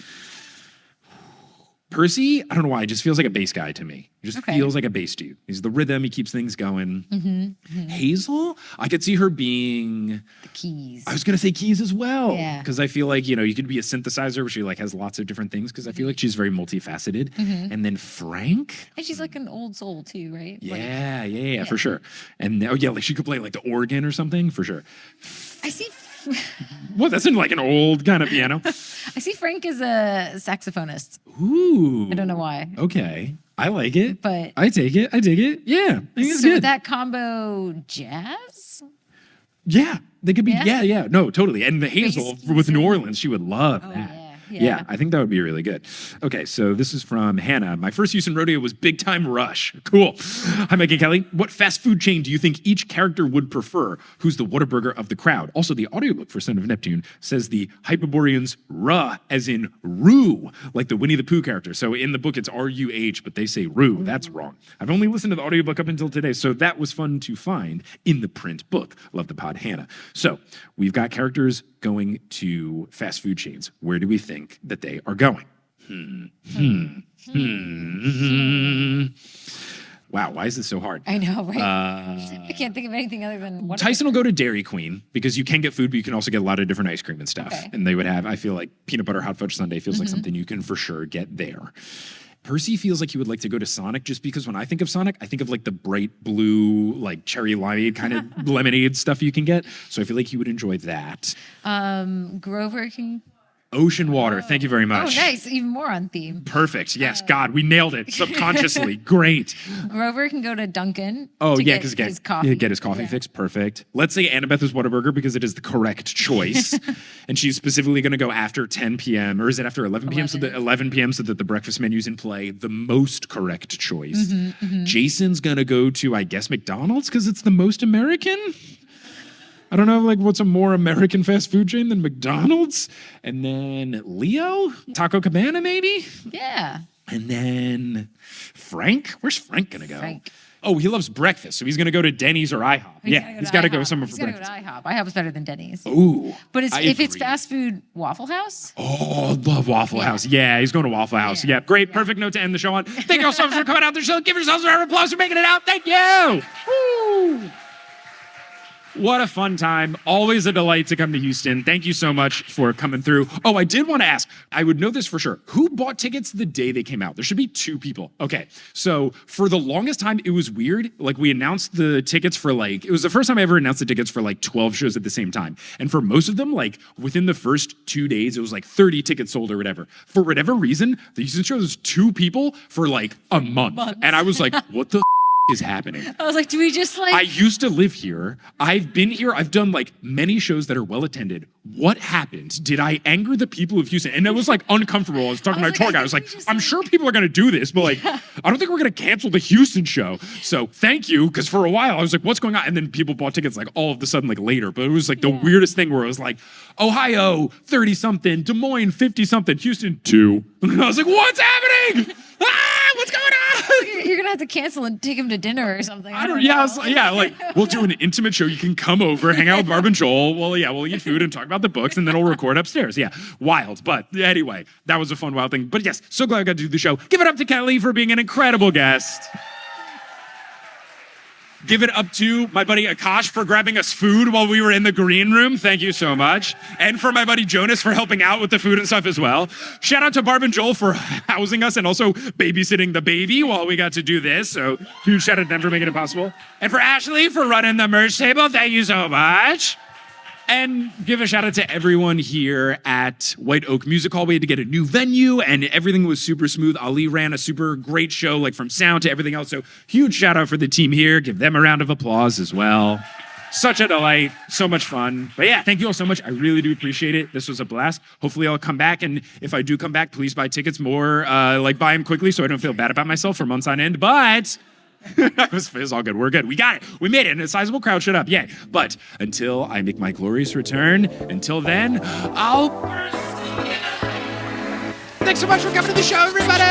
Percy, I don't know why, it just feels like a bass guy to me. He just feels like a bass dude. He's the rhythm, he keeps things going. Hazel, I could see her being... The keys. I was going to say keys as well. Yeah. Because I feel you could be a synthesizer where she has lots of different things because I feel like she's very multifaceted. And then Frank... And she's an old soul too, right? Yeah, for sure. And she could play the organ or something, for sure. I see... What? That's in an old kind of piano. I see Frank as a saxophonist. Ooh. I don't know why. Okay. I like it. But I take it. Yeah. I think it's good. Would that combo jazz? Yeah. They could be. Yeah? Yeah. No, totally. And the Hazel with New Orleans, she would love that. Yeah. I think that would be really good. Okay, so this is from Hannah. My first Houston Rodeo was Big Time Rush. Cool. Hi, Mike and Kelly. What fast food chain do you think each character would prefer? Who's the Whataburger of the crowd? Also, the audiobook for Son of Neptune says the Hyperboreans ruh, as in rue, like the Winnie the Pooh character. So in the book, it's R-U-H, but they say rue. That's wrong. I've only listened to the audiobook up until today, so that was fun to find in the print book. Love the pod, Hannah. So we've got characters going to fast food chains. Where do we think that they are going? Wow, why is this so hard? I know, right? I can't think of anything other than Tyson will go to Dairy Queen because you can get food, but you can also get a lot of different ice cream and stuff. Okay. And they would have, I feel like peanut butter hot fudge sundae feels like something you can for sure get there. Percy feels like he would like to go to Sonic just because when I think of Sonic, I think of the bright blue, cherry limeade kind of lemonade stuff you can get. So I feel like he would enjoy that. Grover can... Ocean water. Thank you very much. Oh, nice. Even more on theme. Perfect. Yes. God, we nailed it subconsciously. Great. Grover can go to Dunkin'. Oh, to yeah, get because his coffee. Get his coffee fix. Perfect. Let's say Annabeth is Whataburger because it is the correct choice. And she's specifically going to go after 10 p.m. Or is it after 11 p.m. 11. So that 11 p.m. so that the breakfast menu's in play. The most correct choice. Jason's going to go to, I guess, McDonald's because it's the most American. I don't know, what's a more American fast food chain than McDonald's? And then Leo? Taco Cabana, maybe? Yeah. And then Frank? Where's Frank gonna go? Frank. Oh, he loves breakfast, so he's going to go to Denny's or IHOP. He's got to go somewhere for breakfast. He's got to go to IHOP. IHOP's better than Denny's. Ooh. But if it's agree. fast food, Waffle House? Oh, I love Waffle House. Yeah, he's going to Waffle House. Yeah, great. Perfect note to end the show on. Thank you all so much for coming out to the show. Give yourselves a round of applause for making it out. Thank you. Woo. What a fun time. Always a delight to come to Houston. Thank you so much for coming through. Oh, I did want to ask, I would know this for sure. Who bought tickets the day they came out? There should be 2 people. Okay, so for the longest time, it was weird. Like we announced the tickets for it was the first time I ever announced the tickets for 12 shows at the same time. And for most of them, within the first 2 days, it was 30 tickets sold or whatever. For whatever reason, the Houston show was 2 people for a month. And I was like, what the is happening? I was like, do we just I used to live here. I've been here. I've done many shows that are well attended. What happened? Did I anger the people of Houston? And it was uncomfortable. I was talking to my tour guy. I was like, I'm sure people are going to do this, but I don't think we're going to cancel the Houston show. So thank you. Because for a while I was like, what's going on? And then people bought tickets all of the sudden later. But it was the weirdest thing where it was Ohio, 30 something, Des Moines, 50 something, Houston, 2. And I was like, what's happening? What's going on? You're gonna have to cancel and take him to dinner or something. I don't know. We'll do an intimate show. You can come over, hang out with Barb and Joel. We'll eat food and talk about the books, and then we'll record upstairs. Yeah, wild. But anyway, that was a fun, wild thing. But yes, so glad I got to do the show. Give it up to Kelly for being an incredible guest. Give it up to my buddy Akash for grabbing us food while we were in the green room. Thank you so much. And for my buddy Jonas for helping out with the food and stuff as well. Shout out to Barb and Joel for housing us and also babysitting the baby while we got to do this. So huge shout out to them for making it possible. And for Ashley for running the merch table. Thank you so much. And give a shout out to everyone here at White Oak Music Hall. We had to get a new venue and everything was super smooth. Ali ran a super great show, from sound to everything else. So huge shout out for the team here. Give them a round of applause as well. Such a delight. So much fun. But yeah, thank you all so much. I really do appreciate it. This was a blast. Hopefully I'll come back. And if I do come back, please buy tickets more, buy them quickly so I don't feel bad about myself for months on end. But it's all good. We're good. We got it. We made it. And a sizable crowd showed up. Yay. But until I make my glorious return, until then, I'll... Thanks so much for coming to the show, everybody!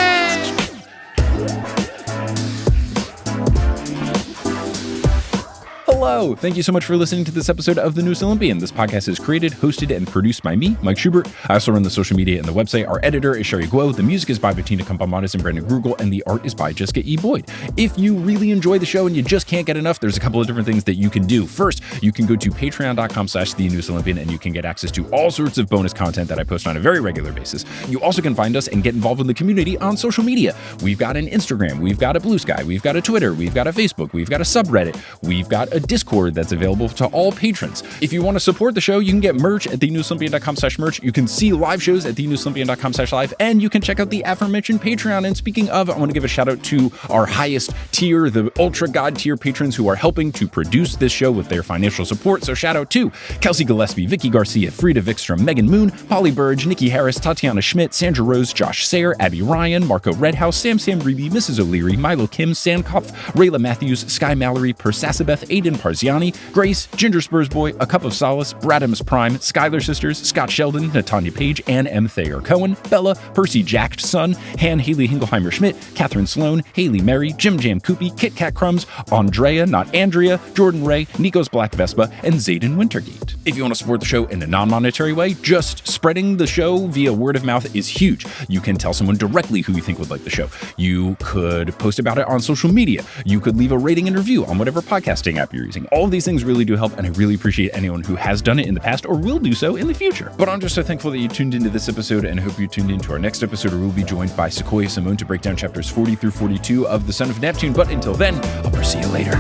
Hello! Thank you so much for listening to this episode of The Newest Olympian. This podcast is created, hosted, and produced by me, Mike Schubert. I also run the social media and the website. Our editor is Sherry Guo. The music is by Bettina Campamanes and Brandon Grugel, and the art is by Jessica E. Boyd. If you really enjoy the show and you just can't get enough, there's a couple of different things that you can do. First, you can go to patreon.com/The Newest Olympian, and you can get access to all sorts of bonus content that I post on a very regular basis. You also can find us and get involved in the community on social media. We've got an Instagram, we've got a Blue Sky, we've got a Twitter, we've got a Facebook, we've got a subreddit, we've got a Discord that's available to all patrons. If you want to support the show, you can get merch at thenewsolympian.com/merch. You can see live shows at thenewsolympian.com/live, and you can check out the aforementioned Patreon. And speaking of, I want to give a shout out to our highest tier, the Ultra God tier patrons who are helping to produce this show with their financial support. So shout out to Kelsey Gillespie, Vicky Garcia, Frida Vikstrom, Megan Moon, Polly Burge, Nikki Harris, Tatiana Schmidt, Sandra Rose, Josh Sayer, Abby Ryan, Marco Redhouse, Sam Reeby, Mrs. O'Leary, Milo Kim, Sandkopf, Rayla Matthews, Sky Mallory, Persasabeth, Aiden Parziani, Grace, Ginger Spurs Boy, A Cup of Solace, Bradamus Prime, Skylar Sisters, Scott Sheldon, Natanya Page, Ann M. Thayer Cohen, Bella, Percy Jacked Son, Han Haley Hingelheimer Schmidt, Catherine Sloan, Haley Mary, Jim Jam Koopy, Kit Kat Crumbs, Andrea, not Andrea, Jordan Ray, Nico's Black Vespa, and Zayden Wintergate. If you want to support the show in a non-monetary way, just spreading the show via word of mouth is huge. You can tell someone directly who you think would like the show. You could post about it on social media. You could leave a rating and review on whatever podcasting app you're using. All of these things really do help, and I really appreciate anyone who has done it in the past or will do so in the future. But I'm just so thankful that you tuned into this episode, and hope you tuned into our next episode where we'll be joined by Sequoia Simone to break down chapters 40 through 42 of The Son of Neptune. But until then, I'll see you later.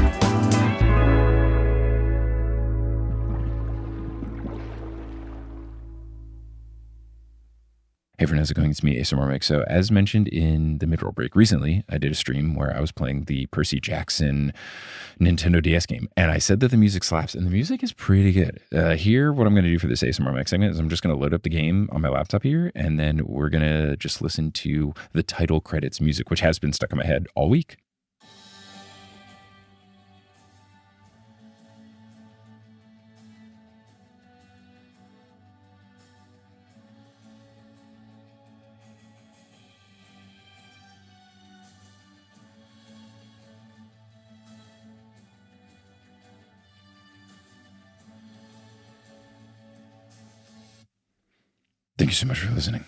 Hey everyone, how's it going? It's me, ASMR Mike. So as mentioned in the mid-roll break, recently I did a stream where I was playing the Percy Jackson Nintendo DS game, and I said that the music slaps, and the music is pretty good. Here, what I'm going to do for this ASMR Mike segment is I'm just going to load up the game on my laptop here, and then we're going to just listen to the title credits music, which has been stuck in my head all week. Thank you so much for listening.